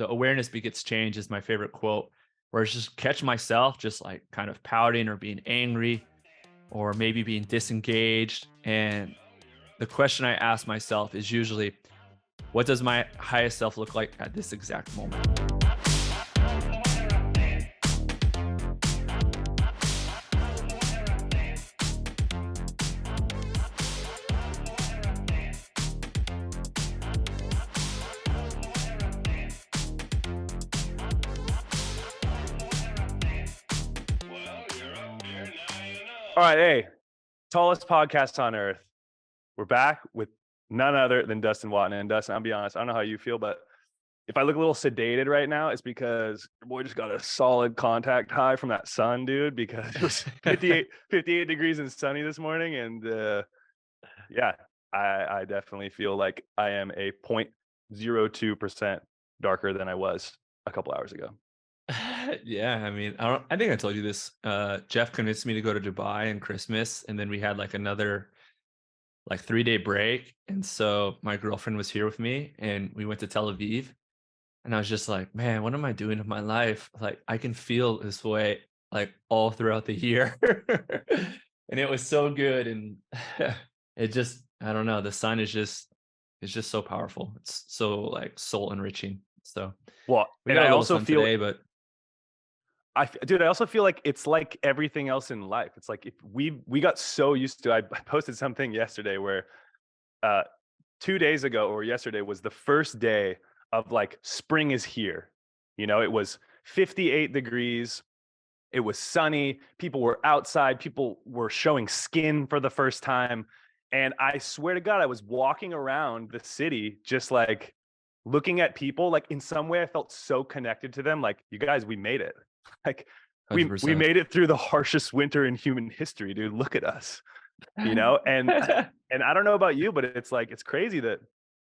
the awareness begets change is my favorite quote, where it's just catch myself just like kind of pouting or being angry or maybe being disengaged. And the question I ask myself is usually, what does my highest self look like at this exact moment? All right, hey, tallest podcast on earth. We're back with none other than Dustin Watten. And Dustin, I'll be honest, I don't know how you feel, but if I look a little sedated right now, it's because your boy just got a solid contact high from that sun, dude, because it was 58 degrees and sunny this morning. And yeah, I definitely feel like I am a 0.02% darker than I was a couple hours ago. Yeah, I mean, I think I told you this. Jeff convinced me to go to Dubai in Christmas, and then we had like another like 3-day break. And so my girlfriend was here with me and we went to Tel Aviv. And I was just like, man, what am I doing with my life? Like I can feel this way like all throughout the year. And it was so good. And it just, I don't know, the sun is just it's just so powerful. It's so like soul enriching. So Well, we and got I a little also sun feel today, but dude, I also feel like it's like everything else in life. It's like if we got so used to. I posted something yesterday where 2 days ago or yesterday was the first day of like spring is here. You know, it was 58 degrees. It was sunny. People were outside. People were showing skin for the first time. And I swear to God, I was walking around the city just like looking at people. Like in some way, I felt so connected to them. Like, you guys, we made it. Like we 100%. made it through the harshest winter in human history, dude. Look at us, you know? And I don't know about you, but it's like it's crazy that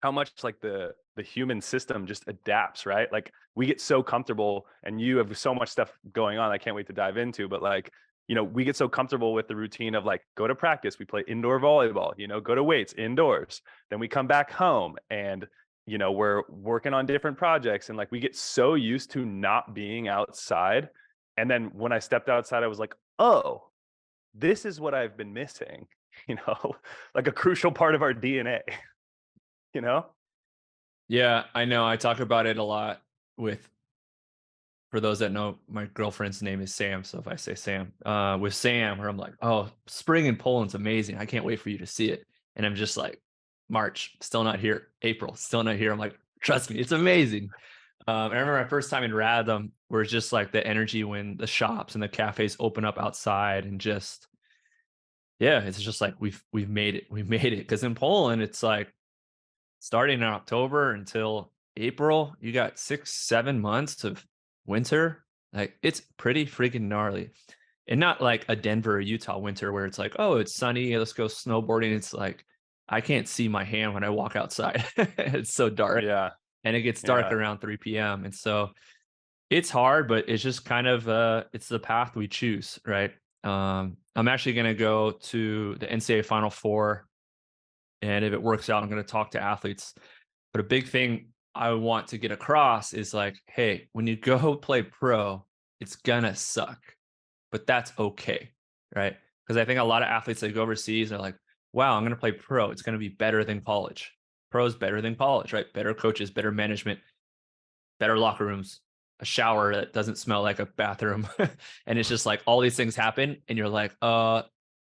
how much like the human system just adapts, right? Like we get so comfortable, and you have so much stuff going on I can't wait to dive into, but like, you know, we get so comfortable with the routine of like go to practice, we play indoor volleyball, you know, go to weights indoors, then we come back home and you know, we're working on different projects, and like we get so used to not being outside. And then when I stepped outside, I was like, oh, this is what I've been missing, you know, like a crucial part of our DNA, you know? Yeah, I know. I talk about it a lot with, for those that know, my girlfriend's name is Sam. So if I say Sam, with Sam, where I'm like, oh, spring in Poland's amazing. I can't wait for you to see it. And I'm just like, March, still not here. April, still not here. I'm like, trust me, it's amazing. I remember my first time in Radom, where it's just like the energy when the shops and the cafes open up outside, and just, yeah, it's just like we've made it. We made it. Because in Poland, it's like starting in October until April, you got 6, 7 months of winter. Like it's pretty freaking gnarly. And not like a Denver or Utah winter where it's like, oh, it's sunny, let's go snowboarding. It's like I can't see my hand when I walk outside. It's so dark. Yeah. And it gets dark Yeah. around 3 p.m. And so it's hard, but it's just kind of it's the path we choose, right? I'm actually gonna go to the NCAA Final Four, and if it works out, I'm gonna talk to athletes. But a big thing I want to get across is like, hey, when you go play pro, it's gonna suck, but that's okay, right? Because I think a lot of athletes that go overseas are like, wow, I'm gonna play pro. It's gonna be better than college. Pro is better than college, right? Better coaches, better management, better locker rooms, a shower that doesn't smell like a bathroom. And it's just like all these things happen, and you're like,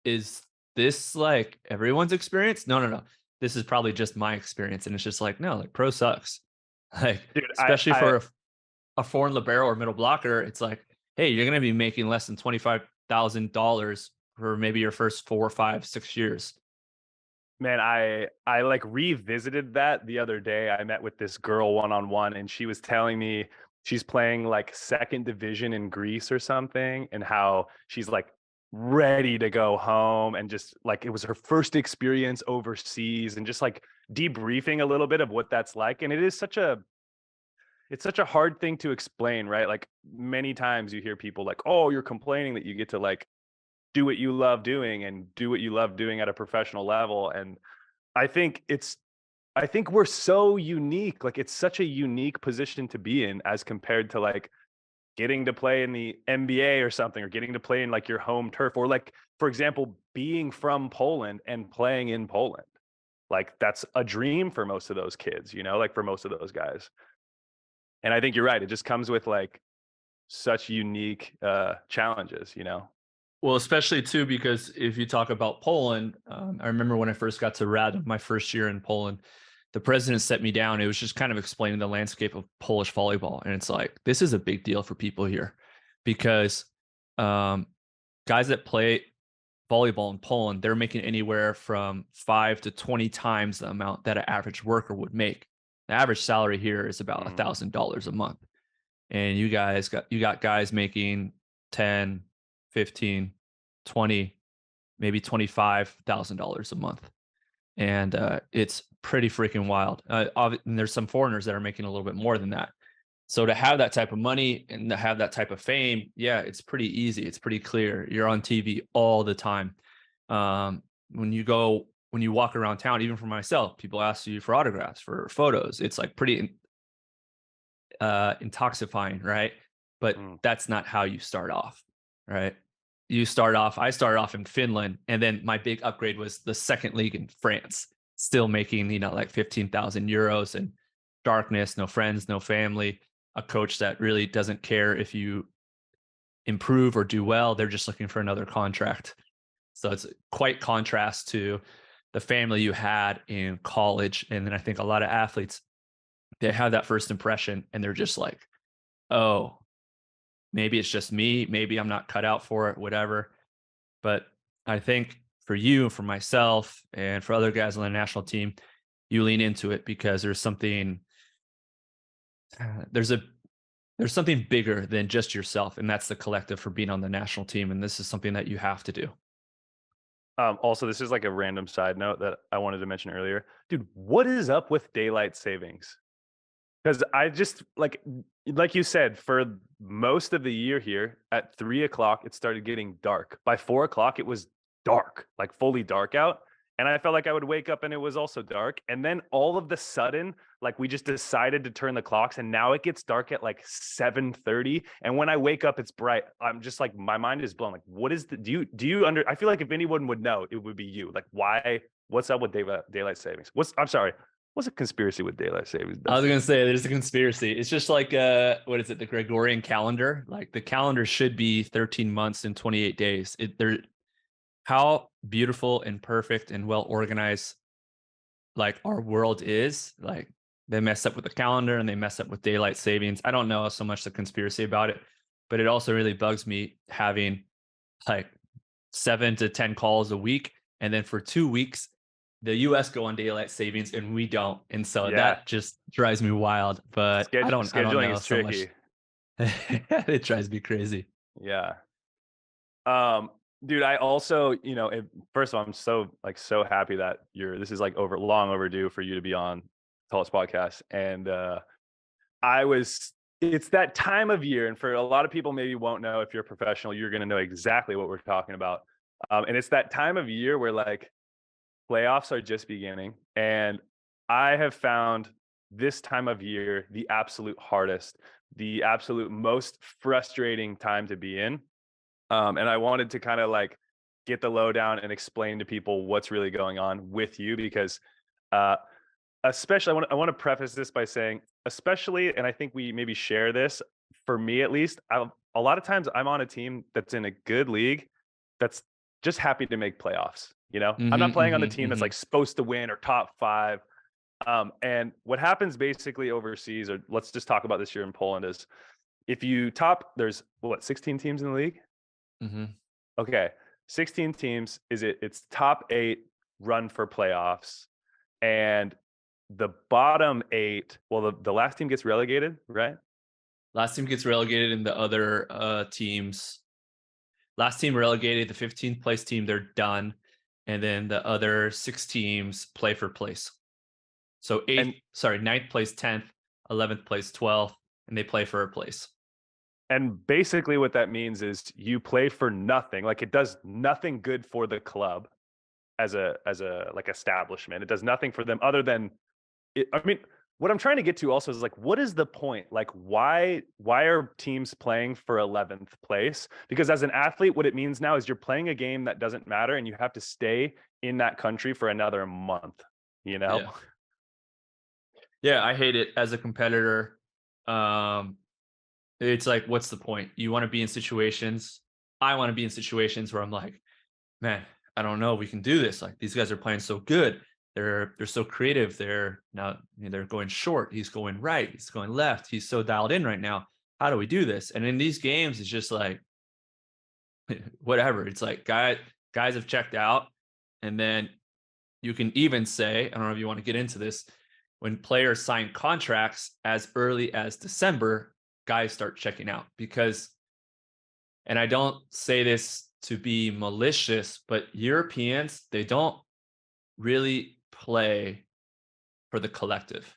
is this like everyone's experience? No, no, no. This is probably just my experience. And it's just like, no, like pro sucks. Like, Dude, especially I for a foreign libero or middle blocker, it's like, hey, you're gonna be making less than $25,000 for maybe your first 4, 5, 6 years. man, I like revisited that the other day. I met with this girl one-on-one, and she was telling me she's playing like second division in Greece or something, and how she's like ready to go home, and just like it was her first experience overseas, and just like debriefing a little bit of what that's like. And it's such a hard thing to explain, right? Like many times you hear people like, "Oh, you're complaining that you get to like do what you love doing and do what you love doing at a professional level." And I think I think we're so unique. Like it's such a unique position to be in as compared to like getting to play in the NBA or something, or getting to play in like your home turf, or like, for example, being from Poland and playing in Poland. Like that's a dream for most of those kids, you know, like for most of those guys. And I think you're right. It just comes with like such unique challenges, you know? Well, especially too, because if you talk about Poland, I remember when I first got to RAD my first year in Poland, the president set me down. It was just kind of explaining the landscape of Polish volleyball. And it's like, this is a big deal for people here because um, guys that play volleyball in Poland, they're making anywhere from 5 to 20 times the amount that an average worker would make. The average salary here is about $1,000 a month. And you got guys making 10, 15, 20, maybe $25,000 a month. And it's pretty freaking wild. And there's some foreigners that are making a little bit more than that. So to have that type of money and to have that type of fame, yeah, it's pretty easy. It's pretty clear. You're on TV all the time. When you walk around town, even for myself, people ask you for autographs, for photos. It's like pretty intoxifying, right? But that's not how you start off, right? I started off in Finland, and then my big upgrade was the second league in France, still making, like 15,000 euros and darkness, no friends, no family, a coach that really doesn't care if you improve or do well. They're just looking for another contract. So it's quite contrast to the family you had in college. And then I think a lot of athletes, they have that first impression and they're just like, oh, maybe it's just me. Maybe I'm not cut out for it, whatever. But I think for you, for myself, and for other guys on the national team, you lean into it because there's something, there's something bigger than just yourself. And that's the collective for being on the national team. And this is something that you have to do. Also, this is like a random side note that I wanted to mention earlier. Dude, what is up with daylight savings? Because I just like you said, for most of the year here at 3 o'clock, it started getting dark. By 4 o'clock, it was dark, like fully dark out. And I felt like I would wake up and it was also dark. And then all of the sudden, like we just decided to turn the clocks and now it gets dark at like 7:30. And when I wake up, it's bright. I'm just like, my mind is blown. Like, what is do you I feel like if anyone would know, it would be you. Like, what's up with daylight savings? What's a conspiracy with daylight savings? I was gonna say there's a conspiracy. It's just like what is it, the Gregorian calendar? Like the calendar should be 13 months and 28 days. How beautiful and perfect and well organized like our world is. Like they mess up with the calendar and they mess up with daylight savings. I don't know so much the conspiracy about it, but it also really bugs me having like 7 to 10 calls a week, and then for 2 weeks the US go on daylight savings and we don't. And so that just drives me wild. But I don't scheduling know is so tricky. much. It drives me crazy. Yeah. Dude, I also, first of all, I'm so happy that this is like long overdue for you to be on Tallest Podcast. And it's that time of year. And for a lot of people, maybe won't know, if you're a professional, you're going to know exactly what we're talking about. And it's that time of year where like playoffs are just beginning. And I have found this time of year the absolute hardest, the absolute most frustrating time to be in. And I wanted to kind of like get the lowdown and explain to people what's really going on with you, because especially I want to preface this by saying, especially, and I think we maybe share this, for me at least, a lot of times I'm on a team that's in a good league that's just happy to make playoffs. I'm not playing on the team that's like supposed to win or top 5. And what happens basically overseas, or let's just talk about this year in Poland, is if you there's 16 teams in the league. Okay, 16 teams. It's top 8 run for playoffs, and the bottom 8. Well, the last team gets relegated, right? Last team gets relegated, and the other teams. Last team relegated, the 15th place team, they're done, and then the other 6 teams play for place. So 9th place, 10th, 11th place, 12th, and they play for a place. And basically what that means is you play for nothing. Like it does nothing good for the club as a like establishment. It does nothing for them other than I mean, what I'm trying to get to also is like, what is the point? Like, why are teams playing for 11th place? Because as an athlete, what it means now is you're playing a game that doesn't matter, and you have to stay in that country for another month. You know? Yeah. Yeah, I hate it as a competitor. Um, it's like, what's the point? You want to be in situations. I want to be in situations where I'm like, man, I don't know, we can do this. Like these guys are playing so good. They're so creative. They're now they're going short. He's going right. He's going left. He's so dialed in right now. How do we do this? And in these games, it's just like whatever. It's like guys have checked out, and then you can even say, I don't know if you want to get into this, when players sign contracts as early as December, guys start checking out because, and I don't say this to be malicious, but Europeans, they don't really play for the collective,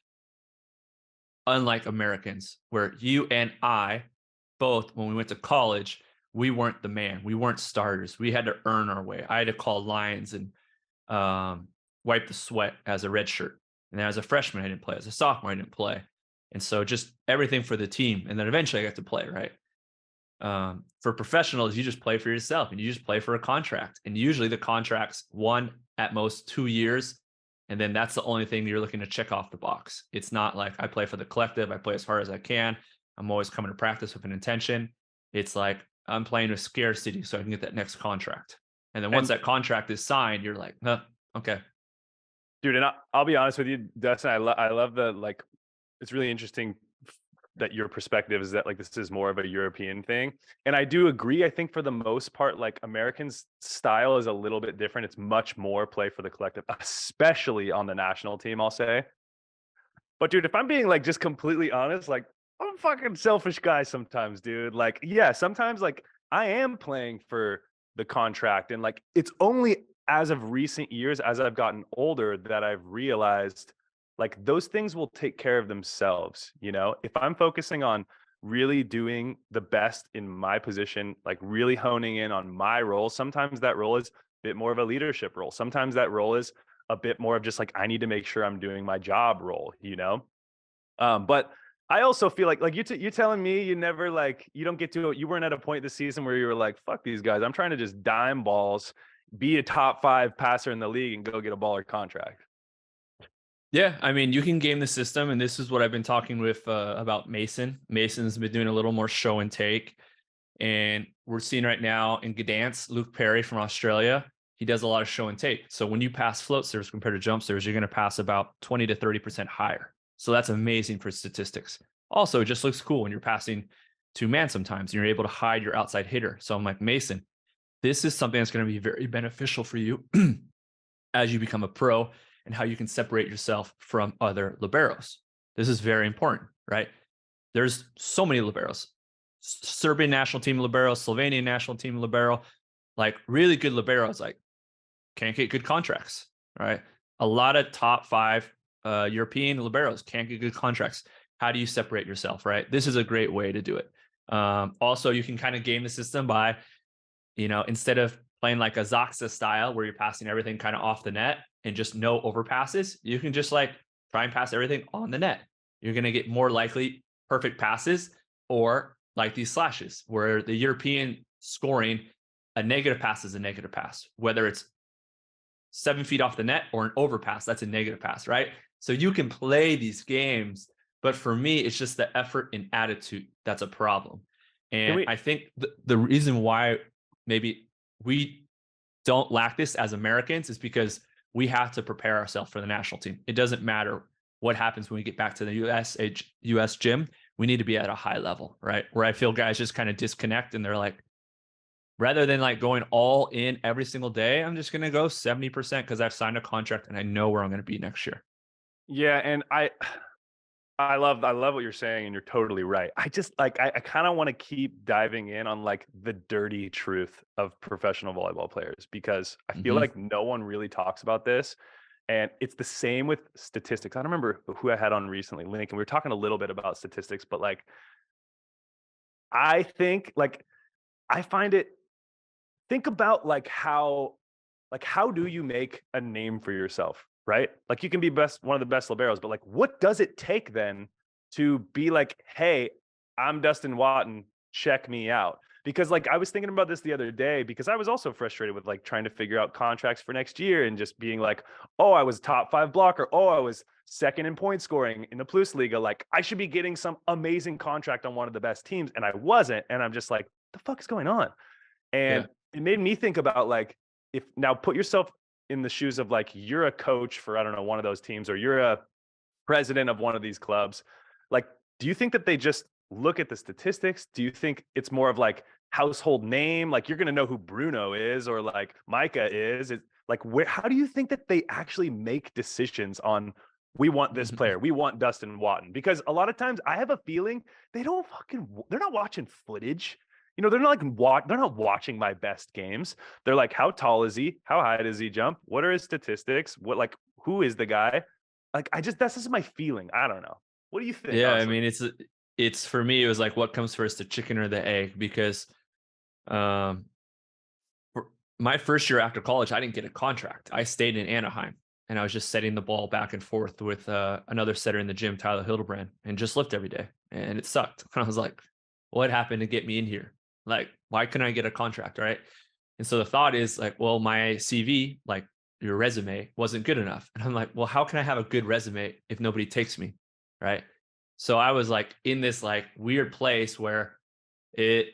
unlike Americans, where you and I both, when we went to college, we weren't the man. We weren't starters. We had to earn our way. I had to call lines and um, wipe the sweat as a red shirt. And then as a freshman, I didn't play. As a sophomore, I didn't play. And so just everything for the team. And then eventually I got to play, right? For professionals, you just play for yourself and you just play for a contract. And usually the contract's 1 at most 2 years. And then that's the only thing you're looking to check off the box. It's not like I play for the collective, I play as hard as I can. I'm always coming to practice with an intention. It's like I'm playing with scarcity so I can get that next contract. And then once And that contract is signed, you're like, huh, okay. dude, and I'll be honest with you, Dustin. I love the like. It's really interesting that your perspective is that like this is more of a European thing, and I do agree. I think for the most part, like Americans' style is a little bit different. It's much more play for the collective, especially on the national team. I'll say, but dude, if I'm being like just completely honest, like I'm a fucking selfish guy sometimes, dude. Like, yeah, sometimes like I am playing for the contract. And like it's only as of recent years, as I've gotten older, that I've realized like those things will take care of themselves. You know, if I'm focusing on really doing the best in my position, like really honing in on my role, sometimes that role is a bit more of a leadership role. Sometimes that role is a bit more of just like I need to make sure I'm doing my job role, you know? But I also feel like you telling me you never like you don't get to you weren't at a point this season where you were like fuck these guys. I'm trying to just dime balls, be a top 5 passer in the league and go get a baller contract. Yeah, I mean, you can game the system, and this is what I've been talking with about Mason. Mason's been doing a little more show and take, and we're seeing right now in Gdansk, Luke Perry from Australia. He does a lot of show and take. So when you pass float serves compared to jump serves, you're going to pass about 20 to 30% higher. So that's amazing for statistics. Also, it just looks cool when you're passing two man sometimes, and you're able to hide your outside hitter. So I'm like, Mason, this is something that's going to be very beneficial for you as you become a pro and how you can separate yourself from other liberos. This is very important, right? There's so many liberos. Serbian national team libero, Slovenian national team libero, like really good liberos, like can't get good contracts, right? A lot of top 5 European liberos can't get good contracts. How do you separate yourself, right? This is a great way to do it. Also, you can kind of game the system by, instead of playing like a Zaxa style where you're passing everything kind of off the net and just no overpasses, you can just like try and pass everything on the net. You're going to get more likely perfect passes, or like these slashes where the European scoring a negative pass is a negative pass, whether it's 7 feet off the net or an overpass, that's a negative pass, right? So you can play these games, but for me, it's just the effort and attitude that's a problem. Can And we I think the reason why maybe we don't lack this as Americans is because we have to prepare ourselves for the national team. It doesn't matter what happens when we get back to the US gym. We need to be at a high level, right? Where I feel guys just kind of disconnect and they're like, rather than like going all in every single day, I'm just going to go 70% because I've signed a contract and I know where I'm going to be next year. Yeah, and I love what you're saying, and you're totally right. I just like I kind of want to keep diving in on like the dirty truth of professional volleyball players, because I feel Mm-hmm. like no one really talks about this. And it's the same with statistics. I don't remember who I had on recently, Link, and we were talking a little bit about statistics, but like I think like I find it think about like how do you make a name for yourself? right? Like you can be one of the best liberos, but like, what does it take then to be like, hey, I'm Dustin Watten, check me out? Because like I was thinking about this the other day because I was also frustrated with like trying to figure out contracts for next year and just being like, oh, I was top 5 blocker. Oh, I was second in point scoring in the Plus Liga. Like I should be getting some amazing contract on one of the best teams. And I wasn't. And I'm just like, the fuck is going on? Yeah. And it made me think about like, if now put yourself in the shoes of like, you're a coach for, I don't know, one of those teams, or you're a president of one of these clubs. Like, do you think that they just look at the statistics? Do you think it's more of like household name? Like you're going to know who Bruno is or like Micah is? Like, where, how do you think that they actually make decisions on, we want this player, we want Dustin Watten? Because a lot of times I have a feeling they don't fucking, they're not watching footage. You know, they're not like they're not watching my best games. They're like, how tall is he? How high does he jump? What are his statistics? What, like, who is the guy? Like, that's just my feeling. I don't know. What do you think, Yeah, I honestly? mean, it's for me, it was like what comes first, the chicken or the egg? Because um for my first year after college, I didn't get a contract. I stayed in Anaheim and I was just setting the ball back and forth with another setter in the gym, Tyler Hildebrand, and just lift every day. And it sucked. And I was like, what happened to get me in here? Like, why couldn't I get a contract? Right. And so the thought is like, well, my CV, like your resume, wasn't good enough. And I'm like, well, how can I have a good resume if nobody takes me? Right. So I was like in this like weird place where it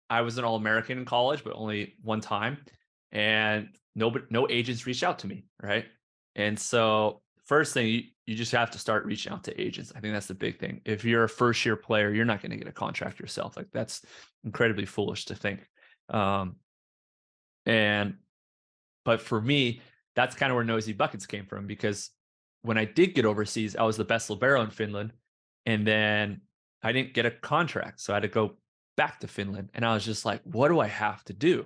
I was an All-American in college, but only one time, and no agents reached out to me, right? And so first thing, you just have to start reaching out to agents. I think that's the big thing. If you're a first year player, you're not going to get a contract yourself. Like that's incredibly foolish to think. Um, and but for me, that's kind of where Noisy Buckets came from because when I did get overseas, I was the best libero in Finland, and then I didn't get a contract, so I had to go back to Finland, and I was just like, "What do I have to do?"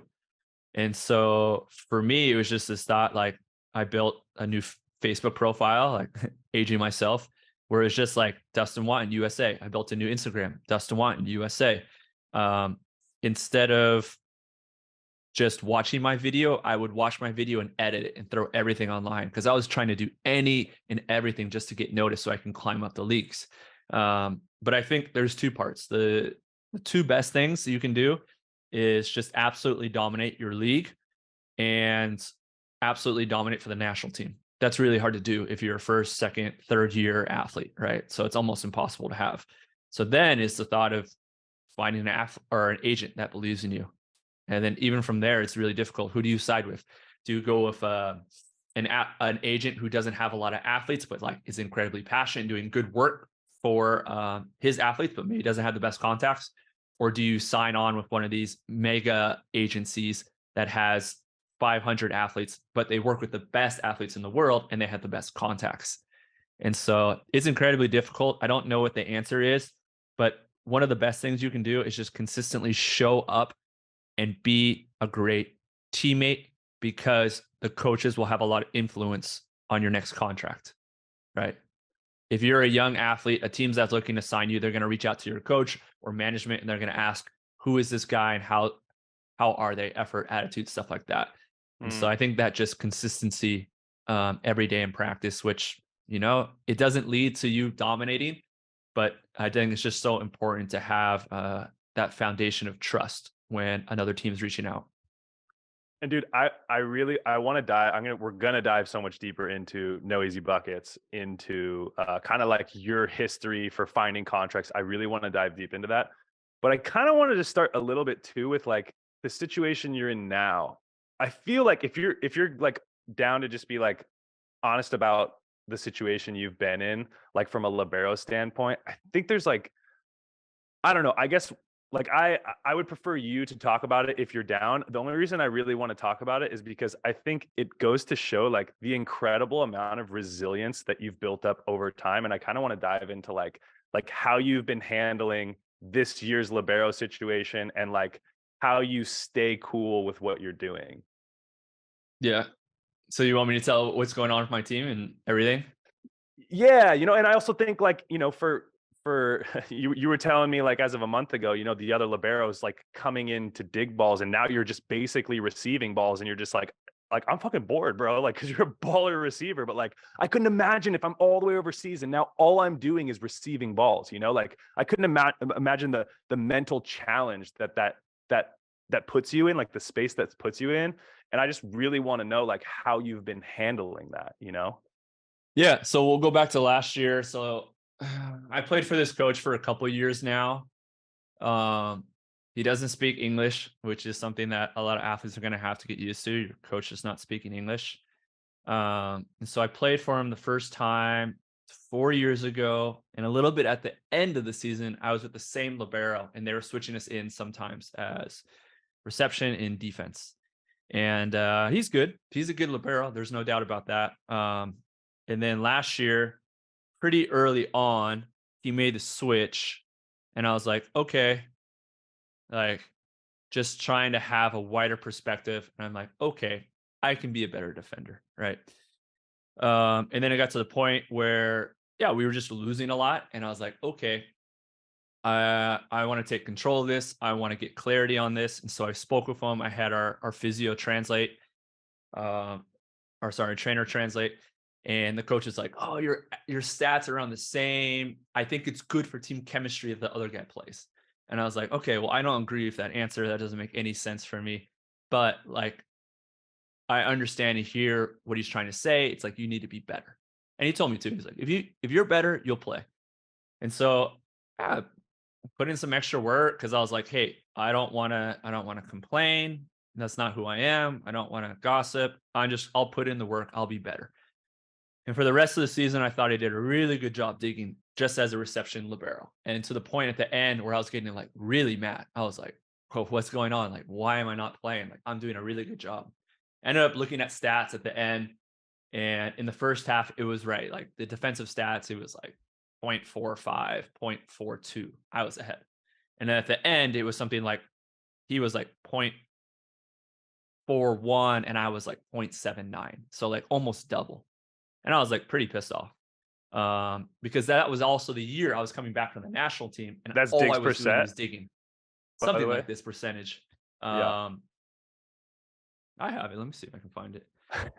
And so for me, it was just this thought, like I built a new Facebook profile, like aging myself, where it's just like Dustin Watten USA. I built a new Instagram, Dustin Watten USA. Um, Instead of just watching my video, I would watch my video and edit it and throw everything online because I was trying to do any and everything just to get noticed so I can climb up the leagues. But I think there's two parts. The two best things that you can do is just absolutely dominate your league and absolutely dominate for the national team. That's really hard to do if you're a first, second, third year athlete, right? So it's almost impossible to have. So then is the thought of finding an agent that believes in you. And then even from there, it's really difficult. Who do you side with? Do you go with an agent who doesn't have a lot of athletes, but like is incredibly passionate and doing good work for his athletes, but maybe doesn't have the best contacts? Or do you sign on with one of these mega agencies that has 500 athletes, but they work with the best athletes in the world and they have the best contacts? And so it's incredibly difficult. I don't know what the answer is, but one of the best things you can do is just consistently show up and be a great teammate because the coaches will have a lot of influence on your next contract, right? If you're a young athlete, a team's that's looking to sign you, they're going to reach out to your coach or management and they're going to ask, who is this guy and how are they, effort, attitude, stuff like that. And so Mm. I think that just consistency every day in practice, which, it doesn't lead to you dominating, but I think it's just so important to have that foundation of trust when another team's reaching out. And dude, I really I want to dive. We're gonna dive so much deeper into No Easy Buckets, into kind of like your history for finding contracts. I really want to dive deep into that. But I kind of wanted to start a little bit too with like the situation you're in now. I feel like if you're like down to just be like honest about the situation you've been in, like from a libero standpoint, I think there's like, I don't know. I guess like I would prefer you to talk about it if you're down. The only reason I really want to talk about it is because I think it goes to show like the incredible amount of resilience that you've built up over time. And I kind of want to dive into like how you've been handling this year's libero situation and like how you stay cool with what you're doing. Yeah. So you want me to tell what's going on with my team and everything? Yeah, and I also think like, for you were telling me like as of a month ago, the other liberos like coming in to dig balls and now you're just basically receiving balls and you're just like like, I'm fucking bored, bro. Like, cause you're a baller receiver, but like, I couldn't imagine if I'm all the way overseas and now all I'm doing is receiving balls, you know, like I couldn't imagine the mental challenge that puts you in, like the space that puts you in. And I just really want to know like how you've been handling that, you know? Yeah, so we'll go back to last year. So I played for this coach for a couple of years now. Um, he doesn't speak English, which is something that a lot of athletes are going to have to get used to. Your coach is not speaking English. And so I played for him the first time 4 years ago, and a little bit at the end of the season, I was with the same libero, and they were switching us in sometimes as reception and defense. And he's good. He's a good libero. There's no doubt about that. And then last year, pretty early on, he made the switch, and I was like, okay, like just trying to have a wider perspective. And I'm like, okay, I can be a better defender, right? And then it got to the point where, yeah, we were just losing a lot, and I was like, okay, I want to take control of this. I want to get clarity on this. And so I spoke with him. I had our physio translate, um, or sorry, trainer translate. And the coach is like, "Oh, your stats are around the same. I think it's good for team chemistry if the other guy plays." And I was like, "Okay, well, I don't agree with that answer. That doesn't make any sense for me." But like, I understand and hear what he's trying to say. It's like you need to be better. And he told me too. He's like, if you're better, you'll play. And so yeah, put in some extra work because I was like, hey, I don't want to complain. That's not who I am. I don't want to gossip. I'll put in the work. I'll be better. And for the rest of the season, I thought I did a really good job digging just as a reception libero. And to the point at the end where I was getting like really mad. I was like, oh, what's going on? Like, why am I not playing? Like, I'm doing a really good job. Ended up looking at stats at the end. And in the first half, it was right. Like the defensive stats, it was like 0.45, 0.42. I was ahead. And then at the end, it was something like he was like 0.41 and I was like 0.79. So like almost double. And I was like pretty pissed off. Because that was also the year I was coming back from the national team and That's all I digs per was doing set, was digging. by the Something way. like this percentage. Yeah. I have it. Let me see if I can find it.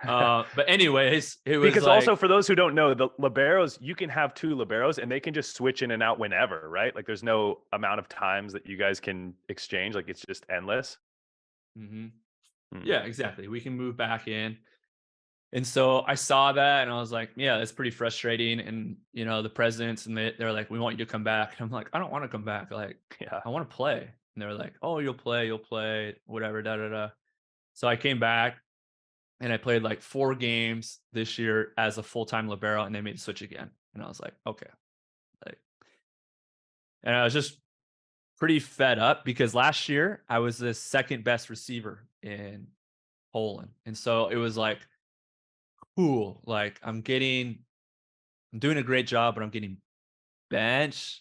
But anyways, it was Because like also for those who don't know, the liberos, you can have two liberos and they can just switch in and out whenever, right? Like there's no amount of times that you guys can exchange. Like it's just endless. mhm. Hmm. Yeah, exactly. We can move back in. And so I saw that and I was like, yeah, that's pretty frustrating. And, the presidents and they're like, we want you to come back. And I'm like, I don't want to come back. Like, Yeah. I want to play. And they're like, oh, you'll play, whatever, da da da. So I came back and I played like 4 games this year as a full-time libero and they made a switch again. And I was like, okay. Like, and I was just pretty fed up because last year I was the second best receiver in Poland. And so it was like, cool. Like I'm doing a great job, but I'm getting benched.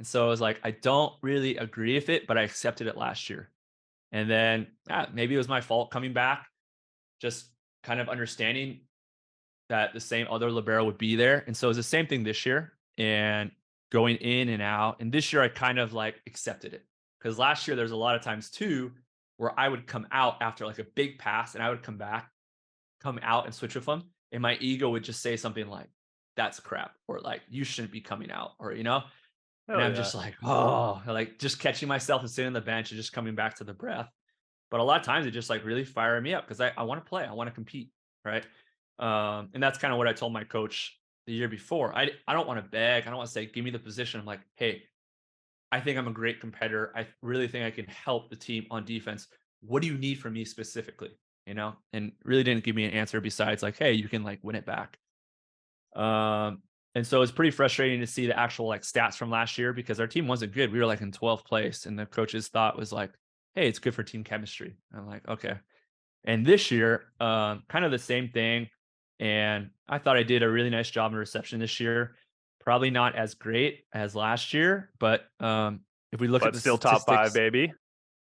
And so I was like, I don't really agree with it, but I accepted it last year. And then maybe it was my fault coming back, just kind of understanding that the same other libero would be there. And so it's the same thing this year and going in and out. And this year I kind of like accepted it because last year there's a lot of times too where I would come out after like a big pass and I would come out and switch with them. And my ego would just say something like, that's crap, or like, you shouldn't be coming out, or, and Hell I'm yeah. just like, oh, like just catching myself and sitting on the bench and just coming back to the breath. But a lot of times it just like really firing me up because I want to play, I want to compete. Right. And that's kind of what I told my coach the year before. I don't want to beg. I don't want to say, give me the position. I'm like, hey, I think I'm a great competitor. I really think I can help the team on defense. What do you need from me specifically? And really didn't give me an answer besides like, hey, you can like win it back. Um, and so it's pretty frustrating to see the actual like stats from last year because our team wasn't good. We were like in 12th place, and the coach's thought was like, hey, it's good for team chemistry. I'm like, okay. And this year, kind of the same thing. And I thought I did a really nice job in reception this year. Probably not as great as last year, but if we look at But the still top five, statistics, baby.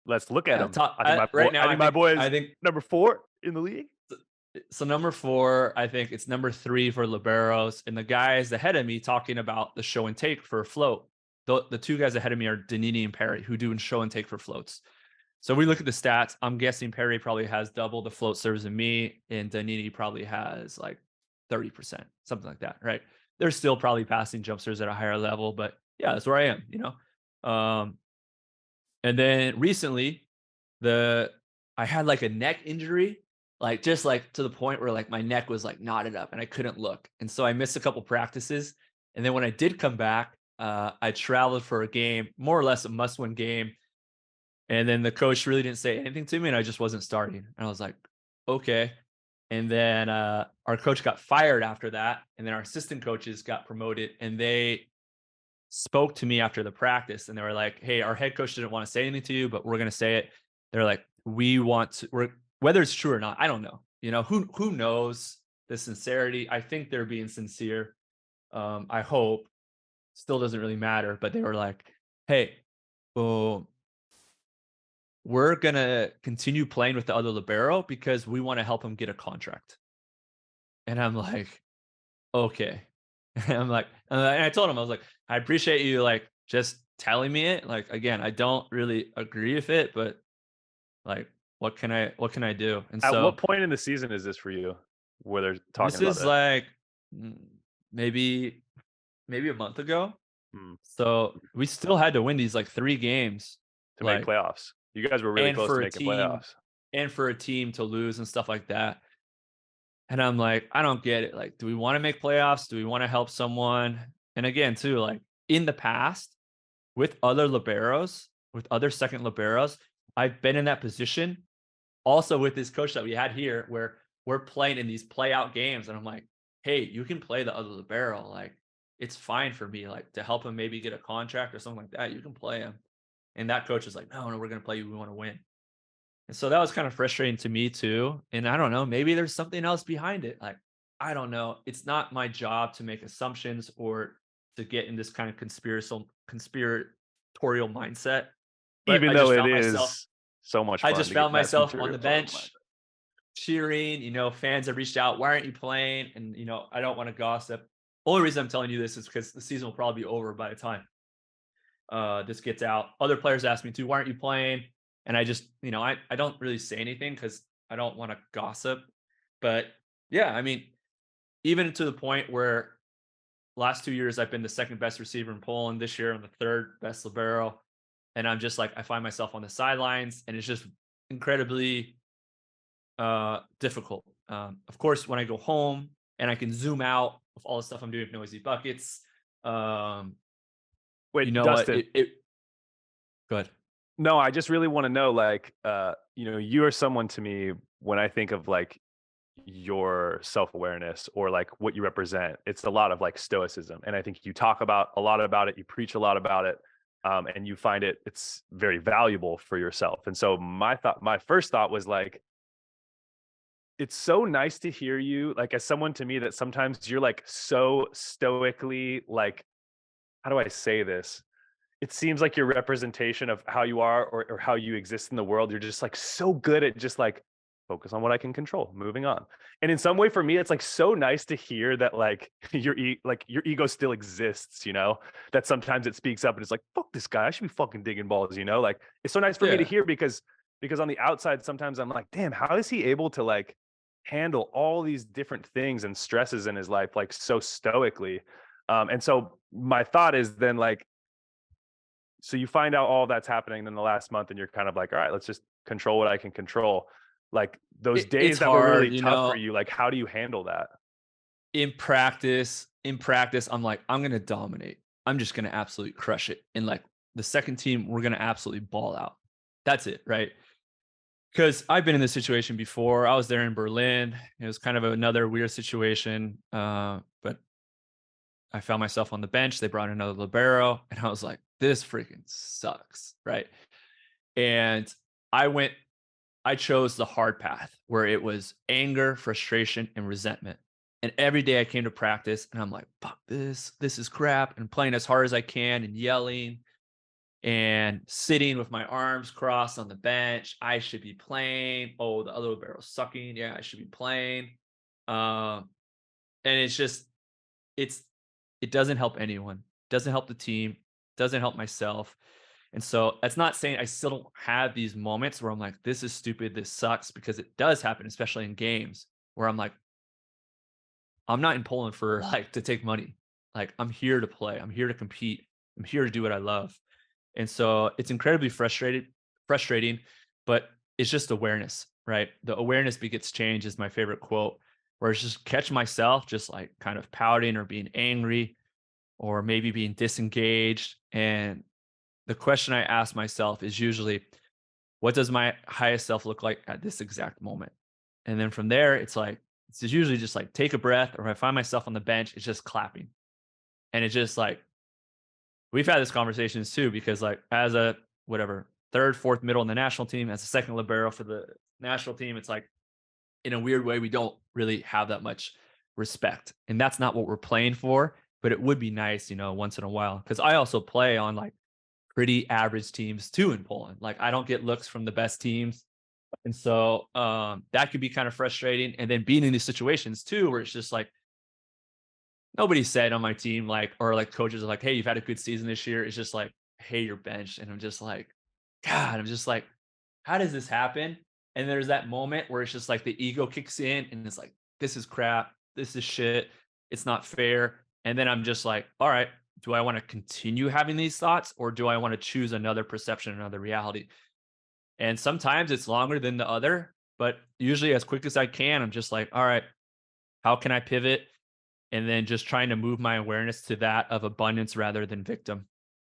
Let's look at yeah, him. top Boy, right now. I I think my think boy I is think number 4 in the league. so. Number 4, I think it's number 3 for liberos, and the guys ahead of me talking about the show and take for a float. The 2 guys ahead of me are Danini and Perry, who do show and take for floats. So we look at the stats. I'm guessing Perry probably has double the float serves than me, and Danini probably has like 30%, something like that, right? They're still probably passing jump serves at a higher level, but yeah, that's where I am, you know. And then recently, the I had like a neck injury, like just like to the point where like my neck was like knotted up and I couldn't look, and so I missed a couple practices. And then when I did come back, I traveled for a game, more or less a must-win game, and then the coach really didn't say anything to me, and I just wasn't starting. And I was like, okay. And then our coach got fired after that, and then our assistant coaches got promoted, and they spoke to me after the practice, and they were like, "Hey, our head coach didn't want to say anything to you, but we're going to say it." They're like, "We want to, whether it's true or not, I don't know. You know, who knows the sincerity? I think they're being sincere. I hope. Still doesn't really matter." But they were like, "Hey, well, we're gonna continue playing with the other libero because we want to help him get a contract." And I'm like, okay. And and I told him, I was like, I appreciate you like just telling me it. Like, again, I don't really agree with it, but like, what can I do? And At so what point in the season is this for you where they're talking this about is this? like mm, maybe a month ago. Hmm. So we still had to win these like 3 games, To make like, playoffs. You guys were really and close to for a making team playoffs. to lose and stuff like that. And I'm like, I don't get it. Like, do we want to make playoffs? Do we want to help someone? And again, too, like in the past, with other liberos, with other second liberos, I've been in that position. Also with this coach that we had here, where we're playing in these play out games, and I'm like, hey, you can play the other libero. Like, it's fine for me, like to help him maybe get a contract or something like that. You can play him. And that coach is like, no, we're gonna play you. We want to win. And so that was kind of frustrating to me too. And I don't know, maybe there's something else behind it. Like, I don't know. It's not my job to make assumptions or to get in this kind of conspiratorial mindset. But Even though it is so much I fun just to get found in that myself on the conspiratorial bench mindset. cheering. Fans have reached out. Why aren't you playing? And I don't want to gossip. Only reason I'm telling you this is because the season will probably be over by the time this gets out. Other players ask me too, why aren't you playing? And I just, I don't really say anything because I don't want to gossip. But yeah, I mean, even to the point where last 2 years I've been the second best receiver in Poland. This year I'm the third best libero. And I'm just like, I find myself on the sidelines, and it's just incredibly difficult. Of course, when I go home and I can zoom out of all the stuff I'm doing with Noisy Buckets, um, you Wait, know what? Dustin. It good. No, I just really want to know, like, you are someone to me when I think of like your self-awareness or like what you represent. It's a lot of like stoicism. And I think you talk about a lot about it, you preach a lot about it. And you find it's very valuable for yourself. And so my first thought was like, it's so nice to hear you, like as someone to me that sometimes you're like so stoically, like, how do I say this? It seems like your representation of how you are or how you exist in the world. You're just like so good at just like focus on what I can control, moving on. And in some way for me, it's like so nice to hear that like like your ego still exists, that sometimes it speaks up and it's like, fuck this guy. I should be fucking digging balls, Like it's so nice for me to Yeah. hear because on the outside, sometimes I'm like, damn, how is he able to like handle all these different things and stresses in his life like so stoically? And so my thought is then like, so you find out all that's happening in the last month and you're kind of like, all right, let's just control what I can control. Like those It's days that were hard, really tough for you, like how do you handle that? in practice, I'm like, I'm gonna dominate. I'm just gonna absolutely crush it. And like the second team, we're gonna absolutely ball out. That's it, right? Because I've been in this situation before. I was there in Berlin. It was kind of another weird situation. But I found myself on the bench. They brought in another libero, and I was like, this freaking sucks, right? And I went, I chose the hard path where it was anger, frustration, and resentment. And every day I came to practice and I'm like, fuck this. This is crap. And playing as hard as I can and yelling and sitting with my arms crossed on the bench. I should be playing. Oh, the other barrel's sucking. Yeah, I should be playing. Um, and it's just, it's, it doesn't help anyone. Doesn't help the team. Doesn't help myself. And so that's not saying I still don't have these moments where I'm like, this is stupid, this sucks, because it does happen, especially in games where I'm like, I'm not in Poland for like to take money. Like I'm here to play. I'm here to compete. I'm here to do what I love. And so it's incredibly frustrating, but it's just awareness, right? The awareness begets change is my favorite quote, where it's just catch myself just like kind of pouting or being angry or maybe being disengaged. And the question I ask myself is usually, what does my highest self look like at this exact moment? And then from there, it's usually just like take a breath, or if I find myself on the bench, it's just clapping. And it's just like, we've had this conversations too, because like as a whatever, third, fourth middle in the national team, as a second libero for the national team, it's like in a weird way, we don't really have that much respect. And that's not what we're playing for, but it would be nice, once in a while. Cause I also play on like pretty average teams too in Poland. Like I don't get looks from the best teams. And so that could be kind of frustrating. And then being in these situations too, where it's just like nobody said on my team, like, or like coaches are like, hey, you've had a good season this year. It's just like, hey, you're benched. And I'm just like, God, I'm just like, how does this happen? And there's that moment where it's just like the ego kicks in and it's like, this is crap. This is shit. It's not fair. And then I'm just like, all right, do I want to continue having these thoughts or do I want to choose another perception, another reality? And sometimes it's longer than the other, but usually as quick as I can, I'm just like, all right, how can I pivot? And then just trying to move my awareness to that of abundance rather than victim.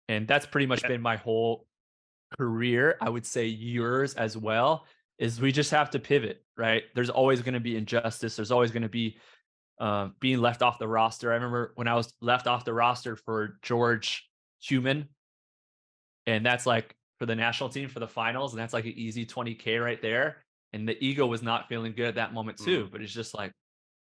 And that's pretty much Yeah, been my whole career. I would say yours as well, is we just have to pivot, right? There's always going to be injustice. There's always going to be being left off the roster. I remember when I was left off the roster for George Human, and that's like for the national team for the finals, and that's like an easy 20K right there. And the ego was not feeling good at that moment mm. too. But it's just like,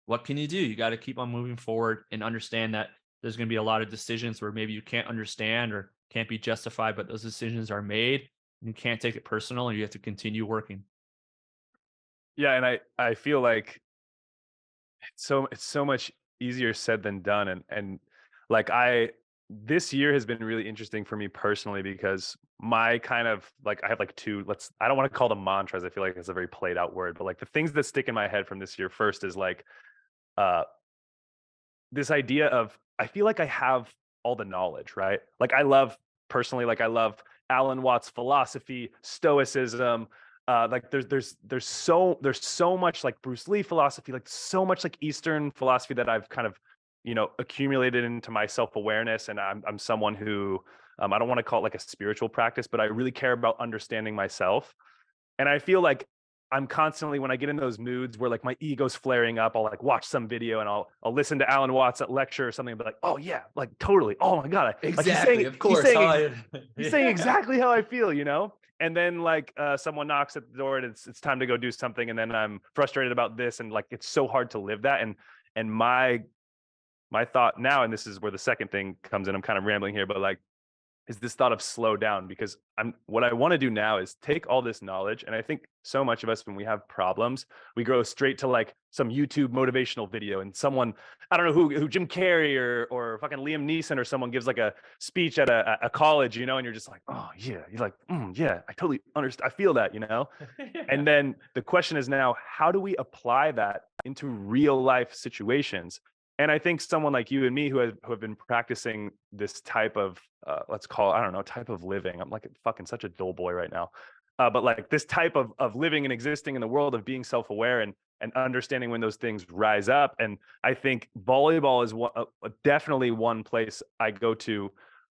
what can you do? You got to keep on moving forward and understand that there's going to be a lot of decisions where maybe you can't understand or can't be justified, but those decisions are made. And you can't take it personal, and you have to continue working. Yeah, and I feel like it's so much easier said than done, and like this year has been really interesting for me personally because my kind of like I have like two, let's I don't want to call them mantras. I feel like it's a very played out word, but like the things that stick in my head from this year first is like uh this idea of I feel like I have all the knowledge, right? Like I love personally, like I love Alan Watts' philosophy, stoicism. Like there's so much like Bruce Lee philosophy, like so much like Eastern philosophy that I've kind of accumulated into my self awareness, and I'm someone who I don't want to call it like a spiritual practice, but I really care about understanding myself. And I feel like I'm constantly when I get in those moods where like my ego's flaring up, I'll like watch some video and I'll listen to Alan Watts at lecture or something and be like, oh yeah, like totally. Oh my God. Like Exactly. Of course. he's saying Yeah. exactly how I feel, you know? And then like someone knocks at the door and it's time to go do something. And then I'm frustrated about this. And like it's so hard to live that. And my thought now, and this is where the second thing comes in, I'm kind of rambling here, but like is this thought of slow down because what I want to do now is take all this knowledge. And I think so much of us, when we have problems, we go straight to like some YouTube motivational video and someone, I don't know who Jim Carrey or fucking Liam Neeson or someone gives like a speech at a college, and you're just like, oh yeah, you're like, yeah, I totally understand. I feel that. Yeah. And then the question is now, how do we apply that into real life situations? And I think someone like you and me who have been practicing this type of let's call it, I don't know, type of living. I'm like fucking such a dull boy right now. But like this type of living and existing in the world of being self-aware and understanding when those things rise up. And I think volleyball is definitely one place I go to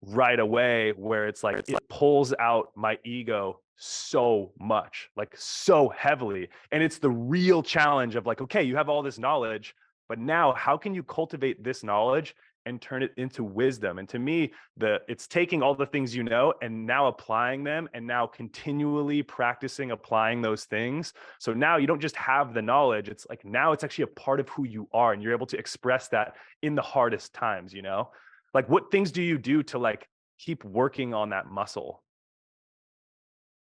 right away where it's like it pulls out my ego so much, like so heavily. And it's the real challenge of like, okay, you have all this knowledge, but now how can you cultivate this knowledge and turn it into wisdom? And to me, it's taking all the things you know and now applying them and now continually practicing applying those things. So now you don't just have the knowledge, it's like now it's actually a part of who you are and you're able to express that in the hardest times. Like what things do you do to like keep working on that muscle?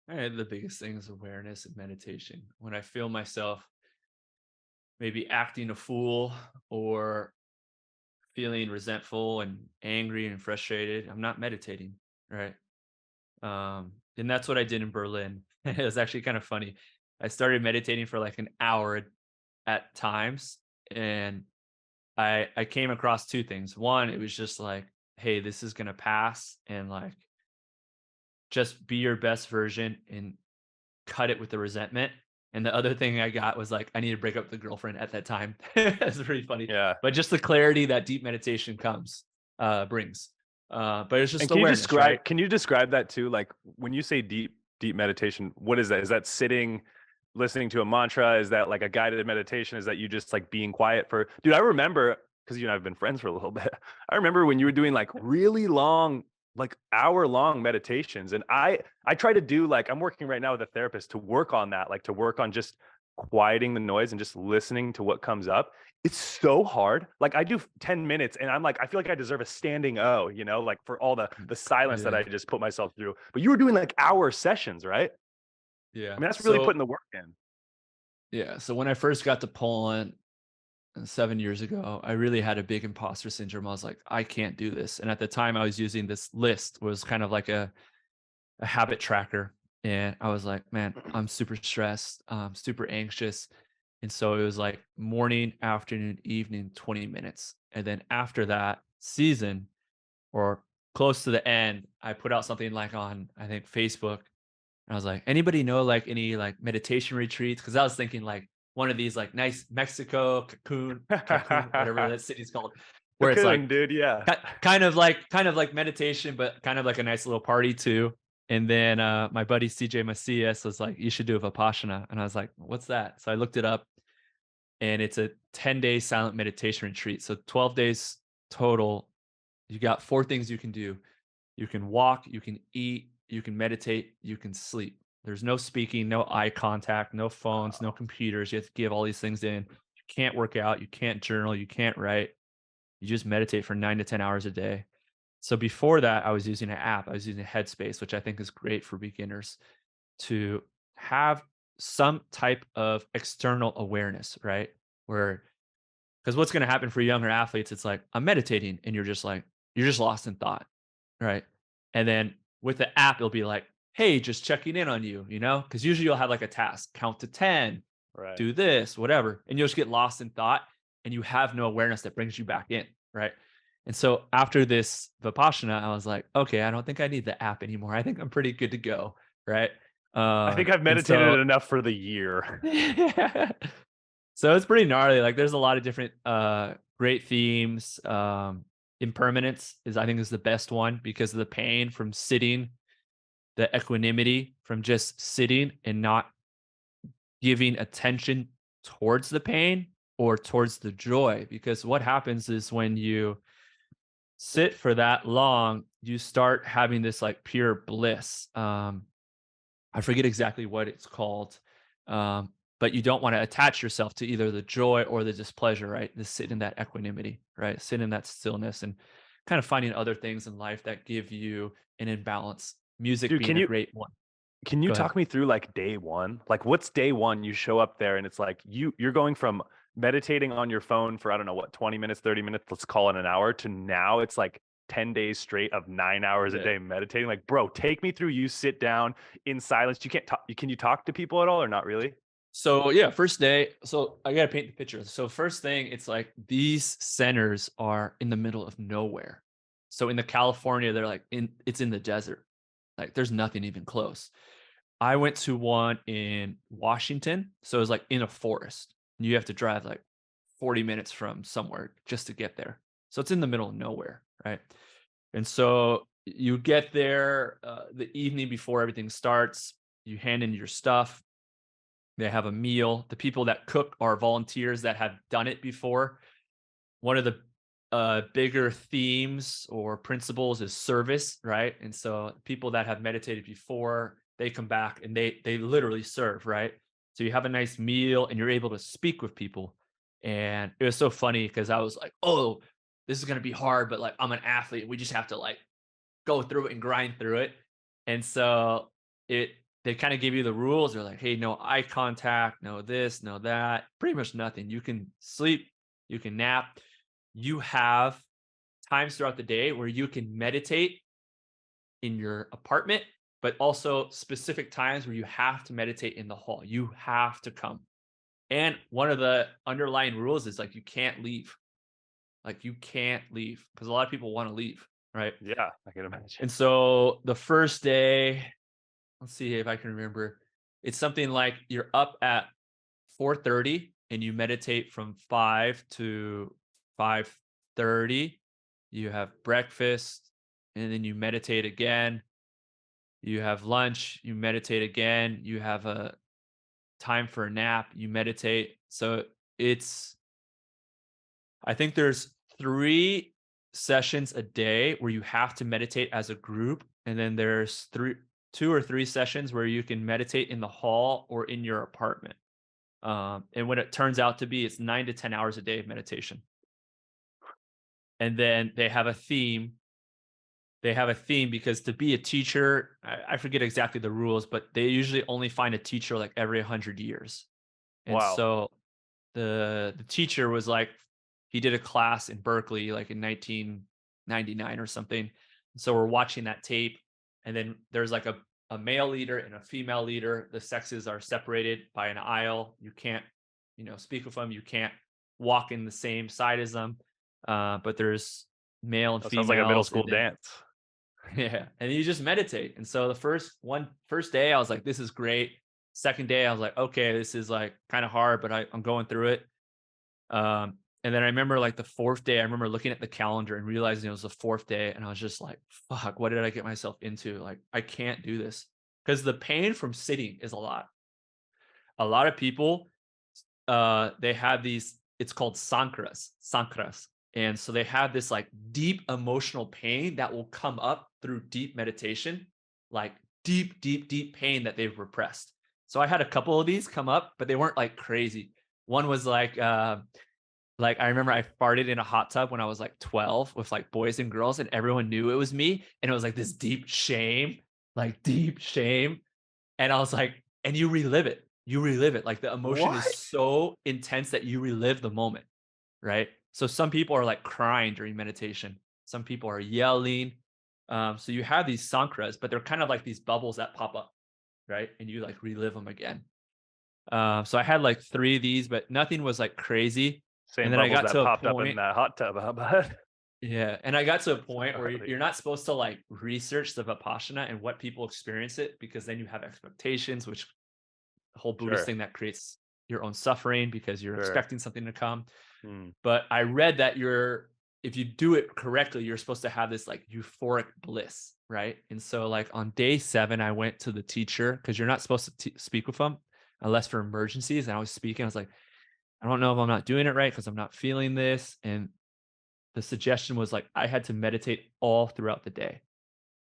The biggest thing is awareness and meditation. When I feel myself maybe acting a fool or feeling resentful and angry and frustrated, I'm not meditating, right? And that's what I did in Berlin. It was actually kind of funny. I started meditating for like an hour at times, and I came across two things. One, it was just like, hey, this is gonna pass, and like just be your best version and cut it with the resentment. And the other thing I got was like, I need to break up with the girlfriend at that time. It's pretty funny. Yeah. But just the clarity that deep meditation brings. But it's And just awareness, right? can you describe that too? Like when you say deep meditation, what is that? Is that sitting, listening to a mantra? Is that like a guided meditation? Is that you just like being quiet for, dude, I remember, because you and I have been friends for a little bit. I remember when you were doing like really long, like hour-long meditations. And I try to do, like, I'm working right now with a therapist to work on that, like to work on just quieting the noise and just listening to what comes up. It's so hard. Like I do 10 minutes and I'm like, I feel like I deserve a standing O, like for all the silence that Yeah. I just put myself through. But you were doing like hour sessions, right? Yeah. I mean, that's really So putting the work in. yeah. So when I first got to Poland 7 years ago, I really had a big imposter syndrome. I was like, I can't do this. And at the time I was using this list, was kind of like a habit tracker. And I was like, man, I'm super stressed, super anxious. And so it was like morning, afternoon, evening, 20 minutes. And then after that season, or close to the end, I put out something like on, I think, Facebook. And I was like, anybody know like any like meditation retreats? Because I was thinking like one of these like nice Mexico, Cancun, whatever that city's called, where it's like Cocoon, dude. Yeah. kind of like meditation, but kind of like a nice little party too. And then my buddy CJ Macias was like, you should do a Vipassana. And I was like, what's that? So I looked it up, and it's a 10-day silent meditation retreat. So 12 days total. You got four things you can do. You can walk, you can eat, you can meditate, you can sleep. There's no speaking, no eye contact, no phones, no computers. You have to give all these things in. You can't work out, you can't journal, you can't write. You just meditate for 9 to 10 hours a day. So before that, I was using an app. I was using Headspace, which I think is great for beginners to have some type of external awareness, right? Where, because what's going to happen for younger athletes, it's like, I'm meditating, and you're just like, you're just lost in thought, right? And then with the app, it'll be like, hey, just checking in on you, because usually you'll have like a task, count to 10, Right. do this, whatever. And you'll just get lost in thought, and you have no awareness that brings you back in, right? And so after this Vipassana, I was like, okay, I don't think I need the app anymore. I think I'm pretty good to go, right? I think I've And so meditated enough for the year. so it's pretty gnarly. Like there's a lot of different great themes. Impermanence is, I think, is the best one because of the pain from sitting, the equanimity from just sitting and not giving attention towards the pain or towards the joy. Because what happens is when you sit for that long, you start having this like pure bliss. I forget exactly what it's called. But you don't want to attach yourself to either the joy or the displeasure, right? Just sit in that equanimity, right? Sit in that stillness and kind of finding other things in life that give you an imbalance. Music Dude, being a great one. can you Go ahead. talk me through like day one? Like what's day one? You show up there and it's like you're going from meditating on your phone for I don't know what, 20 minutes, 30 minutes, let's call it an hour, to now it's like 10 days straight of 9 hours a Yeah. day meditating. Like, bro, take me through. You sit down in silence. You can't talk. Can you talk to people at all or not really? So yeah, first day. So I gotta paint the picture. So first thing, it's like these centers are in the middle of nowhere. So in the California, they're like it's in the desert. Like there's nothing even close. I went to one in Washington, so it was like in a forest. You have to drive like 40 minutes from somewhere just to get there. So it's in the middle of nowhere, right? And so you get there the evening before everything starts. You hand in your stuff. They have a meal. The people that cook are volunteers that have done it before. One of the bigger themes or principles is service, right? And so people that have meditated before, they come back and they literally serve, right? So you have a nice meal and you're able to speak with people. And it was so funny because I was like, oh, this is gonna be hard, but like I'm an athlete. We just have to like go through it and grind through it. And so it they kind of give you the rules. They're like, hey, no eye contact, no this, no that, pretty much nothing. You can sleep, you can nap. You have times throughout the day where you can meditate in your apartment but also specific times where you have to meditate in the hall. You have to come. And one of the underlying rules is like you can't leave. Like you can't leave because a lot of people want to leave, right? Yeah, I can imagine. And so the first day, let's see if I can remember. It's something like you're up at 4:30 and you meditate from 5 to 5:30. You have breakfast and then you meditate again. You have lunch, you meditate again, you have a time for a nap, you meditate. So it's I think there's 3 sessions a day where you have to meditate as a group, and then there's 2 or 3 sessions where you can meditate in the hall or in your apartment. And when it turns out to be, it's 9 to 10 hours a day of meditation. And then they have a theme. They have a theme because to be a teacher, I forget exactly the rules, but they usually only find a teacher like every 100 years. And Wow. so the teacher was like, he did a class in Berkeley like in 1999 or something. So we're watching that tape, and then there's like a male leader and a female leader. The sexes are separated by an aisle. You can't, speak with them. You can't walk in the same side as them. But there's male and That sounds like a middle females, school and then dance. yeah, and you just meditate. And so the first day, I was like, this is great. Second day, I was like, okay, this is like kind of hard, but I'm going through it. And then I remember like the fourth day, I remember looking at the calendar and realizing it was the fourth day, and I was just like, fuck, what did I get myself into? Like, I can't do this because the pain from sitting is a lot. A lot of people, they have these. It's called sankras, and so they have this like deep emotional pain that will come up through deep meditation, like deep pain that they've repressed. So I had a couple of these come up, but they weren't like crazy. One was like I remember I farted in a hot tub when I was like 12 with like boys and girls, and everyone knew it was me, and it was like this deep shame, and I was like, and you relive it. You relive it. Like the emotion is What? so intense that you relive the moment, right? So some people are like crying during meditation. Some people are yelling. So you have these sankras, but they're kind of like these bubbles that pop up, right? And you like relive them again. So I had like 3 of these, but nothing was like crazy. And Same then I bubbles got that to a popped up in point, that hot tub. How about yeah, and I got to a point where gnarly? you're not supposed to like research the Vipassana and what people experience it, because then you have expectations, which the whole Buddhist Sure, thing that creates your own suffering because you're sure. expecting something to come. Mm. But I read that if you do it correctly, you're supposed to have this like euphoric bliss, right? And so like on day 7, I went to the teacher because you're not supposed to speak with them unless for emergencies. And I was speaking, I was like, I don't know if I'm not doing it right because I'm not feeling this. And the suggestion was like I had to meditate all throughout the day.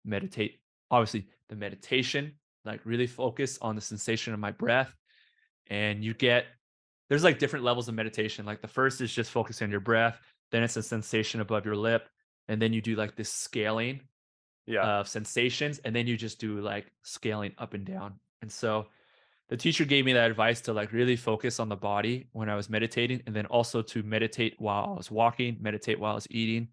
Meditate, obviously, the meditation, like really focus on the sensation of my breath. And there's like different levels of meditation. Like the first is just focusing on your breath, then it's a sensation above your lip. And then you do like this scaling Yeah. of sensations. And then you just do like scaling up and down. And so the teacher gave me that advice to like really focus on the body when I was meditating, and then also to meditate while I was walking, meditate while I was eating.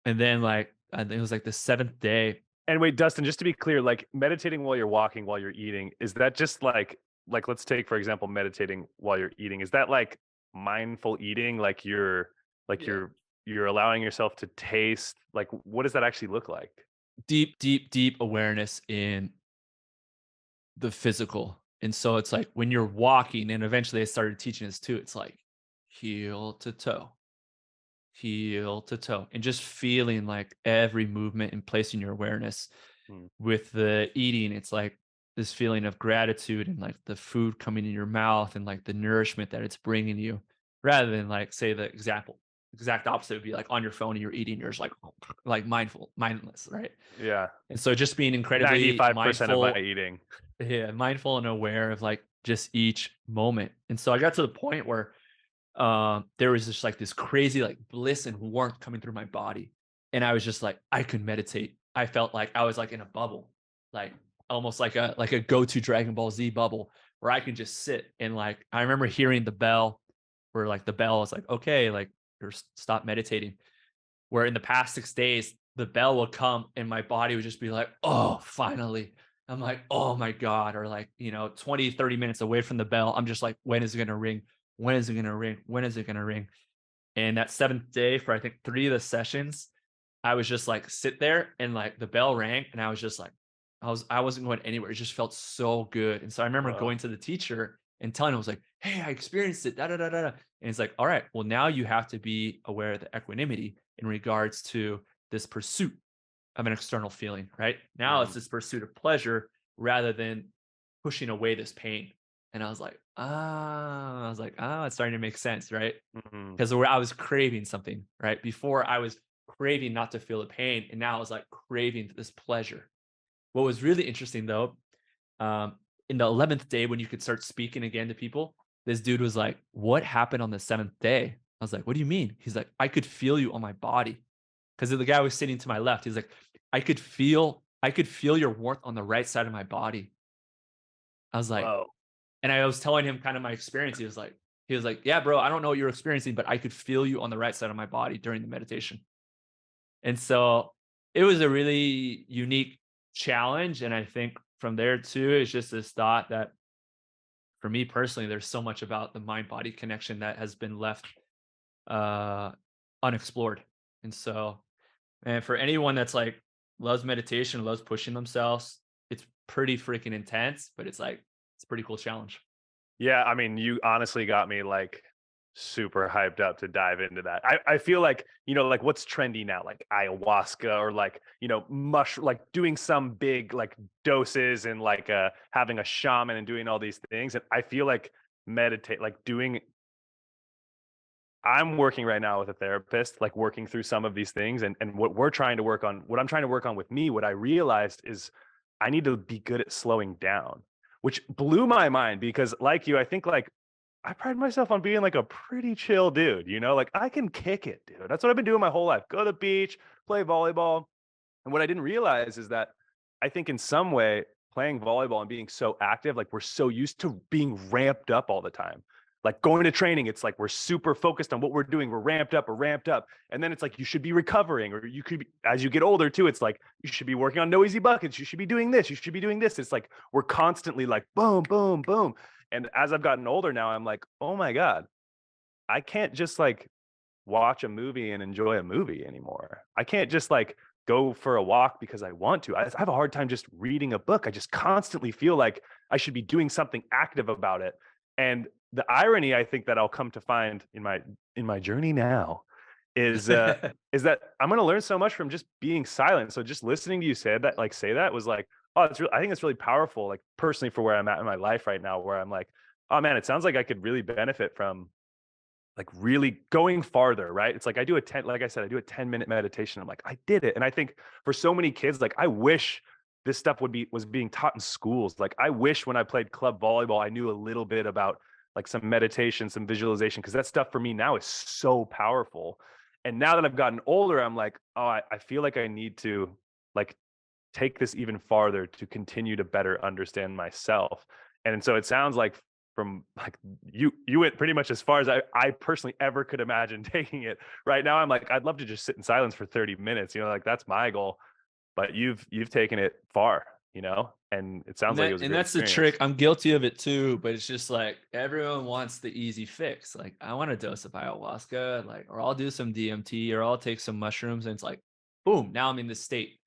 And then like I think it was like the 7th day. And wait, Dustin, just to be clear, like meditating while you're walking, while you're eating, is that just like let's take for example meditating while you're eating. Is that like mindful eating? Like like Yeah. you're allowing yourself to taste? Like what does that actually look like? Deep awareness in the physical. And so it's like when you're walking, and eventually I started teaching this too, it's like heel to toe, heel to toe, and just feeling like every movement and placing your awareness. Mm. With the eating, it's like this feeling of gratitude and like the food coming in your mouth and like the nourishment that it's bringing you, rather than like say the exact opposite would be like on your phone and you're eating, you're just like mindless, right? Yeah. And so just being incredibly 95% of my mindful, eating. yeah, mindful and aware of like just each moment. And so I got to the point where there was just like this crazy like bliss and warmth coming through my body. And I was just like, I could meditate. I felt like I was like in a bubble, like almost like a go-to Dragon Ball Z bubble where I can just sit. And like I remember hearing the bell, where like the bell was like, okay, like stop meditating. Where in the past 6 days, the bell will come and my body would just be like, oh, finally. I'm like, oh my God. Or like, 20, 30 minutes away from the bell. I'm just like, when is it going to ring? When is it going to ring? When is it going to ring? And that seventh day for I think 3 of the sessions, I was just like sit there and like the bell rang and I was just like, I wasn't going anywhere. It just felt so good. And so I remember Wow. going to the teacher and telling him, I was like, hey, I experienced it. Da, da, da, da, da. And it's like, all right, well, now you have to be aware of the equanimity in regards to this pursuit of an external feeling, right? Now it's Mm, this pursuit of pleasure rather than pushing away this pain. And I was like, it's starting to make sense, right? mhm. Because where I was craving something, right? Before I was craving not to feel the pain, and now I was like craving this pleasure. What was really interesting though, um, in the 11th day when you could start speaking again to people, this dude was like, "What happened on the seventh day?" I was like, "What do you mean?" He's like, "I could feel you on my body," because the guy was sitting to my left. He's like, I could feel your warmth on the right side of my body." I was like, Whoa. and I was telling him kind of my experience. He was like, "Yeah, bro, I don't know what you're experiencing, but I could feel you on the right side of my body during the meditation." And so it was a really unique challenge. And I think from there too, it's just this thought that for me personally, there's so much about the mind body connection that has been left uh, unexplored. And so, and for anyone that's like loves meditation, loves pushing themselves, it's pretty freaking intense, but it's a pretty cool challenge. Yeah, I mean, you honestly got me like super hyped up to dive into that. I feel like, like what's trendy now, like ayahuasca or like, like doing some big like doses and like having a shaman and doing all these things. And I feel like meditate, like doing I'm working right now with a therapist, like working through some of these things. And what we're trying to work on, what I'm trying to work on with me, what I realized is I need to be good at slowing down, which blew my mind because like you, I think like I pride myself on being like a pretty chill dude, like I can kick it, dude. That's what I've been doing my whole life. Go to the beach, play volleyball. And what I didn't realize is that I think in some way playing volleyball and being so active, like we're so used to being ramped up all the time. Like going to training, it's like we're super focused on what we're doing. We're ramped up, we're ramped up. And then it's like you should be recovering, or you could be, as you get older too, it's like you should be working on NOEZBUCKETS. You should be doing this. You should be doing this. It's like we're constantly like boom, boom, boom. And as I've gotten older now, I'm like, oh my God, I can't just like watch a movie and enjoy a movie anymore. I can't just like go for a walk because I want to. I have a hard time just reading a book. I just constantly feel like I should be doing something active about it. And the irony I think that I'll come to find in my journey now is that I'm going to learn so much from just being silent. So just listening to you say that was like, oh, I think it's really powerful, like personally for where I'm at in my life right now, where I'm like, oh man, it sounds like I could really benefit from like really going farther, right? It's like like I said, I do a 10-minute meditation. I'm like, I did it. And I think for so many kids, like I wish this stuff was being taught in schools. Like I wish when I played club volleyball, I knew a little bit about like some meditation, some visualization, because that stuff for me now is so powerful. And now that I've gotten older, I'm like, oh, I feel like I need to like take this even farther to continue to better understand myself. And so it sounds like from like you went pretty much as far as I personally ever could imagine taking it. Right now I'm like, I'd love to just sit in silence for 30 minutes, like that's my goal. But you've taken it far, and it sounds like it was a And great that's the trick. experience. I'm guilty of it too, but it's just like everyone wants the easy fix. Like I want a dose of ayahuasca, like, or I'll do some DMT, or I'll take some mushrooms, and it's like, boom, now I'm in this state.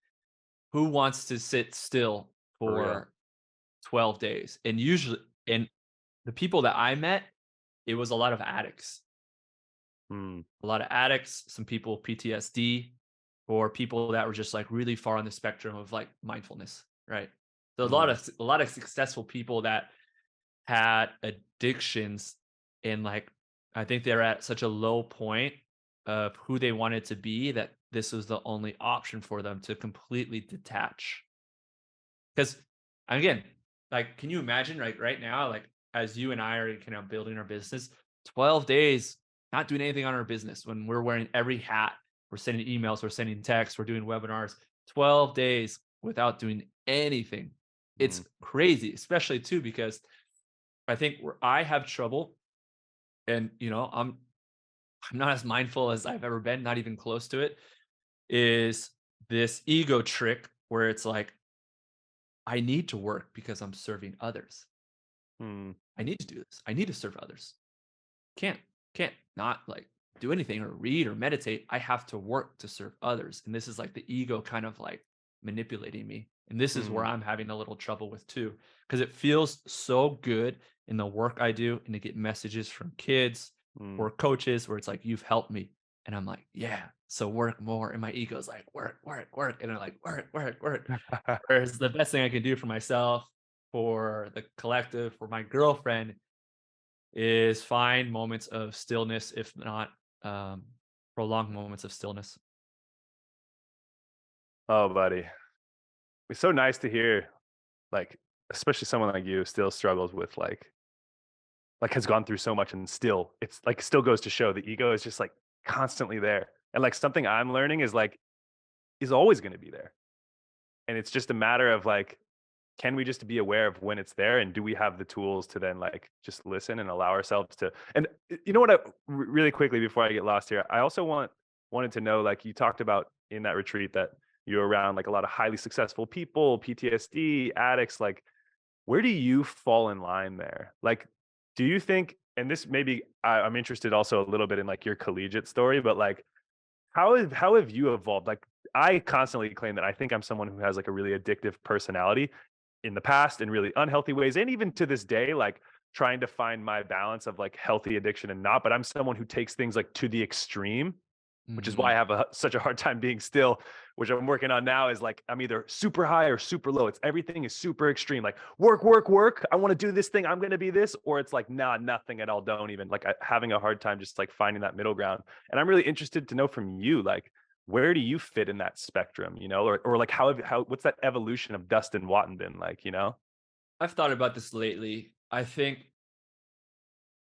Who wants to sit still For real. for 12 days? And usually, and the people that I met, it was a lot of addicts, Mm, some people with PTSD, or people that were just like really far on the spectrum of like mindfulness, right? So mm, a lot of successful people that had addictions, and like I think they're at such a low point of who they wanted to be that this was the only option for them to completely detach. Because again, like, can you imagine right now, like as you and I are kind of building our business, 12 days not doing anything on our business when we're wearing every hat, we're sending emails, we're sending texts, we're doing webinars, 12 days without doing anything. It's mm, crazy, especially too, because I think where I have trouble, and I'm not as mindful as I've ever been, not even close to it, is this ego trick where it's like, I need to work because I'm serving others. Mm, I need to do this. I need to serve others. Can't can't not like do anything or read or meditate. I have to work to serve others. And this is like the ego kind of like manipulating me. And this is where mm, I'm having a little trouble with too. Because it feels so good in the work I do and to get messages from kids mm. or coaches where it's like, you've helped me. And I'm like, yeah, so work more. And my ego's like, work, work, work. And I'm like, work, work, work. Whereas the best thing I can do for myself, for the collective, for my girlfriend is find moments of stillness, if not um, prolonged moments of stillness. Oh, buddy. It's so nice to hear, like, especially someone like you still struggles with like has gone through so much and still it's like still goes to show the ego is just like constantly there. And like something I'm learning is like is always going to be there. And it's just a matter of like, can we just be aware of when it's there, and do we have the tools to then like just listen and allow ourselves to. And you know what, really quickly before I get lost here, I also wanted to know, like, you talked about in that retreat that you're around like a lot of highly successful people, PTSD addicts, like where do you fall in line there? Like, do you think, and this maybe I'm interested also a little bit in like your collegiate story, but like how have you evolved? Like, I constantly claim that I think I'm someone who has like a really addictive personality in the past in really unhealthy ways, and even to this day, like trying to find my balance of like healthy addiction and not. But I'm someone who takes things like to the extreme, which is why I Mhm. have such a hard time being still, which I'm working on now. Is like I'm either super high or super low. It's everything is super extreme. Like work, work, work. I want to do this thing. I'm going to be this, or it's like nah, nothing at all. Don't even like having a hard time just like finding that middle ground. And I'm really interested to know from you, like where do you fit in that spectrum? You know, or like how what's that evolution of Dustin Watten been like? You know? I've thought about this lately. I think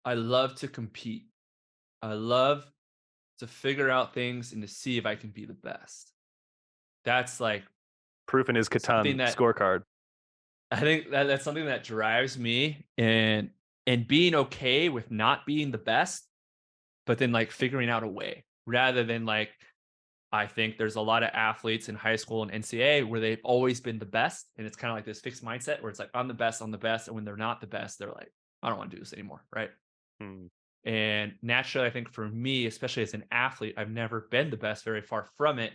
I love to compete. I love to figure out things and to see if I can be the best. That's like Proof in his something Catan that scorecard. I think that's something that drives me and being okay with not being the best, but then like figuring out a way rather than like I think there's a lot of athletes in high school and NCAA where they've always been the best. And it's kind of like this fixed mindset where it's like, I'm the best, I'm the best. And when they're not the best, they're like, I don't want to do this anymore. Right. Hmm. And naturally, I think for me, especially as an athlete, I've never been the best, very far from it.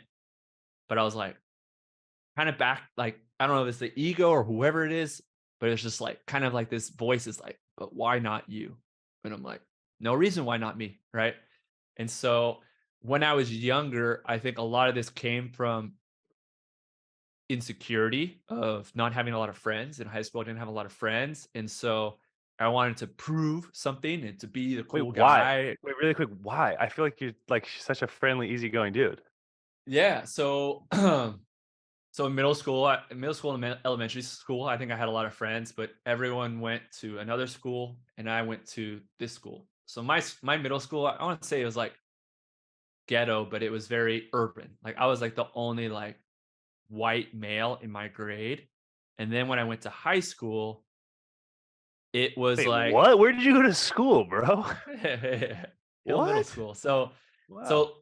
But I was like, kind of back, like, I don't know if it's the ego or whoever it is, but it's just like kind of like this voice is like, but why not you? And I'm like, no reason why not me. Right. And so when I was younger, I think a lot of this came from insecurity of not having a lot of friends. In high school, I didn't have a lot of friends. And so I wanted to prove something and to be the Wait, cool why? guy. Wait, really quick, why? I feel like you're like such a friendly, easygoing dude. Yeah. So so in middle school and elementary school, I think I had a lot of friends, but everyone went to another school and I went to this school. So my middle school, I want to say it was like ghetto, but it was very urban. Like I was like the only like white male in my grade. And then when I went to high school, it was Wait, like what? Where did you go to school, bro? Hill Middle What? School. So Wow. so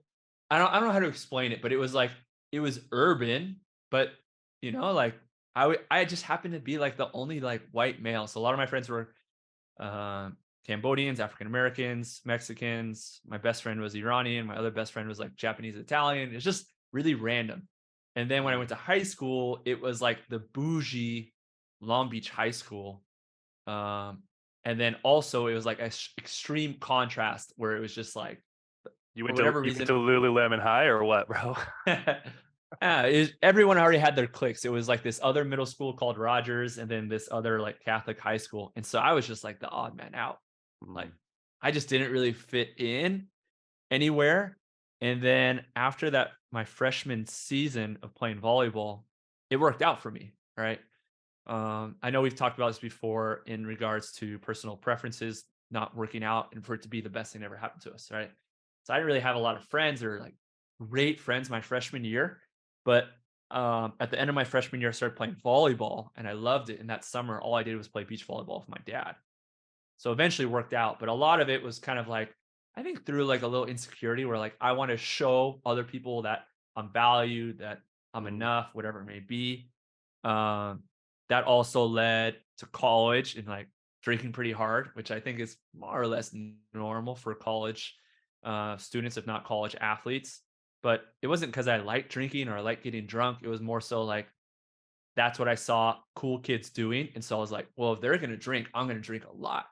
I don't know how to explain it, but it was like it was urban, but like I just happened to be like the only like white male. So a lot of my friends were Cambodians, African Americans, Mexicans. My best friend was Iranian. My other best friend was like Japanese, Italian. It's just really random. And then when I Mm. went to high school, it was like the bougie Long Beach High School. Um, and then also it was like a extreme contrast where it was just like You for went to whatever you went to reason, Lululemon High or what, bro? everyone already had their cliques. It was like this other middle school called Rogers, and then this other like Catholic high school. And so I was just like the odd man out. Like Mm. I just didn't really fit in anywhere. And then after that, my freshman season of playing volleyball, it worked out for me. Right. I know we've talked about this before in regards to personal preferences not working out and for it to be the best thing that ever happened to us, right? So I didn't really have a lot of friends or like great friends my freshman year, but at the end of my freshman year, I started playing volleyball and I loved it. And that summer, all I did was play beach volleyball with my dad. So eventually it worked out, but a lot of it was kind of like I think through like a little insecurity where like I want to show other people that I'm valued, that I'm Mm. enough, whatever it may be. Um, that also led to college and like drinking pretty hard, which I think is more or less normal for college students, if not college athletes. But it wasn't because I liked drinking or I liked getting drunk. It was more so like that's what I saw cool kids doing. And so I was like, well, if they're going to drink, I'm going to drink a lot.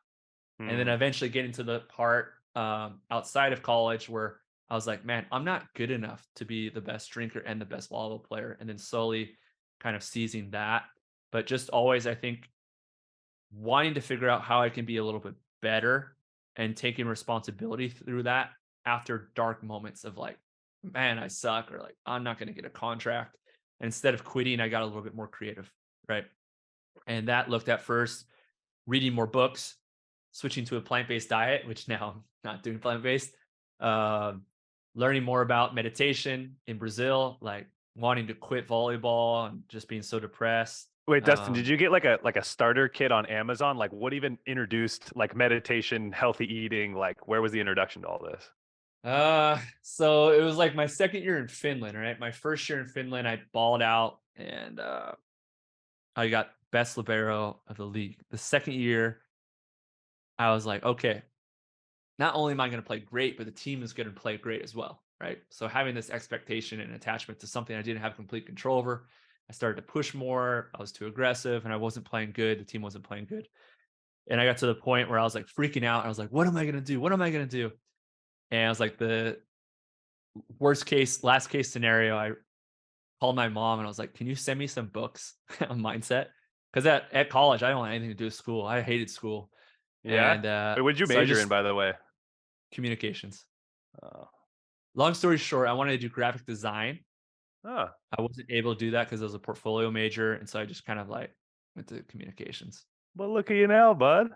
And then Mm. eventually get into the part outside of college where I was like, man, I'm not good enough to be the best drinker and the best volleyball player. And then slowly kind of seizing that. But just always, I think, wanting to figure out how I can be a little bit better and taking responsibility through that after dark moments of like, man, I suck, or like, I'm not going to get a contract. And instead of quitting, I got a little bit more creative. Right. And that looked at first reading more books, switching to a plant-based diet, which now I'm not doing plant-based, um, learning more about meditation in Brazil, like wanting to quit volleyball and just being so depressed. Wait, Dustin, did you get like a starter kit on Amazon? Like what even introduced like meditation, healthy eating? Like where was the introduction to all this? So it was like my second year in Finland, right? My first year in Finland, I balled out and I got best libero of the league. The second year, I was like, okay, not only am I going to play great, but the team is going to play great as well, right? So having this expectation and attachment to something I didn't have complete control over, I started to push more. I was too aggressive and I wasn't playing good. The team wasn't playing good. And I got to the point where I was like freaking out. I was like, what am I going to do? What am I going to do? And I was like, the worst case, last case scenario, I called my mom and I was like, can you send me some books on mindset? Because at college, I don't want anything to do with school. I hated school. Yeah. And Wait, what did you so I major in, just by the way? communications. Oh. Long story short, I wanted to do graphic design. Oh. I wasn't able to do that because I was a portfolio major, and so I just kind of like went to communications. Well, look at you now, bud.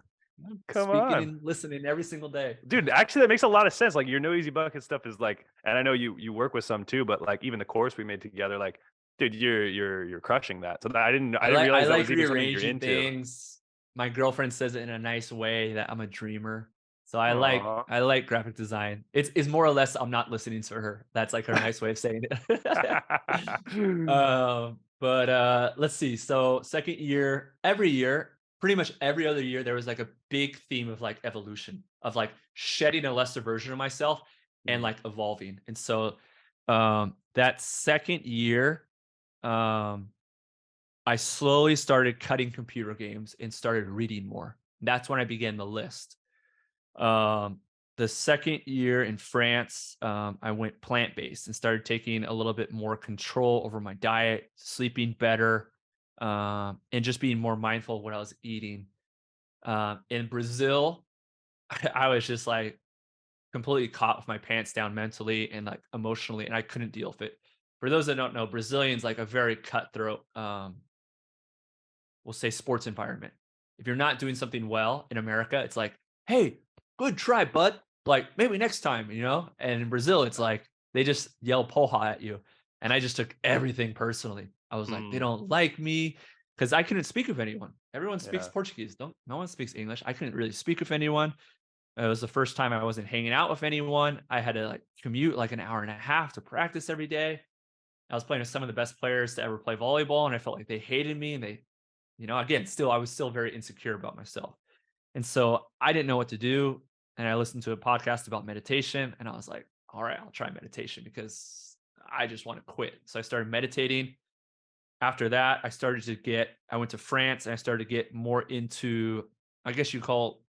Yeah, Come speaking on. and listening every single day. Dude, actually that makes a lot of sense. Like your No Easy Bucket stuff is like, and I know you work with some too, but like even the course we made together, like, dude, you're crushing that. So I didn't I realize that like was even something you're rearranging into. things. My girlfriend says it in a nice way that I'm a dreamer. So Aw. I like graphic design. It's more or less I'm not listening to her. That's like her nice way of saying it. But let's see. So second year, every year, pretty much every other year, there was like a big theme of like evolution, of like shedding a lesser version of myself and Mm, like evolving. And so that second year, um, I slowly started cutting computer games and started reading more. That's when I began the list. Um, the second year in France, I went plant based and started taking a little bit more control over my diet, sleeping better, and just being more mindful of what I was eating. In Brazil, I was just like completely caught with my pants down mentally and like emotionally, and I couldn't deal with it. For those that don't know, Brazilians like a very cutthroat, we'll say sports environment. If you're not doing something well in America, it's like, hey, good try, bud. Like maybe next time, you know? And in Brazil, it's like they just yell poha at you. And I just took everything personally. I was like, they mm, don't like me because I couldn't speak with anyone. Everyone speaks yeah. Portuguese. Don't No one speaks English. I couldn't really speak with anyone. It was the first time I wasn't hanging out with anyone. I had to like commute like an hour and a half to practice every day. I was playing with some of the best players to ever play volleyball, and I felt like they hated me and they again, still, I was still very insecure about myself. And so I didn't know what to do. And I listened to a podcast about meditation and I was like, all right, I'll try meditation because I just want to quit. So I started meditating. After that, I went to France and I started to get more into, I guess you call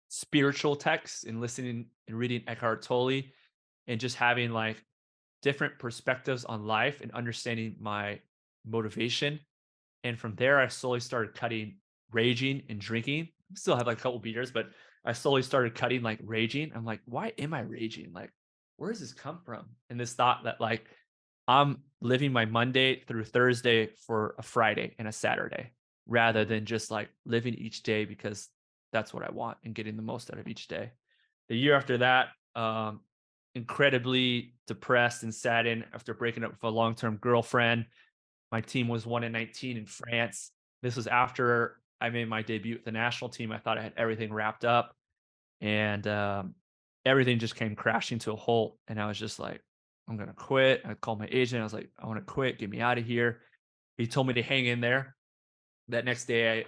spiritual texts and listening and reading Eckhart Tolle and just having like different perspectives on life and understanding my motivation. And from there, I slowly started cutting raging and drinking. Still have like a couple beers, but I slowly started cutting like raging. I'm like, why am I raging? Like, where does this come from? And this thought that like I'm living my Monday through Thursday for a Friday and a Saturday rather Mm, than just like living each day because that's what I want and getting the most out of each day. The year after that, incredibly depressed and saddened after breaking up with a long-term girlfriend. My team was 1-19 in France. This was after I made my debut with the national team. I thought I had everything wrapped up, and everything just came crashing to a halt. And I was just like, I'm going to quit. I called my agent. I was like, I want to quit. Get me out of here. He told me to hang in there. That next day,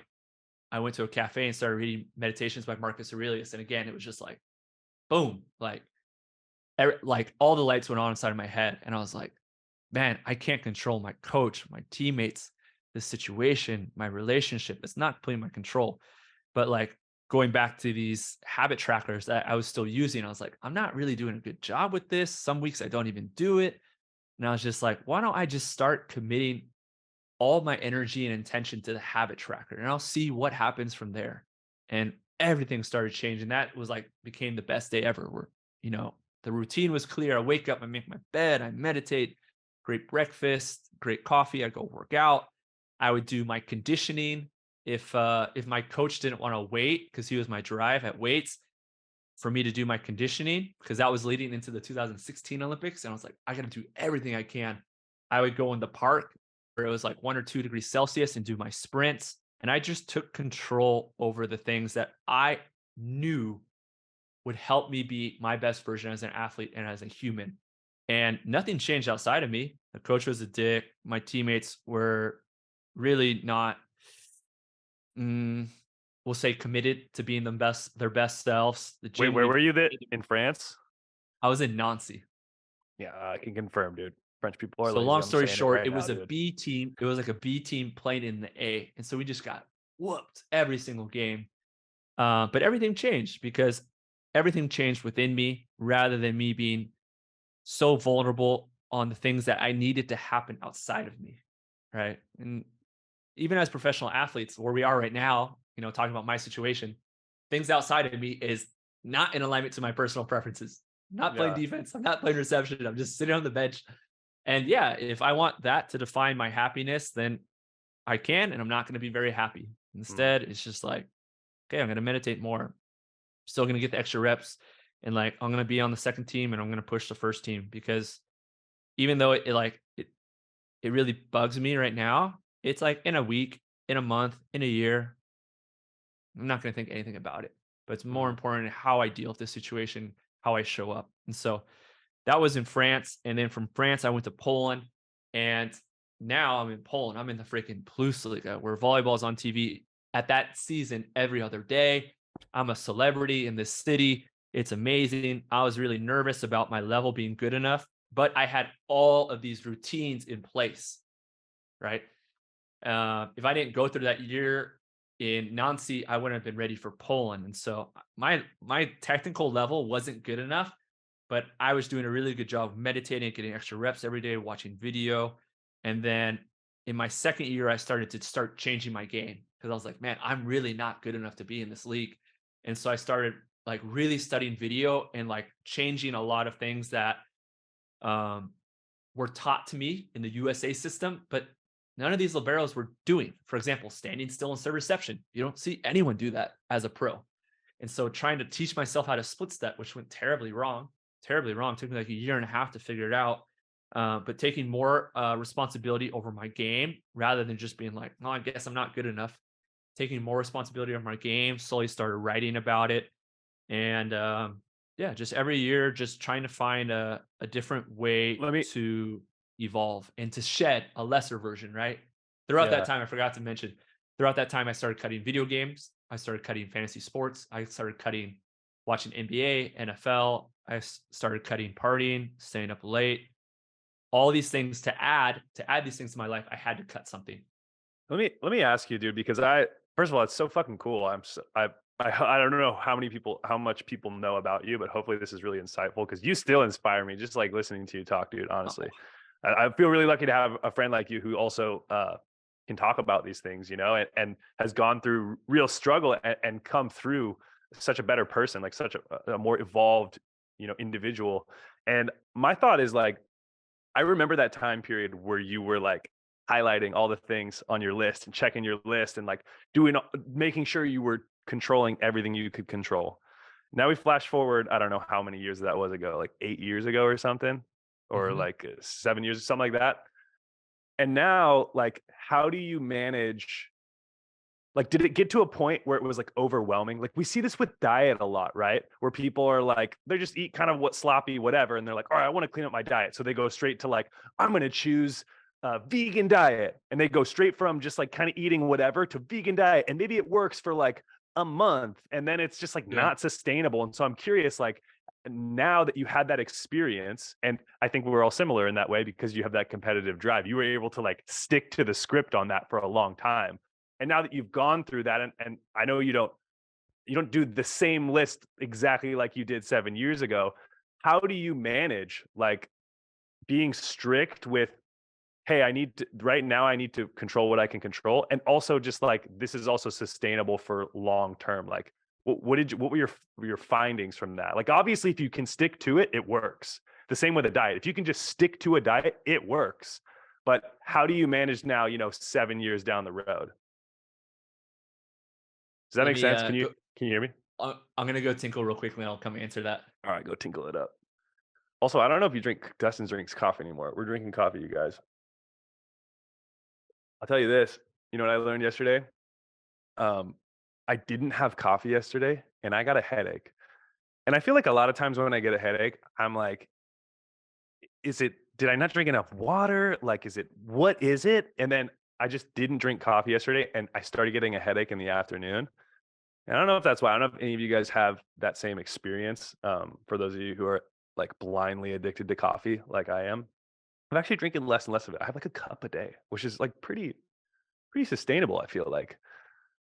I went to a cafe and started reading Meditations by Marcus Aurelius. And again, it was just like, boom, like all the lights went on inside of my head. And I was like, man, I can't control my coach, my teammates, the situation, my relationship. It's not completely my control. But like going back to these habit trackers that I was still using, I was like, I'm not really doing a good job with this. Some weeks I don't even do it. And I was just like, why don't I just start committing all my energy and intention to the habit tracker and I'll see what happens from there. And everything started changing. That was like became the best day ever where, you know, the routine was clear. I wake up, I make my bed, I meditate, great breakfast, great coffee, I go work out. I would do my conditioning. If my coach didn't want to wait because he was my drive at weights for me to do my conditioning, because that was leading into the 2016 Olympics. And I was like, I got to do everything I can. I would go in the park where it was like 1 or 2 degrees Celsius and do my sprints. And I just took control over the things that I knew would help me be my best version as an athlete and as a human. And nothing changed outside of me. The coach was a dick. My teammates were really not, mm, we'll say, committed to being their best selves. The Wait, gym, where we were you in France? I was in Nancy. Yeah, I can confirm, dude. French people are So lazy. long I'm story saying it short, right it now, was a dude. B team. It was like a B team playing in the A. And so we just got whooped every single game. But everything changed because everything changed within me rather than me being so vulnerable on the things that I needed to happen outside of me. Right. And even as professional athletes, where we are right now, you know, talking about my situation, things outside of me is not in alignment to my personal preferences. I'm not playing Yeah. defense. I'm not playing reception. I'm just sitting on the bench. And yeah, if I want that to define my happiness, then I can, and I'm not going to be very happy. Mm. Instead, it's just like, okay, I'm going to meditate more. Still going to get the extra reps. And like, I'm going to be on the second team and I'm going to push the first team because even though it really bugs me right now, it's like in a week, in a month, in a year, I'm not going to think anything about it. But it's more Mm. important how I deal with this situation, how I show up. And so that was in France. And then from France, I went to Poland. And now I'm in Poland. I'm in the freaking Plusliga where volleyball is on TV at that season every other day. I'm a celebrity in this city. It's amazing. I was really nervous about my level being good enough, but I had all of these routines in place, right? If I didn't go through that year in Nancy, I wouldn't have been ready for Poland. And so my technical level wasn't good enough, but I was doing a really good job of meditating, getting extra reps every day, watching video. And then in my second year, I started to changing my game because I was like, man, I'm really not good enough to be in this league. And so I started like really studying video and like changing a lot of things that um, were taught to me in the USA system, but none of these liberos were doing. For example, standing still and serve reception. You don't see anyone do that as a pro. And so trying to teach myself how to split step, which went terribly wrong. Took me like a year and a half to figure it out. But taking more responsibility over my game rather than just being like, oh, I guess I'm not good enough. Taking more responsibility over my game, slowly started writing about it. And yeah, just every year, just trying to find a different way Let me. to evolve and to shed a lesser version, right? Throughout that Yeah. time, I forgot to mention, throughout that time, I started cutting video games. I started cutting fantasy sports. I started cutting watching NBA, NFL. Started cutting partying, staying up late. All these things to add these things to my life, I had to cut something. Let me ask you, dude, because first of all, it's so fucking cool. I don't know how much people know about you, but hopefully this is really insightful because you still inspire me just like listening to you talk, dude. Honestly, Oh, I feel really lucky to have a friend like you who also can talk about these things, and has gone through real struggle and come through such a better person, like such a more evolved, individual. And my thought is like, I remember that time period where you were like highlighting all the things on your list and checking your list and like making sure you were controlling everything you could control. Now we flash forward, I don't know how many years that was ago, like 8 years ago or something, or mhm. like 7 years, something like that. And now, like, how do you manage? Like, did it get to a point where it was like overwhelming? Like, we see this with diet a lot, right? Where people are like, they just eat kind of what sloppy, whatever. And they're like, all right, I want to clean up my diet. So they go straight to like, I'm going to choose a vegan diet. And they go straight from just like kind of eating whatever to vegan diet. And maybe it works for like a month. And then it's just like Yeah. not sustainable. And so I'm curious, like, now that you had that experience, and I think we're all similar in that way because you have that competitive drive, you were able to like stick to the script on that for a long time. And now that you've gone through that, and I know you don't do the same list exactly like you did 7 years ago. How do you manage like being strict with, hey, I need to right now, I need to control what I can control, and also just like this is also sustainable for long term. Like, what were your findings from that? Like, obviously, if you can stick to it, it works. The same with a diet. If you can just stick to a diet, it works. But how do you manage now? 7 years down the road. Does that Let make me sense? Can you go. can you hear me? I'm gonna go tinkle real quickly, and I'll come answer that. All right, go tinkle it up. Also, I don't know if you drink Dustin drinks coffee anymore. We're drinking coffee, you guys. I'll tell you this. You know what I learned yesterday? Um, I didn't have coffee yesterday and I got a headache. And I feel like a lot of times when I get a headache, I'm like, did I not drink enough water? Like, what is it? And then I just didn't drink coffee yesterday and I started getting a headache in the afternoon. And I don't know if that's why. I don't know if any of you guys have that same experience. For those of you who are like blindly addicted to coffee, like I am, I'm actually drinking less and less of it. I have like a cup a day, which is like pretty sustainable, I feel like.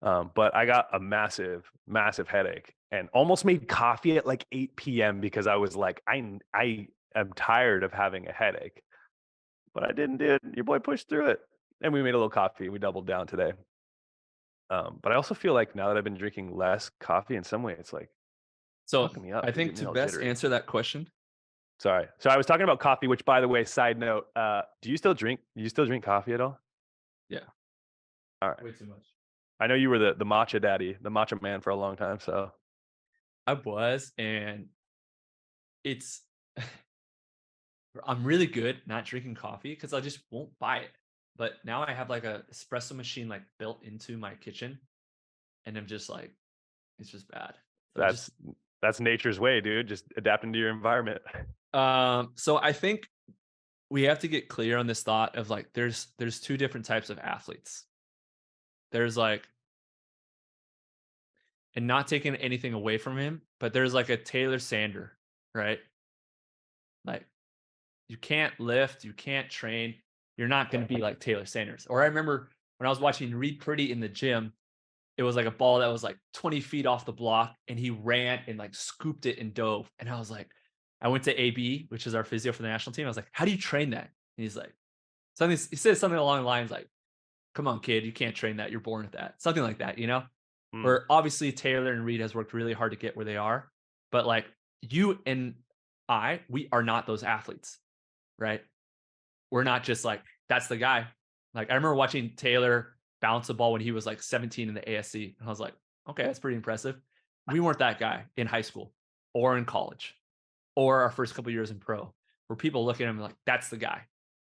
But I got a massive, massive headache and almost made coffee at like 8 p.m. because I was like, I am tired of having a headache. But I didn't do it. Your boy pushed through it. And we made a little coffee. We doubled down today. But I also feel like now that I've been drinking less coffee, in some way, it's like So fucking me up, I dude, think getting me to all best jittery. answer that question, Sorry. So I was talking about coffee, which, by the way, side note, do you still drink? Do you still drink coffee at all? yeah, All right. way too much. I know you were the matcha daddy, the matcha man for a long time. So I was, and it's I'm really good not drinking coffee because I just won't buy it. But now I have like a espresso machine like built into my kitchen, and I'm just like, it's just bad. So that's just that's nature's way, dude. Just adapting to your environment. so I think we have to get clear on this thought of like there's two different types of athletes. There's like, and not taking anything away from him, but there's like a Taylor Sander, right? Like, you can't lift, you can't train, you're not going to be like Taylor Sanders. Or I remember when I was watching Reed Pretty in the gym, it was like a ball that was like 20 feet off the block, and he ran and like scooped it and dove. And I was like, I went to AB, which is our physio for the national team. I was like, how do you train that? And he's like, something, he said something along the lines like, come on, kid, you can't train that. You're born with that. Something like that, you know? Mm, Where obviously Taylor and Reed has worked really hard to get where they are. But like you and we are not those athletes, right? We're not just like, that's the guy. Like, I remember watching Taylor bounce a ball when he was like 17 in the ASC. And I was like, okay, that's pretty impressive. We weren't that guy in high school or in college or our first couple of years in pro, where people look at him like, that's the guy.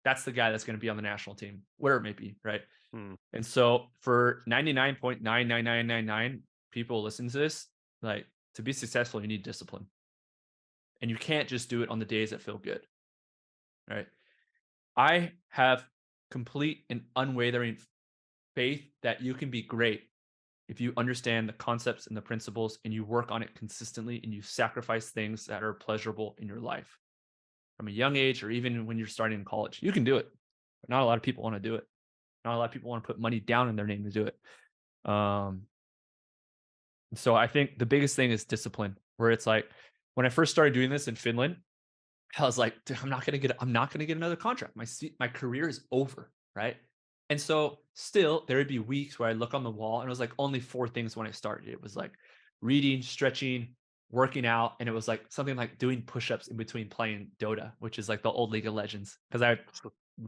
That's the guy that's going to be on the national team, whatever it may be. Right. mm. And so for 99.99999 people listen to this, like, to be successful, you need discipline. And you can't just do it on the days that feel good. Right. I have complete and unwavering faith that you can be great if you understand the concepts and the principles and you work on it consistently and you sacrifice things that are pleasurable in your life from a young age, or even when you're starting in college. You can do it, but not a lot of people want to do it. Not a lot of people want to put money down in their name to do it. So I think the biggest thing is discipline, where it's like when I first started doing this in Finland, I was like, I'm not gonna get another contract. My career is over, right? And so still there would be weeks where I look on the wall and it was like only 4 things when I started. It was like reading, stretching, working out, and it was like something like doing push-ups in between playing Dota, which is like the old League of Legends, because I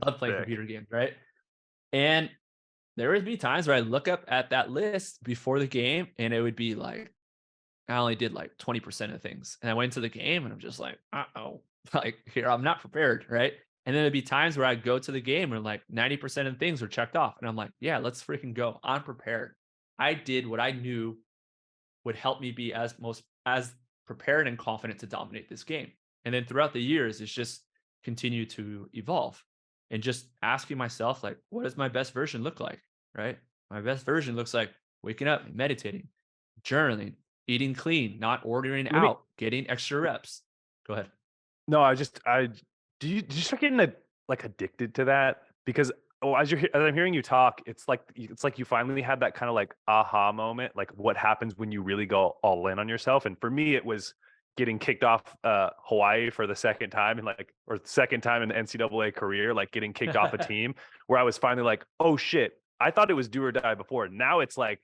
love playing Sick. computer games, right? And there would be times where I look up at that list before the game and it would be like I only did like 20% of things. And I went to the game and I'm just like, uh-oh, like here, I'm not prepared. Right. And then there'd be times where I'd go to the game and like 90% of things were checked off. And I'm like, yeah, let's freaking go. I'm prepared. I did what I knew would help me be as prepared and confident to dominate this game. And then throughout the years, it's just continued to evolve and just asking myself, like, what does my best version look like? Right? My best version looks like waking up, meditating, journaling, eating clean, not ordering Let me out, getting extra reps. Go ahead. No, I do you start getting like addicted to that? Because as I'm hearing you talk, it's like you finally had that kind of like aha moment, like what happens when you really go all in on yourself. And for me, it was getting kicked off Hawaii for the second time and like or second time in the NCAA career, like getting kicked off a team where I was finally like, oh shit, I thought it was do or die before. Now it's like,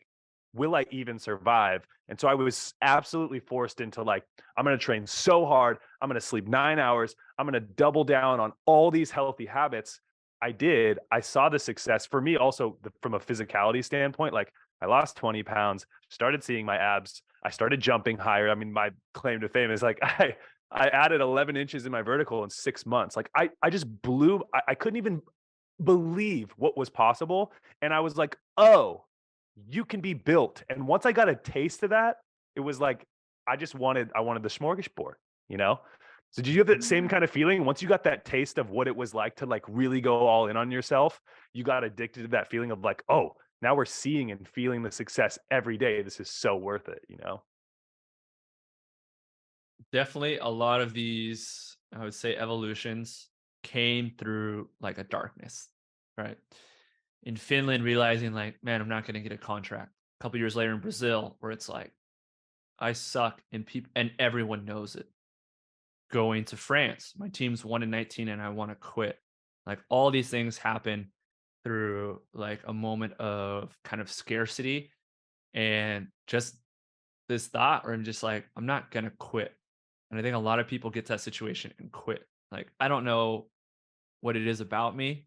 will I even survive? And so I was absolutely forced into like, I'm going to train so hard. I'm going to sleep 9 hours. I'm going to double down on all these healthy habits. I did. I saw the success for me also from a physicality standpoint. Like I lost 20 pounds, started seeing my abs. I started jumping higher. I mean, my claim to fame is like I added 11 inches in my vertical in 6 months. Like I just blew, I couldn't even believe what was possible. And I was like, oh, you can be built. And once I got a taste of that, it was like I wanted the smorgasbord, you know? So did you have that same Yeah. kind of feeling? Once you got that taste of what it was like to like really go all in on yourself, you got addicted to that feeling of like, oh, now we're seeing and feeling the success every day. This is so worth it, you know? Definitely a lot of these, I would say, evolutions came through like a darkness, right? In Finland, realizing like, man, I'm not going to get a contract. A couple years later in Brazil, where it's like, I suck and people and everyone knows it. Going to France, my team's 1-19 and I want to quit. Like all these things happen through like a moment of kind of scarcity and just this thought where I'm just like, I'm not gonna quit. And I think a lot of people get to that situation and quit. Like, I don't know what it is about me.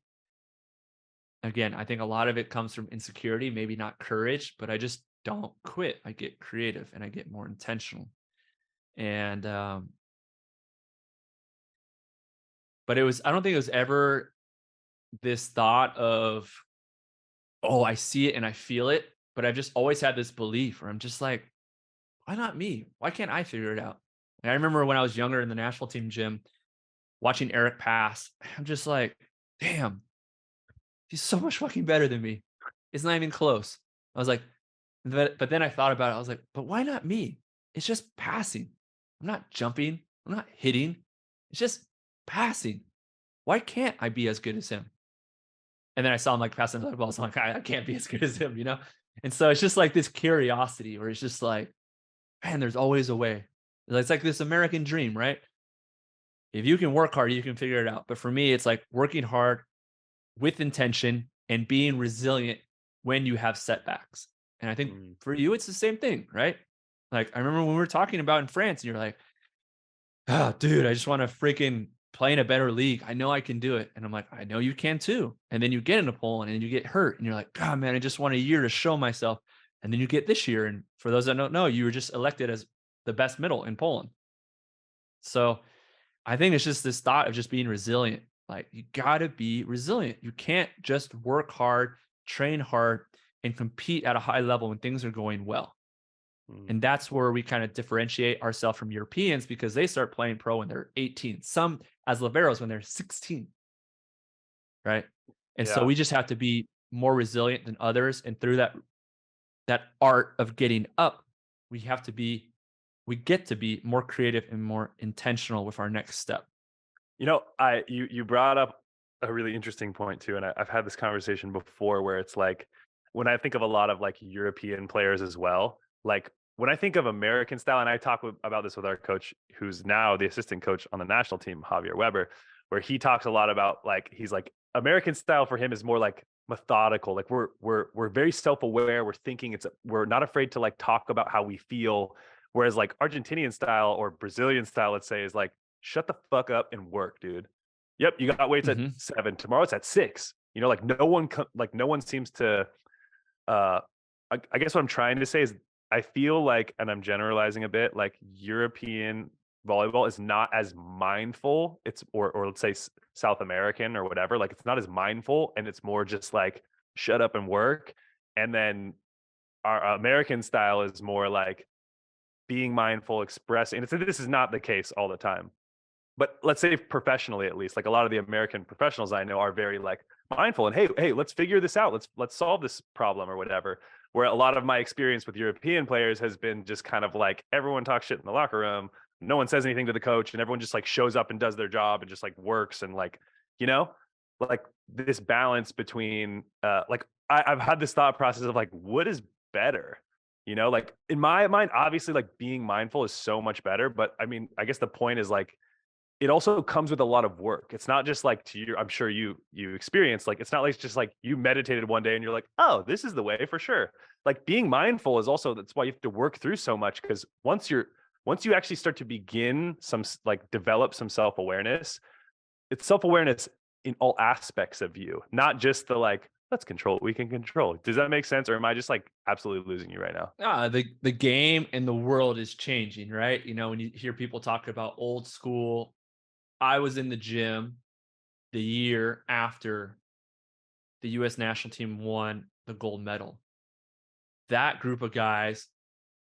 Again, I think a lot of it comes from insecurity, maybe not courage, but I just don't quit. I get creative and I get more intentional. And but I don't think it was ever this thought of, oh, I see it and I feel it. But I've just always had this belief where I'm just like, why not me? Why can't I figure it out? And I remember when I was younger in the national team gym, watching Eric pass, I'm just like, damn, he's so much fucking better than me. It's not even close. I was like, but then I thought about it. I was like, but why not me? It's just passing. I'm not jumping. I'm not hitting. It's just passing. Why can't I be as good as him? And then I saw him like passing the ball. So I'm like, I can't be as good as him, you know? And so it's just like this curiosity where it's just like, man, there's always a way. It's like this American dream, right? If you can work hard, you can figure it out. But for me, it's like working hard with intention and being resilient when you have setbacks. And I think Mm. for you, it's the same thing, right? Like I remember when we were talking about in France, and you're like, oh, dude, I just want to freaking play in a better league. I know I can do it. And I'm like, I know you can too. And then you get into Poland and you get hurt and you're like, God, man, I just want a year to show myself. And then you get this year. And for those that don't know, you were just elected as the best middle in Poland. So I think it's just this thought of just being resilient. Like you got to be resilient. You can't just work hard, train hard, and compete at a high level when things are going well. Mm. And that's where we kind of differentiate ourselves from Europeans because they start playing pro when they're 18, some as liberos when they're 16, right? And so Yeah. we just have to be more resilient than others. And through that art of getting up, we have to be we get to be more creative and more intentional with our next step. You know, you brought up a really interesting point too, and I've had this conversation before where it's like when I think of a lot of like European players as well, like when I think of American style, and I talk about this with our coach, who's now the assistant coach on the national team, Javier Weber, where he talks a lot about like he's like American style for him is more like methodical, like we're very self aware, we're not afraid to like talk about how we feel, whereas like Argentinian style or Brazilian style, let's say, is like shut the fuck up and work, dude. Yep, you got weights at Mhm. 7. Tomorrow it's at 6. You know, like no one seems to uh I guess what I'm trying to say is I feel like, and I'm generalizing a bit, like European volleyball is not as mindful. It's or let's say South American or whatever, like it's not as mindful and it's more just like shut up and work. And then our American style is more like being mindful, expressing. And this is not the case all the time. But let's say professionally, at least, like a lot of the American professionals I know are very like mindful and hey, let's figure this out. Let's solve this problem or whatever. Where a lot of my experience with European players has been just kind of like everyone talks shit in the locker room, no one says anything to the coach, and everyone just like shows up and does their job and just like works and like, you know, like this balance between I've had this thought process of like, what is better? You know, like in my mind, obviously, like being mindful is so much better. But I mean, I guess the point is like it also comes with a lot of work. It's not just like to you, I'm sure you experienced, like it's not like it's just like you meditated one day and you're like, oh, this is the way for sure. Like being mindful is also that's why you have to work through so much because once you actually start to begin like develop some self-awareness, it's self-awareness in all aspects of you, not just the like, let's control what we can control. Does that make sense? Or am I just like absolutely losing you right now? The game and the world is changing, right? When you hear people talk about old school, I was in the gym the year after the US national team won the gold medal. That group of guys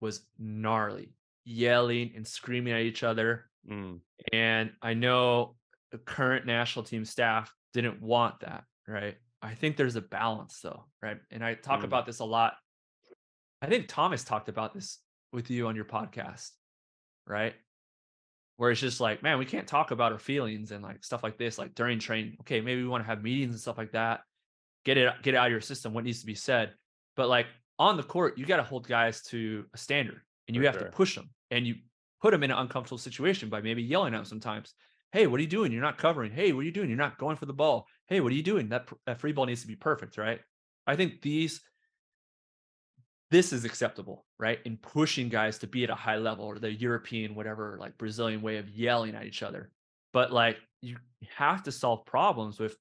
was gnarly, yelling and screaming at each other. Mm, And I know the current national team staff didn't want that, right? I think there's a balance though, right? And I talk mm, about this a lot. I think Thomas talked about this with you on your podcast, right? Where it's just like, man, we can't talk about our feelings and like stuff like this, like during training. Okay, maybe we want to have meetings and stuff like that. Get it out of your system, what needs to be said. But like on the court, you got to hold guys to a standard and you for have to sure. push them and you put them in an uncomfortable situation by maybe yelling at them sometimes. Hey, what are you doing? You're not covering. Hey, what are you doing? You're not going for the ball. Hey, what are you doing? That free ball needs to be perfect, right? I think this is acceptable, right? In pushing guys to be at a high level or the European, whatever, like Brazilian way of yelling at each other. But like you have to solve problems with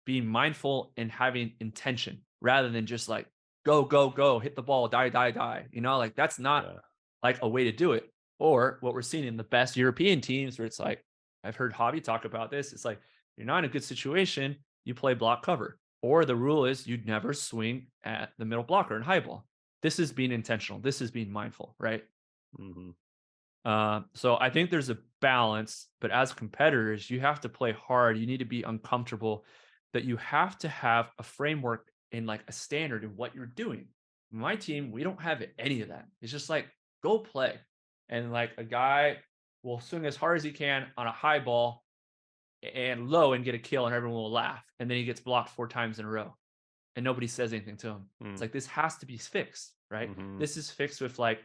being mindful and having intention rather than just like go, go, go, hit the ball, die, die, die. Like that's not Yeah. like a way to do it. Or what we're seeing in the best European teams where it's like, I've heard Javi talk about this. It's like, you're not in a good situation, you play block cover. Or the rule is you'd never swing at the middle blocker in high ball. This is being intentional. This is being mindful, right? Hmm. So I think there's a balance, but as competitors, you have to play hard. You need to be uncomfortable, that you have to have a framework and like a standard in what you're doing. My team, we don't have any of that. It's just like, go play. And like a guy will swing as hard as he can on a high ball and low and get a kill, and everyone will laugh. And then he gets blocked 4 times in a row and nobody says anything to him. It's Mm, like, this has to be fixed, right? hmm. This is fixed with like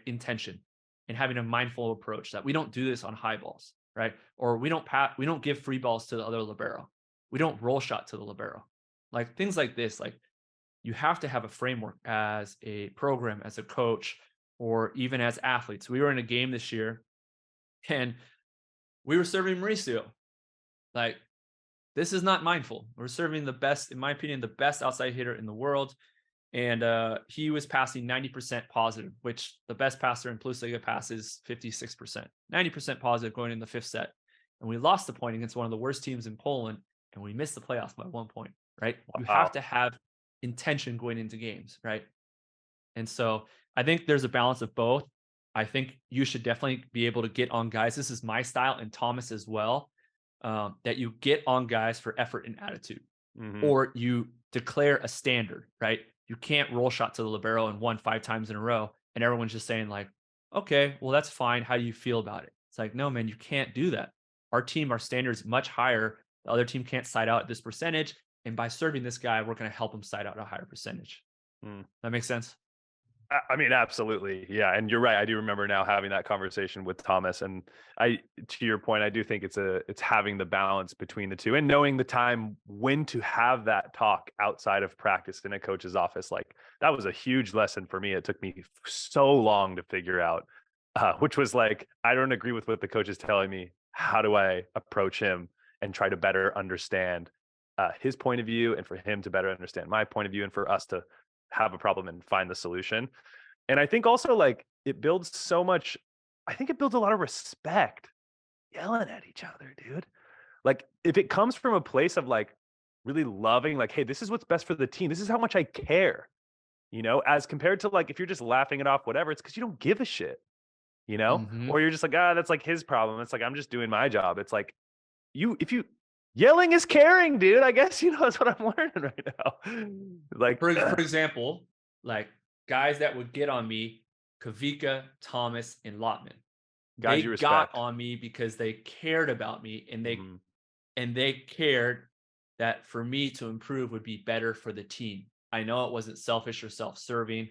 intention and having a mindful approach that we don't do this on high balls, right? Or we don't give free balls to the other libero. We don't roll shot to the libero. Like things like this, like you have to have a framework as a program, as a coach, or even as athletes. We were in a game this year and we were serving Mauricio. Like, this is not mindful. We're serving the best, in my opinion, the best outside hitter in the world. And he was passing 90% positive, which the best passer in Plusliga passes 56%, 90% positive going in the fifth set. And we lost the point against one of the worst teams in Poland, and we missed the playoffs by 1 point, right? You have Wow. to have intention going into games, right? And so I think there's a balance of both. I think you should definitely be able to get on guys. This is my style and Thomas as well, that you get on guys for effort and attitude, Hmm. or you declare a standard, right? You can't roll shot to the libero and won 5 times in a row. And everyone's just saying like, okay, well, that's fine. How do you feel about it? It's like, no, man, you can't do that. Our standards much higher. The other team can't side out at this percentage. And by serving this guy, we're going to help him side out a higher percentage. That makes sense. I mean, absolutely. Yeah. And you're right. I do remember now having that conversation with Thomas. And to your point, I do think it's having the balance between the two and knowing the time when to have that talk outside of practice in a coach's office. Like that was a huge lesson for me. It took me so long to figure out, which was like, I don't agree with what the coach is telling me. How do I approach him and try to better understand his point of view and for him to better understand my point of view and for us to have a problem and find the solution. And I think also like it builds so much, I think it builds a lot of respect yelling at each other, dude. Like if it comes from a place of like really loving, like, hey, this is what's best for the team. This is how much I care. as compared to like if you're just laughing it off, whatever, it's because you don't give a shit, Mhm. or you're just like, that's like his problem. It's like, I'm just doing my job. It's like, if you yelling is caring, dude. I guess, that's what I'm learning right now. Like, For example, like guys that would get on me, Kavika, Thomas, and Lotman. God, They you got respect. on me because they cared about me, and they Mhm. and they cared that for me to improve would be better for the team. I know it wasn't selfish or self-serving.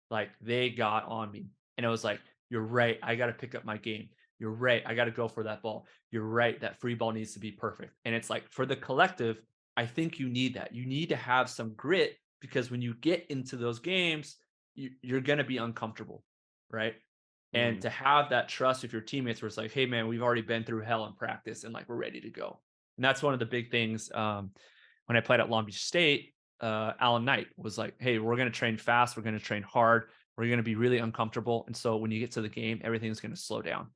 Like they got on me. And it was like, you're right. I got to pick up my game. You're right. I got to go for that ball. You're right. That free ball needs to be perfect. And it's like for the collective, I think you need that. You need to have some grit because when you get into those games, you're going to be uncomfortable. Right. And Mm. to have that trust with your teammates where it's like, hey, man, we've already been through hell in practice and like we're ready to go. And that's one of the big things. When I played at Long Beach State, Alan Knight was like, hey, we're going to train fast. We're going to train hard. We're going to be really uncomfortable. And so when you get to the game, everything's going to slow down.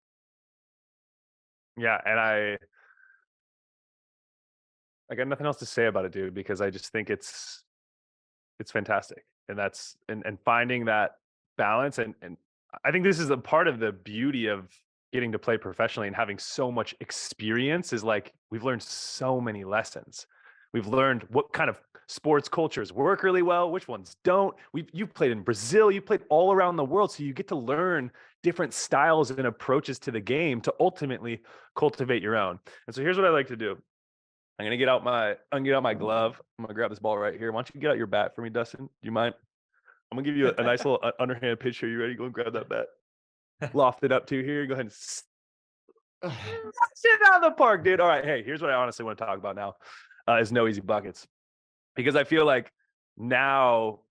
Yeah, and I got nothing else to say about it, dude, because I just think it's fantastic. And that's and finding that balance, and I think this is a part of the beauty of getting to play professionally and having so much experience is like we've learned so many lessons. We've learned what kind of sports cultures work really well, which ones don't. You've played in Brazil, you played all around the world, so you get to learn different styles and approaches to the game to ultimately cultivate your own. And so here's what I like to do. I'm gonna get out my glove. I'm gonna grab this ball right here. Why don't you get out your bat for me, Dustin? Do you mind? I'm gonna give you a nice little underhand pitch here. You ready? Go and grab that bat. Loft it up to here. Go ahead and sit out of the park, dude. All right. Hey, here's what I honestly want to talk about now is no easy buckets. Because I feel like now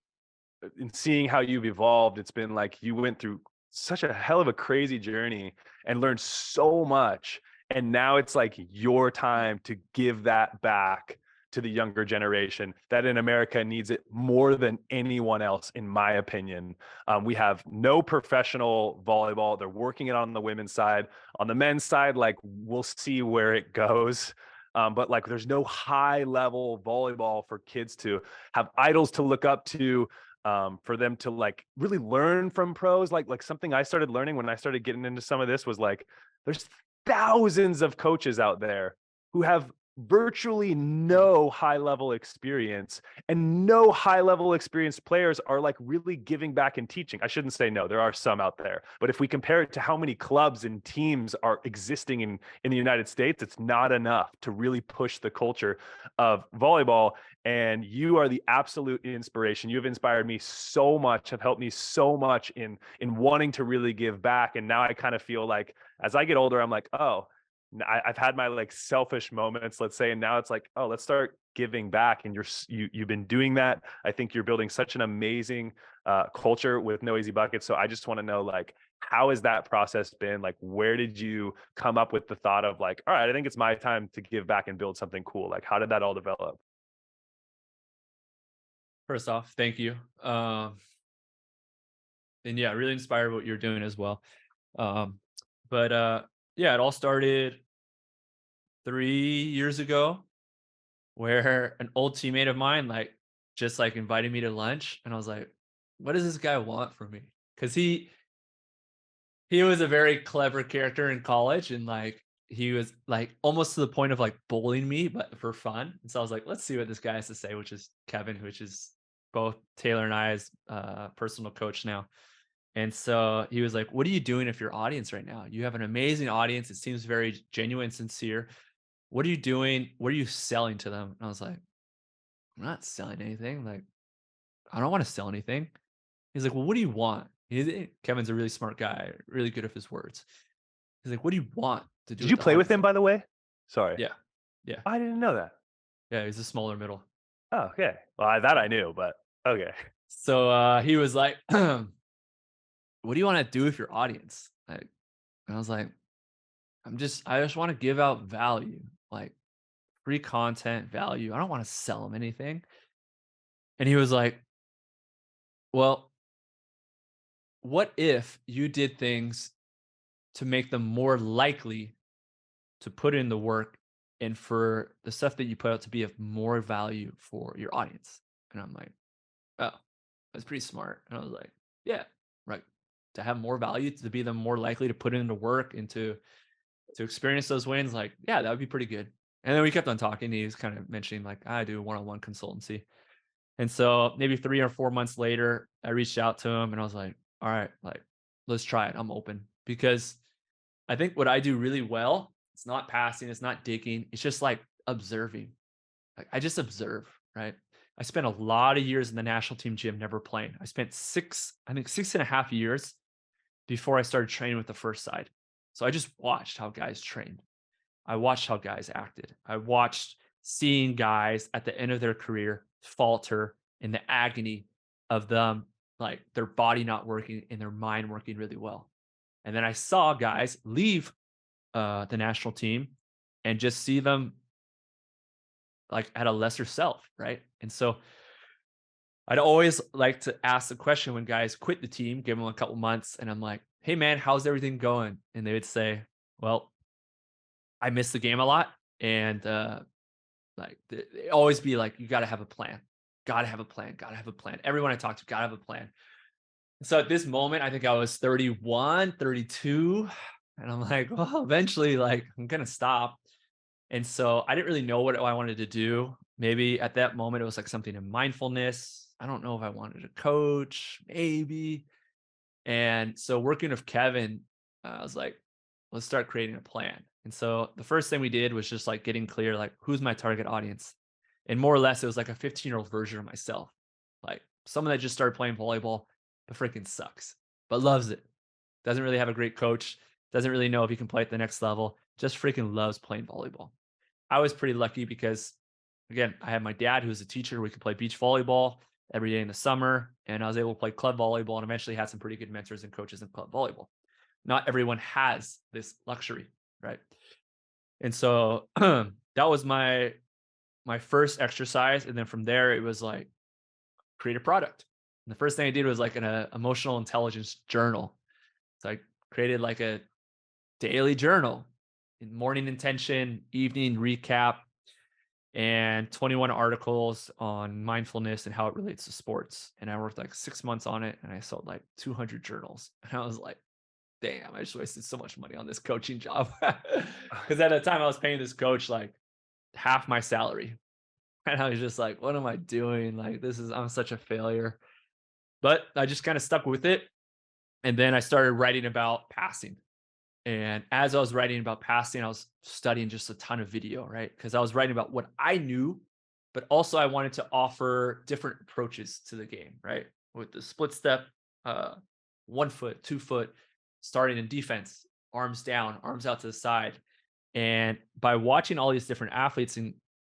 in seeing how you've evolved, it's been like you went through such a hell of a crazy journey and learned so much. And now it's like your time to give that back to the younger generation that in America needs it more than anyone else, in my opinion. We have no professional volleyball. They're working it on the women's side. On the men's side, like we'll see where it goes. But like there's no high level volleyball for kids to have idols to look up to, for them to like really learn from pros. Like something I started learning when I started getting into some of this was like, there's thousands of coaches out there who have virtually no high level experience, and no high level experienced players are like really giving back and teaching. I shouldn't say no, there are some out there, but if we compare it to how many clubs and teams are existing in the United States, it's not enough to really push the culture of volleyball. And you are the absolute inspiration. You've inspired me so much, have helped me so much in wanting to really give back. And now I kind of feel like as I get older, I'm like, oh, I've had my like selfish moments, let's say, and now it's like, oh, let's start giving back. And you've been doing that. I think you're building such an amazing culture with No Easy Buckets. So I just want to know, like, how has that process been? Like, where did you come up with the thought of like, all right, I think it's my time to give back and build something cool? Like, how did that all develop? First off, thank you. And yeah, really inspired what you're doing as well. Um, but yeah, it all started 3 years ago where an old teammate of mine like just like invited me to lunch and I was like, what does this guy want from me? Because he was a very clever character in college and like he was like almost to the point of like bullying me, but for fun. And so I was like, let's see what this guy has to say, which is Kevin, which is both Taylor and I's personal coach now. And so he was like, what are you doing with your audience right now? You have an amazing audience. It seems very genuine, sincere. What are you doing? What are you selling to them? And I was like, I'm not selling anything. Like, I don't want to sell anything. He's like, well, what do you want? Kevin's a really smart guy, really good with his words. He's like, what do you want to do Did with you the play with audience? him, by the way? Sorry. Yeah. Yeah. I didn't know that. Yeah. He's a smaller middle. Oh, okay. Well, that I knew, but okay. So he was like, what do you want to do with your audience? Like, and I was like, I just want to give out value, like free content value. I don't want to sell them anything. And he was like, well, what if you did things to make them more likely to put in the work and for the stuff that you put out to be of more value for your audience? And I'm like, oh. That's pretty smart. And I was like, yeah, right. To have more value, to be them more likely to put into work and to experience those wins, like, yeah, that would be pretty good. And then we kept on talking. He was kind of mentioning like, I do one-on-one consultancy. And so maybe 3 or 4 months later, I reached out to him and I was like, all right, like, let's try it. I'm open because I think what I do really well, it's not passing, it's not digging, it's just like observing. Like I just observe, right? I spent a lot of years in the national team gym never playing. I spent I think 6.5 years before I started training with the first side. So I just watched how guys trained. I watched how guys acted. I watched seeing guys at the end of their career falter in the agony of them, like their body not working and their mind working really well. And then I saw guys leave the national team and just see them like at a lesser self, right? And so I'd always like to ask the question when guys quit the team, give them a couple months, and I'm like, "Hey man, how's everything going?" And they would say, "Well, I miss the game a lot," and like they always be like, "You got to have a plan. Got to have a plan. Got to have a plan." Everyone I talk to got to have a plan. And so at this moment, I think I was 31, 32, and I'm like, "Well, eventually, like I'm gonna stop." And so I didn't really know what I wanted to do. Maybe at that moment, it was like something in mindfulness. I don't know if I wanted to coach, maybe. And so working with Kevin, I was like, let's start creating a plan. And so the first thing we did was just like getting clear, like, who's my target audience? And more or less, it was like a 15-year-old version of myself, like someone that just started playing volleyball, but freaking sucks, but loves it. Doesn't really have a great coach, doesn't really know if he can play at the next level, just freaking loves playing volleyball. I was pretty lucky because, again, I had my dad who was a teacher. We could play beach volleyball every day in the summer, and I was able to play club volleyball and eventually had some pretty good mentors and coaches in club volleyball. Not everyone has this luxury, right? And so that was my first exercise, and then from there it was like create a product. And the first thing I did was like an emotional intelligence journal. So I created like a daily journal, in morning intention, evening recap, and 21 articles on mindfulness and how it relates to sports. And I worked like 6 months on it and I sold like 200 journals. And I was like, damn, I just wasted so much money on this coaching job. Because at the time I was paying this coach like half my salary. And I was just like, what am I doing? Like, I'm such a failure. But I just kind of stuck with it. And then I started writing about passing. And as I was writing about passing, I was studying just a ton of video, right? Because I was writing about what I knew, but also I wanted to offer different approaches to the game, right? With the split step, 1 foot, 2 foot, starting in defense, arms down, arms out to the side. And by watching all these different athletes and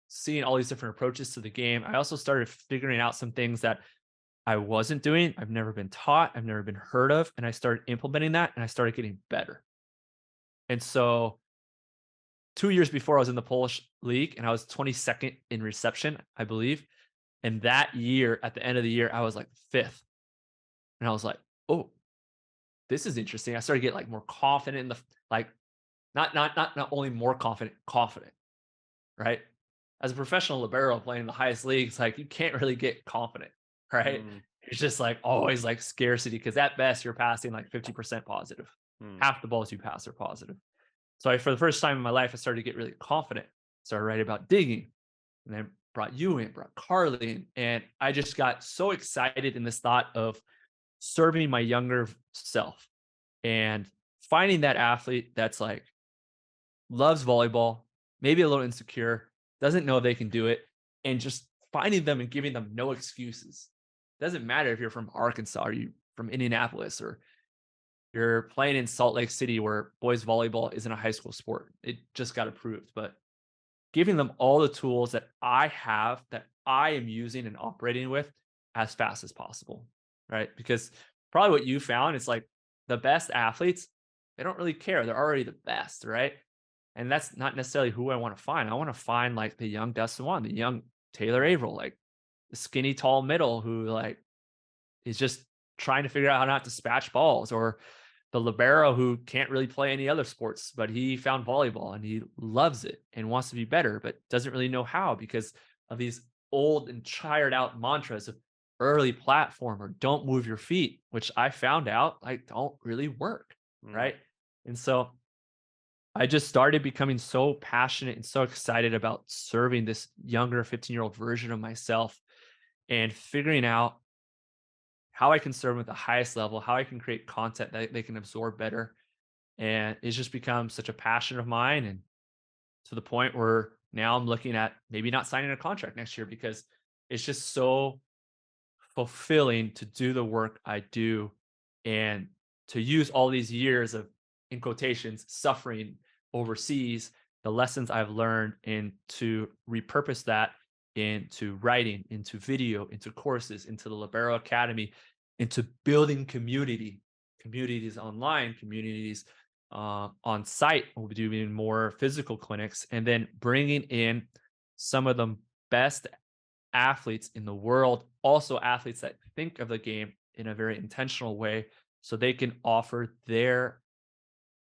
seeing all these different approaches to the game, I also started figuring out some things that I wasn't doing. I've never been taught, I've never been heard of. And I started implementing that and I started getting better. And so 2 years before I was in the Polish league and I was 22nd in reception, I believe. And that year, at the end of the year, I was like 5th. And I was like, oh, this is interesting. I started getting like more confident in like not only more confident, right? As a professional libero playing in the highest leagues, like you can't really get confident, right? Mm, It's just like always like scarcity because at best you're passing like 50% positive. mm. Half the balls you pass are positive. So for the first time in my life, I started to get really confident. Started writing about digging, and then brought you in, brought Carly in, and I just got so excited in this thought of serving my younger self and finding that athlete that's like loves volleyball, maybe a little insecure, doesn't know they can do it, and just finding them and giving them no excuses. Doesn't matter if you're from Arkansas or you from Indianapolis or you're playing in Salt Lake City where boys volleyball isn't a high school sport. It just got approved, but giving them all the tools that I have that I am using and operating with as fast as possible, right? Because probably what you found is like the best athletes, they don't really care. They're already the best, right? And that's not necessarily who I want to find. I want to find like the young Dustin Watten, the young Taylor Averill, like the skinny, tall middle who like is just trying to figure out how not to dispatch balls, or the libero who can't really play any other sports, but he found volleyball and he loves it and wants to be better, but doesn't really know how because of these old and tired out mantras of early platform or don't move your feet, which I found out like don't really work, Mm. right? And so I just started becoming so passionate and so excited about serving this younger 15-year-old version of myself and figuring out how I can serve them at the highest level, how I can create content that they can absorb better. And it's just become such a passion of mine. And to the point where now I'm looking at maybe not signing a contract next year because it's just so fulfilling to do the work I do and to use all these years of, in quotations, suffering overseas, the lessons I've learned, and to repurpose that into writing, into video, into courses, into the Libero Academy, into building communities online, communities on site. We'll be doing more physical clinics, and then bringing in some of the best athletes in the world, also athletes that think of the game in a very intentional way so they can offer their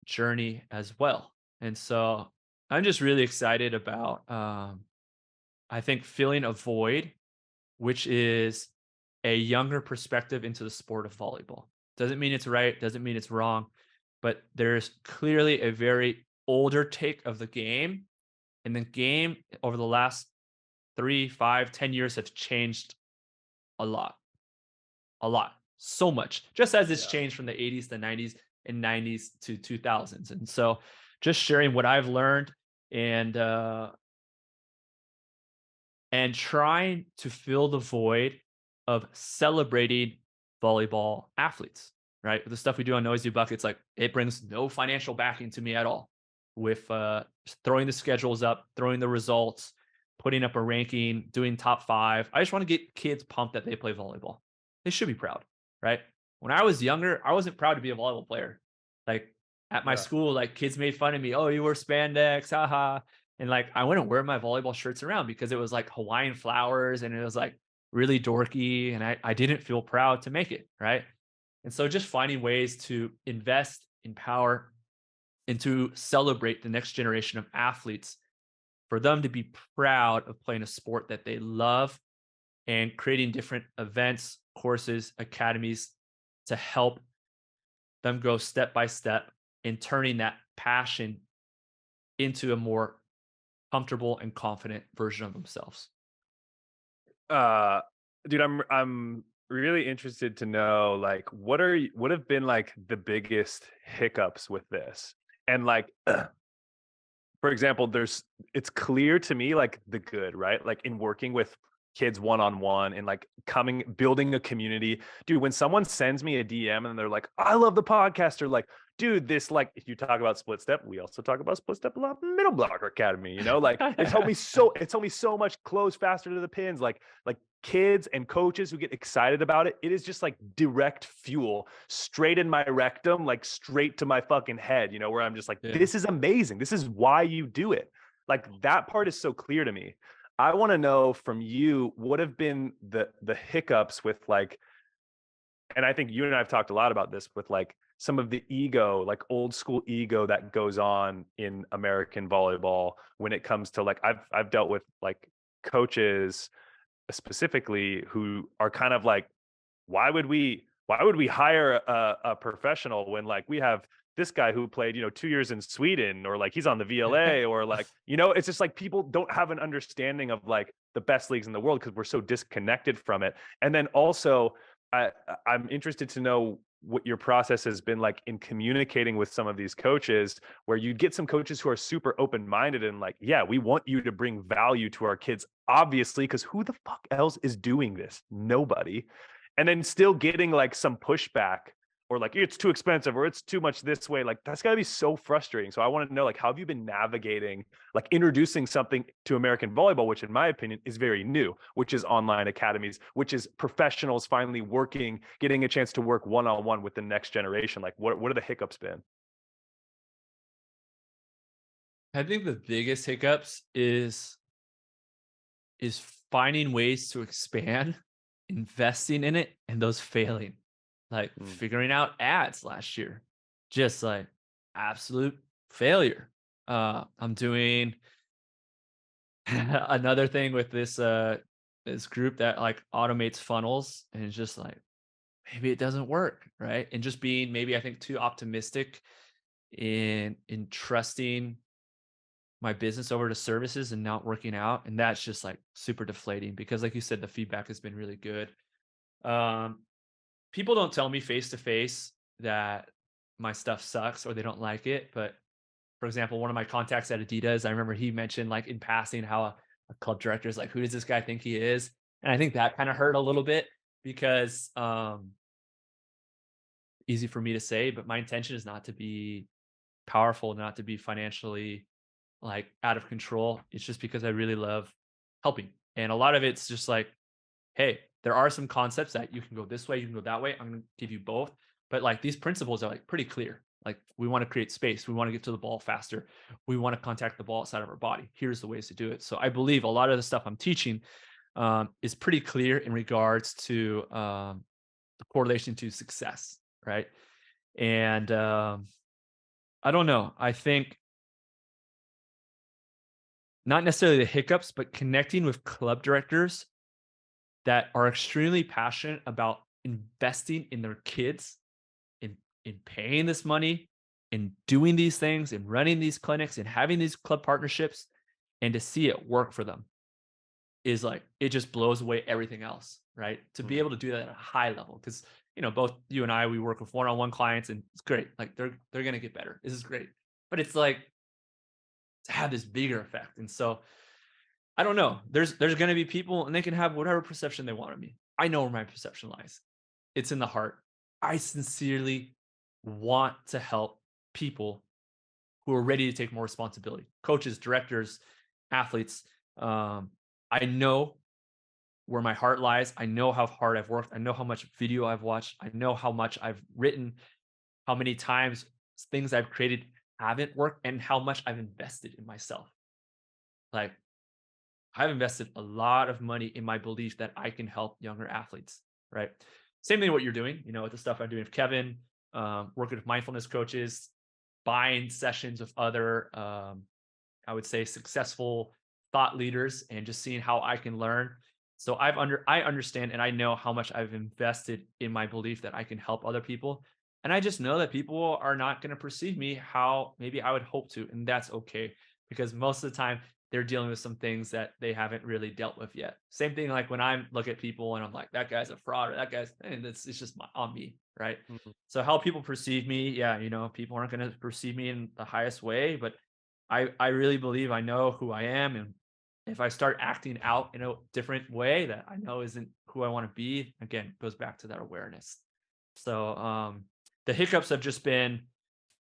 journey as well. And so I'm just really excited about, I think, filling a void, which is a younger perspective into the sport of volleyball. Doesn't mean it's right, doesn't mean it's wrong, but there's clearly a very older take of the game. And the game over the last 3, 5, 10 years have changed a lot, a lot, so much, just as it's Yeah. changed from the 80s to 90s and 90s to 2000s. And so just sharing what I've learned and and trying to fill the void of celebrating volleyball athletes, right? The stuff we do on Noisy Buckets, like it brings no financial backing to me at all. With throwing the schedules up, throwing the results, putting up a ranking, doing top 5. I just want to get kids pumped that they play volleyball. They should be proud, right? When I was younger, I wasn't proud to be a volleyball player. Like at my Yeah. school, like kids made fun of me. Oh, you wear spandex, haha. And like I wouldn't wear my volleyball shirts around because it was like Hawaiian flowers and it was like really dorky. And I didn't feel proud to make it. Right. And so just finding ways to invest, empower, and to celebrate the next generation of athletes for them to be proud of playing a sport that they love and creating different events, courses, academies to help them go step by step in turning that passion into a more comfortable and confident version of themselves. Uh, Dude, I'm really interested to know like what have been like the biggest hiccups with this? And like for example, it's clear to me like the good, right? Like in working with kids one on one and like building a community. Dude, when someone sends me a DM and they're like, I love the podcast, or like, dude, this like if you talk about split step, we also talk about split step a lot, middle blocker academy, you know, like it told me so much close faster to the pins, like kids and coaches who get excited about it. It is just like direct fuel straight in my rectum, like straight to my fucking head, you know, where I'm just like, Yeah. this is amazing. This is why you do it. Like that part is so clear to me. I want to know from you what have been the hiccups with like, and I think you and I have talked a lot about this with like some of the ego, like old school ego that goes on in American volleyball when it comes to like I've dealt with like coaches specifically who are kind of like, why would we hire a professional when like we have this guy who played 2 years in Sweden, or like he's on the VLA, or like it's just like people don't have an understanding of like the best leagues in the world because we're so disconnected from it. And then also I'm interested to know what your process has been like in communicating with some of these coaches, where you get some coaches who are super open-minded and like, yeah, we want you to bring value to our kids, obviously, because who the fuck else is doing this? Nobody. And then still getting like some pushback, or like it's too expensive, or it's too much this way. Like that's got to be so frustrating. So I want to know, like, how have you been navigating like introducing something to American volleyball, which in my opinion is very new, which is online academies, which is professionals finally working, getting a chance to work one-on-one with the next generation. Like what are the hiccups been? I think the biggest hiccups is finding ways to expand, investing in it, and those failing. Like Mm. figuring out ads last year, just like absolute failure. I'm doing another thing with this this group that like automates funnels, and it's just like maybe it doesn't work, right? And just being maybe I think too optimistic in trusting my business over to services and not working out, and that's just like super deflating because like you said, the feedback has been really good. Um, People don't tell me face to face that my stuff sucks or they don't like it, but for example, one of my contacts at Adidas, I remember he mentioned like in passing how a club director is like, who does this guy think he is? And I think that kind of hurt a little bit because easy for me to say, but my intention is not to be powerful, not to be financially like out of control. It's just because I really love helping. And a lot of it's just like, hey, there are some concepts that you can go this way, you can go that way. I'm going to give you both. But like these principles are like pretty clear. Like we want to create space. We want to get to the ball faster. We want to contact the ball outside of our body. Here's the ways to do it. So I believe a lot of the stuff I'm teaching is pretty clear in regards to the correlation to success, right? And I don't know. I think not necessarily the hiccups, but connecting with club directors that are extremely passionate about investing in their kids, in paying this money, in doing these things, in running these clinics, and having these club partnerships, and to see it work for them is like it just blows away everything else, right? To be Mm. able to do that at a high level, because both you and I, we work with one-on-one clients, and it's great. Like they're gonna get better. This is great, but it's like to have this bigger effect, and so I don't know. There's going to be people and they can have whatever perception they want of me. I know where my perception lies. It's in the heart. I sincerely want to help people who are ready to take more responsibility. Coaches, directors, athletes. I know where my heart lies. I know how hard I've worked. I know how much video I've watched. I know how much I've written, how many times things I've created haven't worked, and how much I've invested in myself. Like I've invested a lot of money in my belief that I can help younger athletes, right? Same thing what you're doing, with the stuff I'm doing with Kevin, working with mindfulness coaches, buying sessions with other, I would say, successful thought leaders, and just seeing how I can learn. So I understand and I know how much I've invested in my belief that I can help other people. And I just know that people are not going to perceive me how maybe I would hope to. And that's okay, because most of the time they're dealing with some things that they haven't really dealt with yet. Same thing like when I look at people and I'm like, that guy's a fraud, or that guy's, and it's just on me, right? Mhm. So how people perceive me, yeah, people aren't going to perceive me in the highest way, but I really believe I know who I am, and if I start acting out in a different way that I know isn't who I want to be, again, it goes back to that awareness. So the hiccups have just been,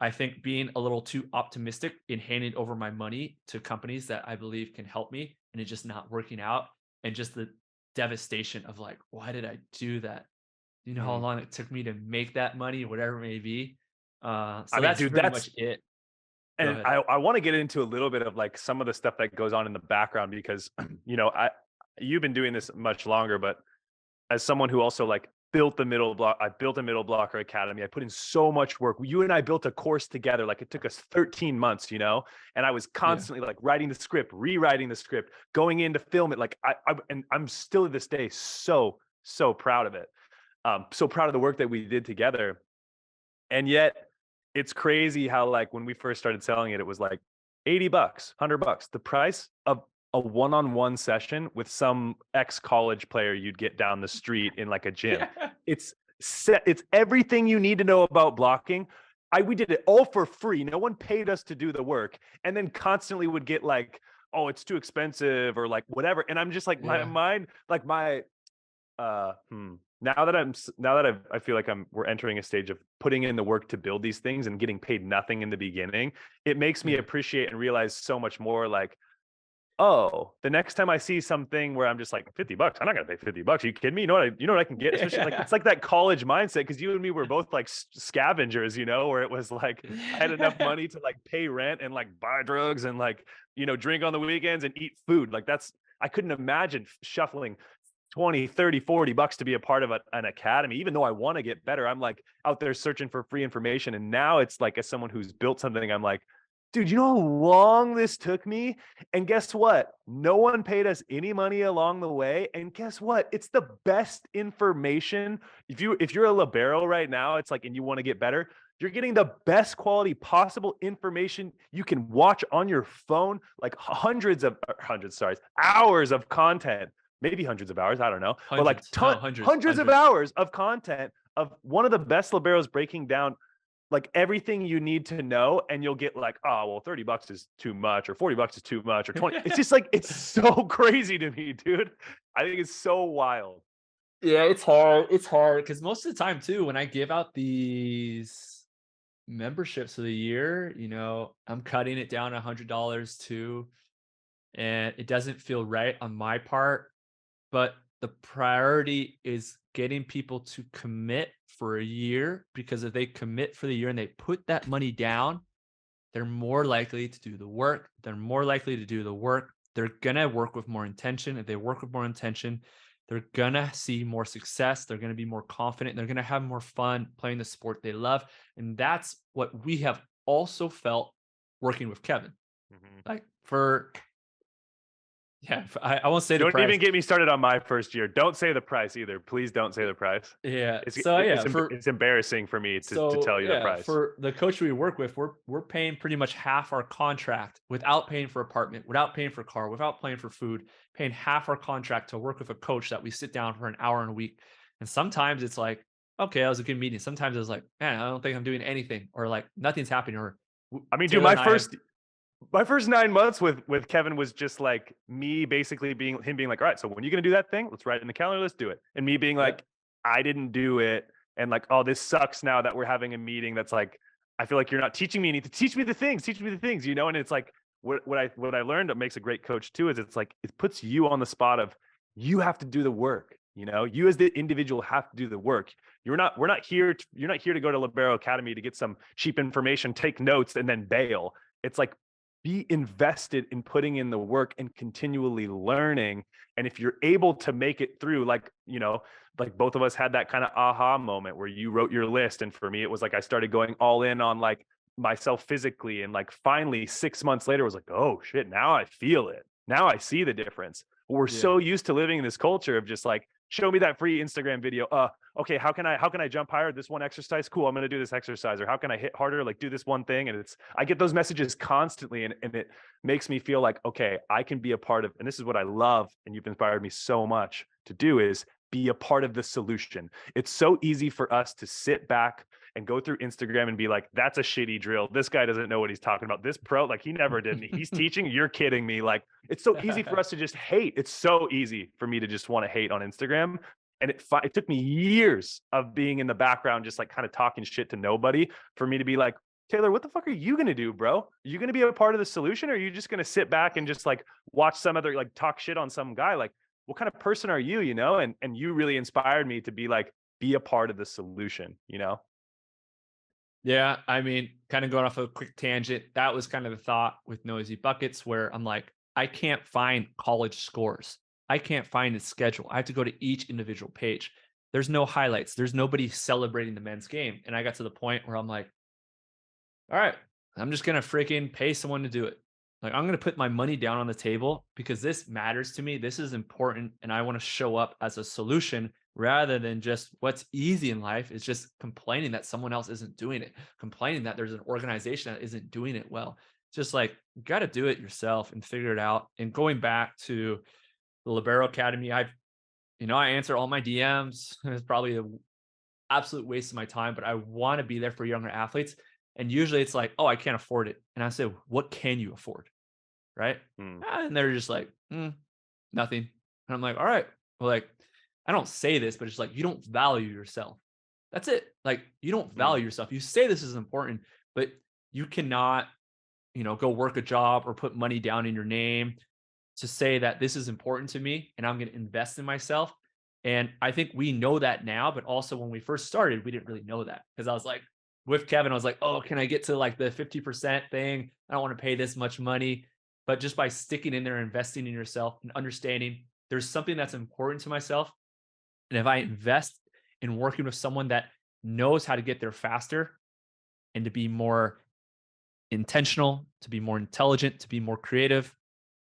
I think, being a little too optimistic in handing over my money to companies that I believe can help me, and it just not working out, and just the devastation of like, why did I do that? You know how Mm. long it took me to make that money, whatever it may be. I So mean, that's dude, pretty that's much it. Go and ahead. I want to get into a little bit of like some of the stuff that goes on in the background because I you've been doing this much longer, but as someone who also like built the middle block, I built a middle blocker academy. I put in so much work. You and I built a course together. Like it took us 13 months, and I was Yeah. constantly like writing the script, rewriting the script, going in to film it. Like and I'm still to this day so proud of it. So proud of the work that we did together. And yet it's crazy how like when we first started selling it, it was like $80, $100, the price of a one-on-one session with some ex-college player you'd get down the street in like a gym. Yeah. It's it's everything you need to know about blocking. We did it all for free. No one paid us to do the work, and then constantly would get like, oh, it's too expensive or like whatever. And I'm just like my Yeah. mind, like my now that I feel like we're entering a stage of putting in the work to build these things and getting paid nothing in the beginning. It makes me Yeah. appreciate and realize so much more like, oh, the next time I see something where I'm just like $50, I'm not gonna pay $50. Are you kidding me? You know what I can get? Especially like it's like that college mindset because you and me were both like scavengers, where it was like I had enough money to like pay rent and like buy drugs and like drink on the weekends and eat food. Like I couldn't imagine shuffling 20, 30, $40 to be a part of an academy. Even though I want to get better, I'm like out there searching for free information. And now it's like, as someone who's built something, I'm like, Dude, you know how long this took me? And guess what? No one paid us any money along the way. And guess what? It's the best information. If you're a libero right now, it's like, and you want to get better, you're getting the best quality possible information you can watch on your phone, like hundreds, hours of content, maybe hundreds of hours, I don't know, but like Hundreds, no, hundreds, hundreds of hundreds. hours of content of one of the best liberos breaking down like everything you need to know, and you'll get like, oh, well, $30 is too much, or $40 is too much, or 20. It's just like, it's so crazy to me, dude. I think it's so wild. Yeah, it's hard. It's hard because most of the time too, when I give out these memberships of the year, I'm cutting it down $100 too, and it doesn't feel right on my part. But the priority is getting people to commit for a year, because if they commit for the year and they put that money down, they're more likely to do the work. They're more likely to do the work. They're going to work with more intention. If they work with more intention, they're going to see more success. They're going to be more confident. They're going to have more fun playing the sport they love. And that's what we have also felt working with Kevin. Mhm. Like I won't say the Don't price. even get me started on my first year. Don't say the price either. Please don't say the price. Yeah. It's So yeah, it's embarrassing for me to tell you the price. for the coach we work with, we're paying pretty much half our contract without paying for apartment, without paying for car, without paying for food, paying half our contract to work with a coach that we sit down for an hour in a week. And sometimes it's like, okay, that was a good meeting. Sometimes it's like, man, I don't think I'm doing anything, or like nothing's happening, or I mean, dude, Taylor and I have, my first 9 months with Kevin was just like me basically being like, all right, so when are you gonna do that thing? Let's write it in the calendar, let's do it. And me being yeah, like, I didn't do it. And like, oh, this sucks now that we're having a meeting that's like, I feel like you're not teaching me. You need to teach me the things, And it's like what I learned that makes a great coach too is it's like it puts you on the spot of you have to do the work. You as the individual have to do the work. You're not here to go to Libero Academy to get some cheap information, take notes, and then bail. It's like be invested in putting in the work and continually learning. And if you're able to make it through, like both of us had that kind of aha moment where you wrote your list. And for me, it was like I started going all in on like myself physically. And like finally 6 months later, I was like, oh shit, now I feel it. Now I see the difference. We're yeah. so used to living in this culture of just like, show me that free Instagram video. Okay, how can I jump higher? This one exercise, cool. I'm gonna do this exercise. Or how can I hit harder? Like do this one thing. And I get those messages constantly, and it makes me feel like, okay, I can be a part of, and this is what I love, and you've inspired me so much to do, is be a part of the solution. It's so easy for us to sit back and go through Instagram and be like, that's a shitty drill. This guy doesn't know what he's talking about. This pro, like he never did. He's teaching. You're kidding me. Like it's so easy for us to just hate. It's so easy for me to just want to hate on Instagram. And it took me years of being in the background, just like kind of talking shit to nobody, for me to be like, Taylor, what the fuck are you going to do, bro? Are you going to be a part of the solution, or are you just going to sit back and just like watch some other, like talk shit on some guy? Like, what kind of person are you, And you really inspired me to be like, be a part of the solution. Yeah, I mean, kind of going off a quick tangent, that was kind of the thought with Noisy Buckets, where I'm like, I can't find college scores. I can't find a schedule. I have to go to each individual page. There's no highlights. There's nobody celebrating the men's game. And I got to the point where I'm like, all right, I'm just going to freaking pay someone to do it. Like, I'm going to put my money down on the table because this matters to me. This is important. And I want to show up as a solution rather than just what's easy in life is just complaining that someone else isn't doing it, complaining that there's an organization that isn't doing it well. It's just like, you got to do it yourself and figure it out. And going back to the Libero Academy, I answer all my DMs. It's probably an absolute waste of my time, but I want to be there for younger athletes. And usually it's like, oh, I can't afford it. And I say, what can you afford? Right. And they're just like, nothing. And I'm like, all right. Well, like, I don't say this, but it's like, you don't value yourself. That's it. Like, you don't value yourself. You say this is important, but you cannot, go work a job or put money down in your name to say that this is important to me and I'm going to invest in myself. And I think we know that now, but also when we first started, we didn't really know that, because I was like, with Kevin, I was like, oh, can I get to like the 50% thing? I don't want to pay this much money. But just by sticking in there, investing in yourself and understanding there's something that's important to myself. And if I invest in working with someone that knows how to get there faster and to be more intentional, to be more intelligent, to be more creative,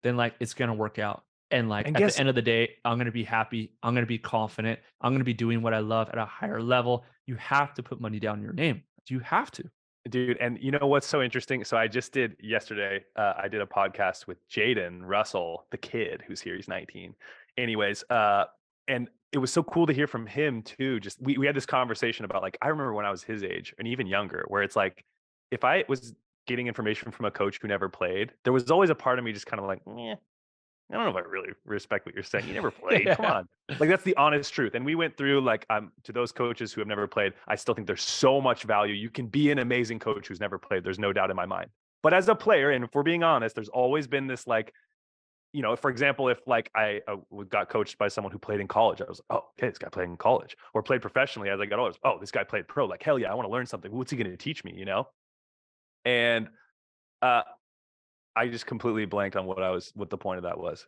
then like it's gonna work out. And like And at the guess end of the day, I'm gonna be happy. I'm gonna be confident. I'm gonna be doing what I love at a higher level. You have to put money down in your name. You have to. Dude, and you know what's so interesting? So I just did yesterday, I did a podcast with Jaden Russell, the kid who's here. He's 19. Anyways, and it was so cool to hear from him too. Just we had this conversation about like, I remember when I was his age and even younger, where it's like, if I was getting information from a coach who never played, there was always a part of me just kind of like, I don't know if I really respect what you're saying. You never played. Come Yeah. on. Like that's the honest truth. And we went through like to those coaches who have never played, I still think there's so much value. You can be an amazing coach who's never played. There's no doubt in my mind. But as a player, and if we're being honest, there's always been this like, for example, if like I got coached by someone who played in college, I was like, oh, okay, this guy played in college or played professionally. As I got older, oh, this guy played pro. Like, hell yeah, I want to learn something. What's he going to teach me? And uh, I just completely blanked on what the point of that was.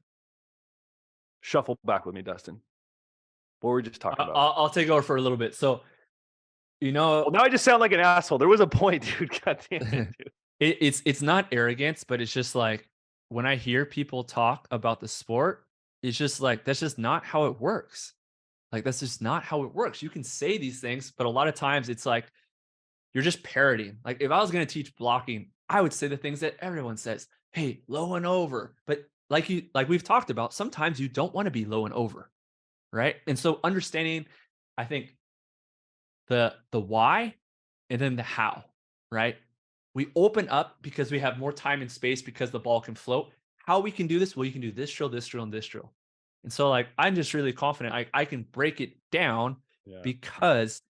Shuffle back with me, Dustin. What were we just talking about? I'll take over for a little bit. So, you Well, know, now I just sound like an asshole. There was a point, dude. God damn it, dude. it's not arrogance, but it's just like when I hear people talk about the sport, it's just like that's just not how it works. Like that's just not how it works. You can say these things, but a lot of times it's like you're just parodying. Like if I was going to teach blocking, I would say the things that everyone says. Hey, low and over. But like we've talked about, sometimes you don't want to be low and over, right? And so understanding, I think the why and then the how, right? We open up because we have more time and space because the ball can float. How we can do this? Well, you can do this drill, this drill, and this drill. And so like I'm just really confident I can break it down Yeah. because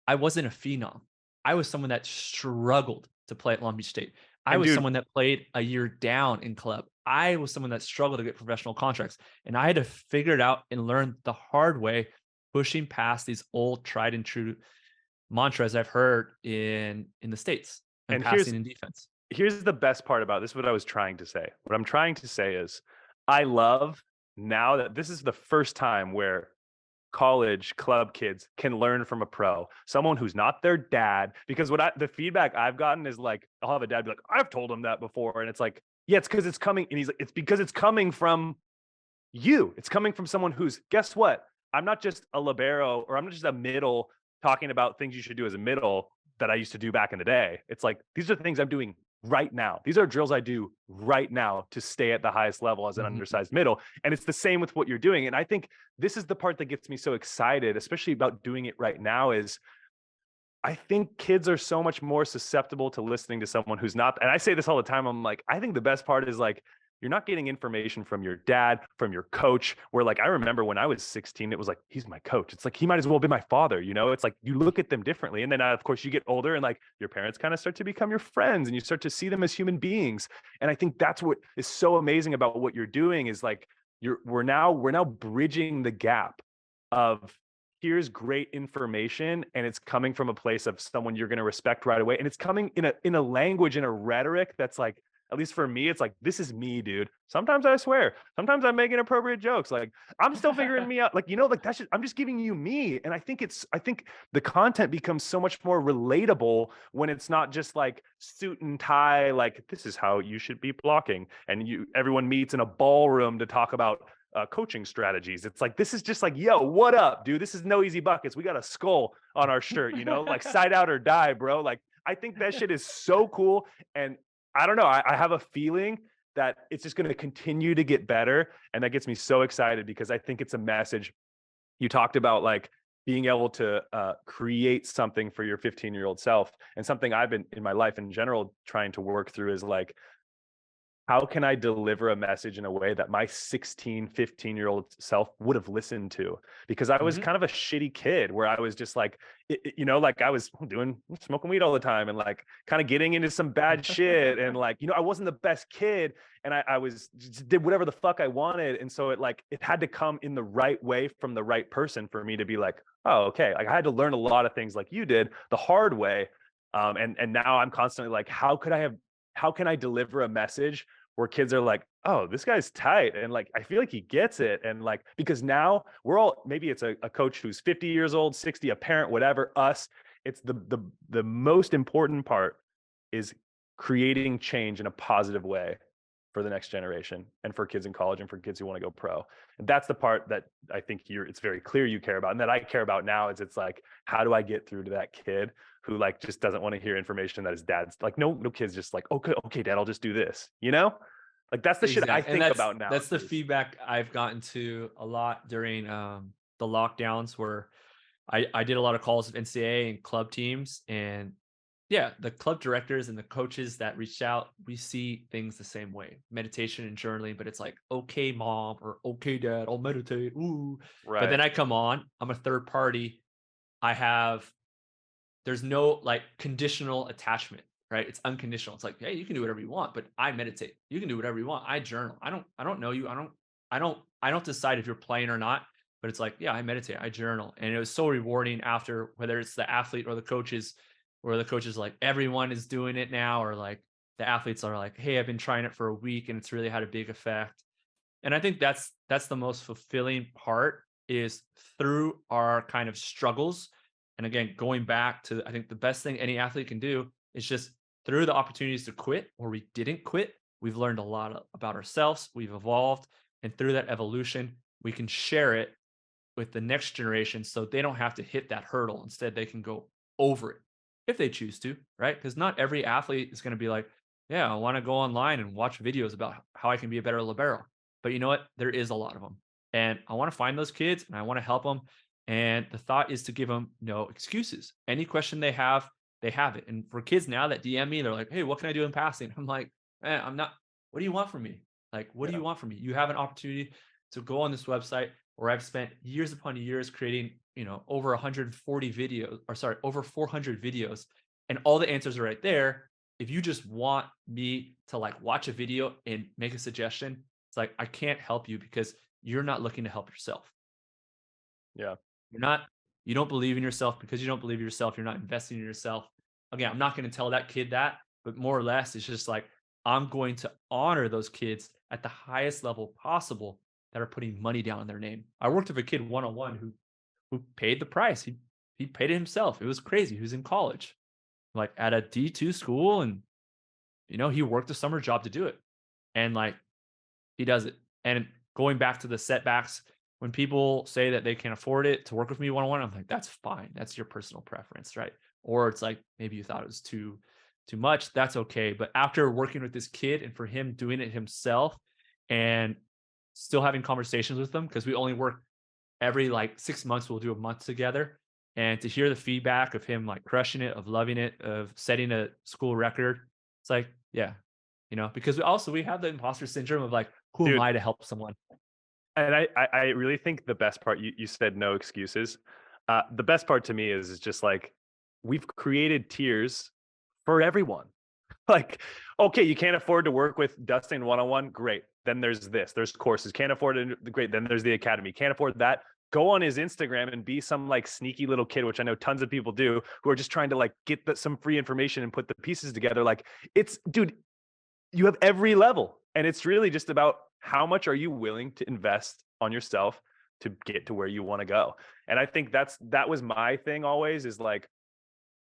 I wasn't a phenom. I was someone that struggled to play at Long Beach State. I And was dude, someone that played a year down in club. I was someone that struggled to get professional contracts. And I had to figure it out and learn the hard way, pushing past these old tried and true mantras I've heard in the States and and passing in defense. here's the best part about this. What I was trying to say. What I'm trying to say is, I love now that this is the first time where college club kids can learn from a pro, someone who's not their dad. Because the feedback I've gotten is like, I'll have a dad be like, I've told him that before, and it's like, yeah, it's because it's coming, and he's like, it's because it's coming from you. It's coming from someone who's, guess what? I'm not just a libero or I'm not just a middle talking about things you should do as a middle that I used to do back in the day. It's like, these are things I'm doing right now. These are drills I do right now to stay at the highest level as an Mhm. undersized middle. And it's the same with what you're doing. And I think this is the part that gets me so excited, especially about doing it right now, is I think kids are so much more susceptible to listening to someone who's not. And I say this all the time. I'm like, I think the best part is like, you're not getting information from your dad, from your coach, where like, I remember when I was 16, it was like, he's my coach. It's like, he might as well be my father. It's like, you look at them differently. And then of course you get older and like your parents kind of start to become your friends and you start to see them as human beings. And I think that's what is so amazing about what you're doing is like, we're now bridging the gap of here's great information and it's coming from a place of someone you're going to respect right away, and it's coming in a language, in a rhetoric that's like, at least for me, it's like, this is me, dude. Sometimes I swear, sometimes I'm making appropriate jokes, like I'm still figuring me out, like like that's just, I'm just giving you me. And I think the content becomes so much more relatable when it's not just like suit and tie, like this is how you should be blocking, and everyone meets in a ballroom to talk about coaching strategies. It's like, this is just like, yo, what up, dude? This is no easy buckets. We got a skull on our shirt, like side out or die, bro. Like, I think that shit is so cool. And I don't know, I have a feeling that it's just going to continue to get better. And that gets me so excited because I think it's a message. You talked about like being able to create something for your 15-year-old self. And something I've been in my life in general trying to work through is like, how can I deliver a message in a way that my 16, 15-year-old self would have listened to? Because I was Mhm. kind of a shitty kid where I was just like, like I was smoking weed all the time and like kind of getting into some bad shit. And like, I wasn't the best kid, and I was just did whatever the fuck I wanted. And so it had to come in the right way from the right person for me to be like, oh, okay. Like I had to learn a lot of things like you did the hard way. And now I'm constantly like, how can I deliver a message where kids are like, oh, this guy's tight. And like, I feel like he gets it. And like, because now we're all, maybe it's a coach who's 50 years old, 60, a parent, whatever, us. It's the most important part is creating change in a positive way for the next generation and for kids in college and for kids who want to go pro. And that's the part that I think it's very clear you care about. And that I care about now is it's like, how do I get through to that kid who like just doesn't want to hear information that his dad's like, no kid's just like, okay, dad, I'll just do this, you know? Like that's the shit I Exactly. And think about now. that's the feedback I've gotten to a lot during the lockdowns where I did a lot of calls with NCAA and club teams, and yeah, the club directors and the coaches that reached out, we see things the same way. Meditation and journaling, but it's like, okay, mom, or okay, dad, I'll meditate. Ooh. But then Right. I come on, I'm a third party. I have there's no like conditional attachment, right? It's unconditional. It's like, hey, you can do whatever you want, but I meditate. You can do whatever you want. I journal. I don't know you. I don't decide if you're playing or not, but it's like, yeah, I meditate, I journal. And it was so rewarding after, whether it's the athlete or the coaches, where the coaches like, everyone is doing it now, or like the athletes are like, hey, I've been trying it for a week and it's really had a big effect. And I think that's the most fulfilling part, is through our kind of struggles. And again, going back to, I think the best thing any athlete can do is just, through the opportunities to quit or we didn't quit, we've learned a lot about ourselves, we've evolved, and through that evolution, we can share it with the next generation so they don't have to hit that hurdle. Instead, they can go over it if they choose to, right? Because not every athlete is going to be like, yeah, I want to go online and watch videos about how I can be a better libero. But you know what? There is a lot of them. And I want to find those kids and I want to help them. And the thought is to give them no excuses. Any question they have it. And for kids now that DM me, they're like, hey, what can I do in passing? I'm like, man, I'm not, what do you want from me? Like, what do Yeah. you want from me? You have an opportunity to go on this website where I've spent years upon years creating, over 140 videos, or sorry, over 400 videos, and all the answers are right there. If you just want me to like watch a video and make a suggestion, it's like, I can't help you because you're not looking to help yourself. Yeah. You're not, you don't believe in yourself. Because you don't believe in yourself, you're not investing in yourself. Again, I'm not going to tell that kid that, but more or less, it's just like, I'm going to honor those kids at the highest level possible that are putting money down in their name. I worked with a kid one on one who paid the price. He paid it himself. It was crazy. He was in college, like at a D2 school, and he worked a summer job to do it. And like, he does it. And going back to the setbacks, when people say that they can afford it to work with me one on one, I'm like, that's fine. That's your personal preference, right? Or it's like, maybe you thought it was too much. That's okay. But after working with this kid and for him doing it himself and still having conversations with them, because we only work every like 6 months, we'll do a month together. And to hear the feedback of him like crushing it, of loving it, of setting a school record, it's like, yeah, because we have the imposter syndrome of like, who am Dude, I to help someone? and I really think the best part, you said no excuses. The best part to me is just like, we've created tiers for everyone. Like, okay, you can't afford to work with Dustin one-on-one, great. Then there's courses. Can't afford it, great. Then there's the academy. Can't afford that. Go on his Instagram and be some like sneaky little kid, which I know tons of people do, who are just trying to like get some free information and put the pieces together. Like, dude, you have every level. And it's really just about how much are you willing to invest on yourself to get to where you want to go. And I think that was my thing always, is like,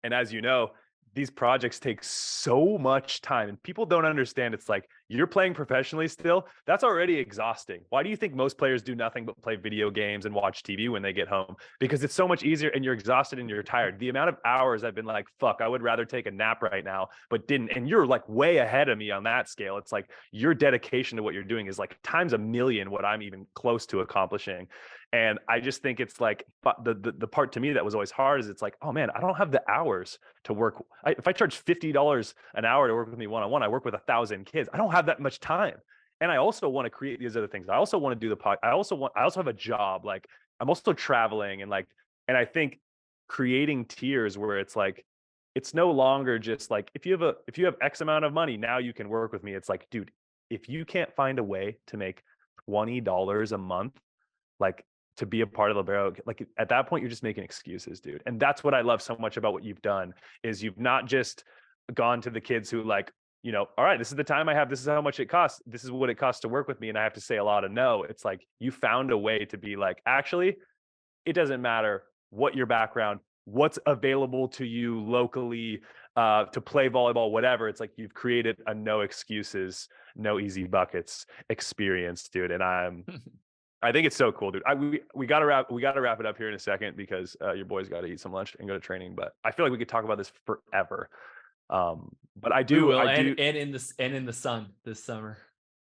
and as you know, these projects take so much time and people don't understand. It's like, you're playing professionally still. That's already exhausting. Why do you think most players do nothing but play video games and watch TV when they get home? Because it's so much easier and you're exhausted and you're tired. The amount of hours I've been like, fuck, I would rather take a nap right now, but didn't. And you're like way ahead of me on that scale. It's like your dedication to what you're doing is like times a million what I'm even close to accomplishing. And I just think it's like, but the part to me that was always hard is it's like, oh man, I don't have the hours to work. If I charge $50 an hour to work with me one-on-one, I work with 1,000 kids. I don't have that much time. And I also want to create these other things. I also want to do the pod. I also have a job. Like, I'm also traveling and I think creating tiers where it's like, it's no longer just like, if you have X amount of money, now you can work with me. It's like, dude, if you can't find a way to make $20 a month, like, to be a part of Libero, like at that point, you're just making excuses, dude. And that's what I love so much about what you've done, is you've not just gone to the kids who like, all right, this is the time I have, this is how much it costs, this is what it costs to work with me, and I have to say a lot of no. It's like, you found a way to be like, actually, it doesn't matter what your background, what's available to you locally to play volleyball, whatever. It's like you've created a no excuses, no easy buckets experience, dude. And I think it's so cool, dude. We gotta wrap it up here in a second because your boy's got to eat some lunch and go to training. But I feel like we could talk about this forever. But We will, I and do. in the sun this summer.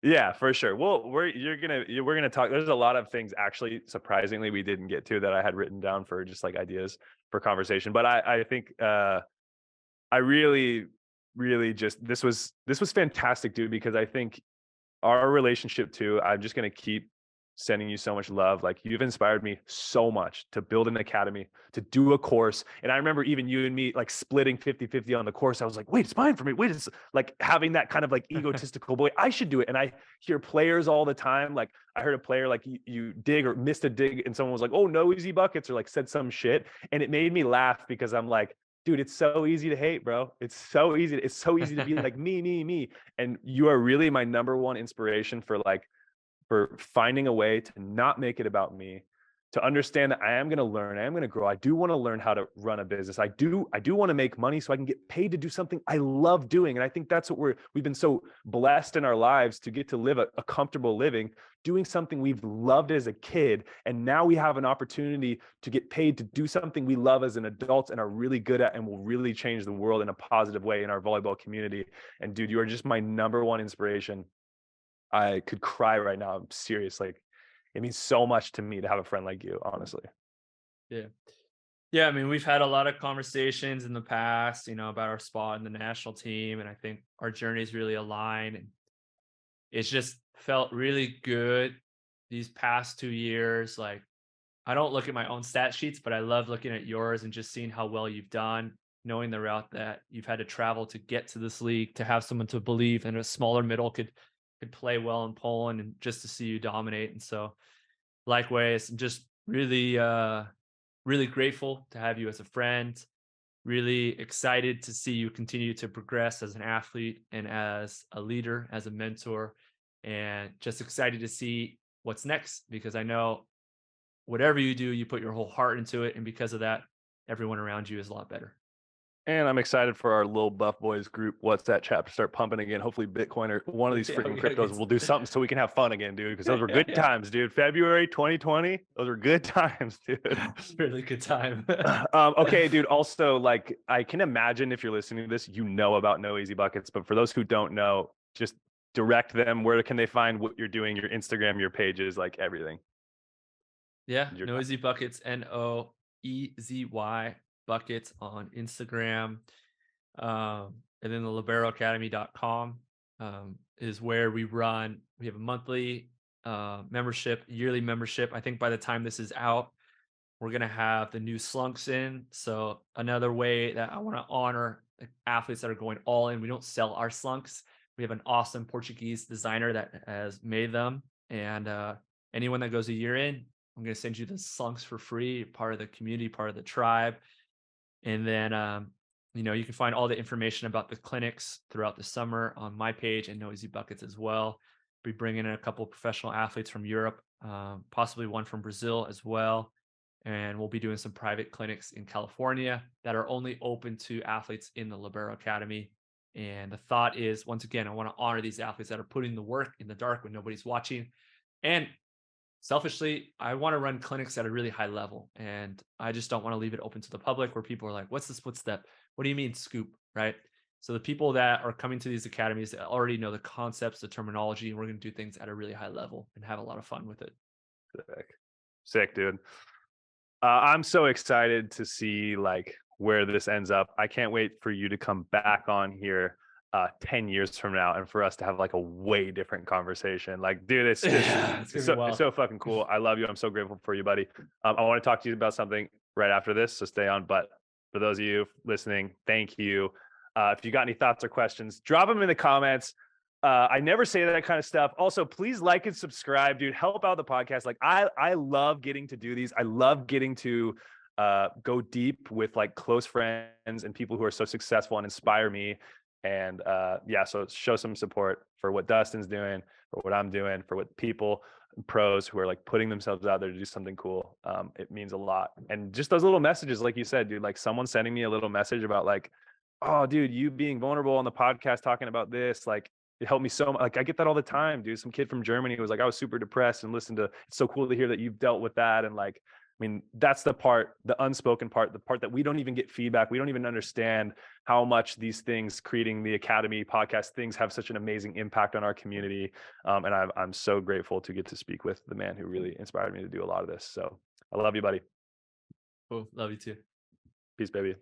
Yeah, for sure. Well, we're gonna talk. There's a lot of things actually, surprisingly, we didn't get to that I had written down for just like ideas for conversation. But I think I really just this was fantastic, dude, because I think our relationship too, I'm just going to keep sending you so much love. Like you've inspired me so much to build an academy, to do a course. And I remember even you and me like splitting 50-50 on the course. I was like, wait, it's fine for me. Wait, it's like having that kind of like egotistical boy, I should do it. And I hear players all the time. Like I heard a player like you dig or missed a dig and someone was like, oh, no easy buckets, or like said some shit. And it made me laugh because I'm like, dude, it's so easy to hate, bro. It's so easy. It's so easy to be like me. And you are really my number one inspiration for finding a way to not make it about me, to understand that I am going to learn, I am going to grow. I do want to learn how to run a business. I do want to make money so I can get paid to do something I love doing. And I think that's what we've been so blessed in our lives to get to live a comfortable living, doing something we've loved as a kid. And now we have an opportunity to get paid to do something we love as an adult and are really good at and will really change the world in a positive way in our volleyball community. And dude, you are just my number one inspiration. I could cry right now. I'm serious. Like, it means so much to me to have a friend like you, honestly. Yeah. Yeah, I mean, we've had a lot of conversations in the past, about our spot in the national team, and I think our journeys really align. And it's just felt really good these past 2 years. Like, I don't look at my own stat sheets, but I love looking at yours and just seeing how well you've done, knowing the route that you've had to travel to get to this league, to have someone to believe in a smaller middle could play well in Poland, and just to see you dominate. And so, likewise, I'm just really really grateful to have you as a friend. Really excited to see you continue to progress as an athlete and as a leader, as a mentor, and just excited to see what's next, because I know whatever you do, you put your whole heart into it. And because of that, everyone around you is a lot better. And I'm excited for our little Buff Boys group WhatsApp chat to start pumping again. Hopefully Bitcoin or one of these Yeah, freaking we gotta cryptos get will do something so we can have fun again, dude. Because those were good times, dude. February 2020, those were good times, dude. Really good time. Okay, dude. Also, like, I can imagine if you're listening to this, you know about No Easy Buckets. But for those who don't know, just direct them. Where can they find what you're doing? Your Instagram, your pages, like everything. Yeah, Your time. Noisy Buckets, NOEZY Buckets on Instagram. And then the liberoacademy.com is where we have a monthly membership, yearly membership. I think by the time this is out, we're going to have the new slunks in. So another way that I want to honor the athletes that are going all in. We don't sell our slunks. We have an awesome Portuguese designer that has made them. And anyone that goes a year in, I'm going to send you the slunks for free, part of the community, part of the tribe. And then, you can find all the information about the clinics throughout the summer on my page and Noisy Buckets as well. Be bringing in a couple of professional athletes from Europe, possibly one from Brazil as well. And we'll be doing some private clinics in California that are only open to athletes in the Libero Academy. And the thought is, once again, I want to honor these athletes that are putting the work in the dark when nobody's watching. And selfishly, I want to run clinics at a really high level, and I just don't want to leave it open to the public where people are like, what's the split step? What do you mean scoop? Right. So the people that are coming to these academies that already know the concepts, the terminology, and we're going to do things at a really high level and have a lot of fun with it. Sick, dude. I'm so excited to see like where this ends up. I can't wait for you to come back on here 10 years from now and for us to have like a way different conversation. Like, dude, it's just it's so fucking cool. I love you. I'm so grateful for you, buddy. I want to talk to you about something right after this, so stay on. But for those of you listening, thank you. If you got any thoughts or questions, drop them in the comments. I never say that kind of stuff. Also, please like and subscribe, dude. Help out the podcast. Like, I love getting to do these. I love getting to go deep with like close friends and people who are so successful and inspire me. And yeah, so show some support for what Dustin's doing, for what I'm doing, for what people pros who are like putting themselves out there to do something cool. It means a lot. And just those little messages, like you said, dude, like someone sending me a little message about like, oh, dude, you being vulnerable on the podcast talking about this, like it helped me so much. Like I get that all the time, dude. Some kid from Germany was like, I was super depressed and listened to, it's so cool to hear that you've dealt with that. And like, I mean, that's the part, the unspoken part, the part that we don't even get feedback. We don't even understand how much these things, creating the Academy podcast things, have such an amazing impact on our community. And I'm so grateful to get to speak with the man who really inspired me to do a lot of this. So I love you, buddy. Cool. Love you too. Peace, baby.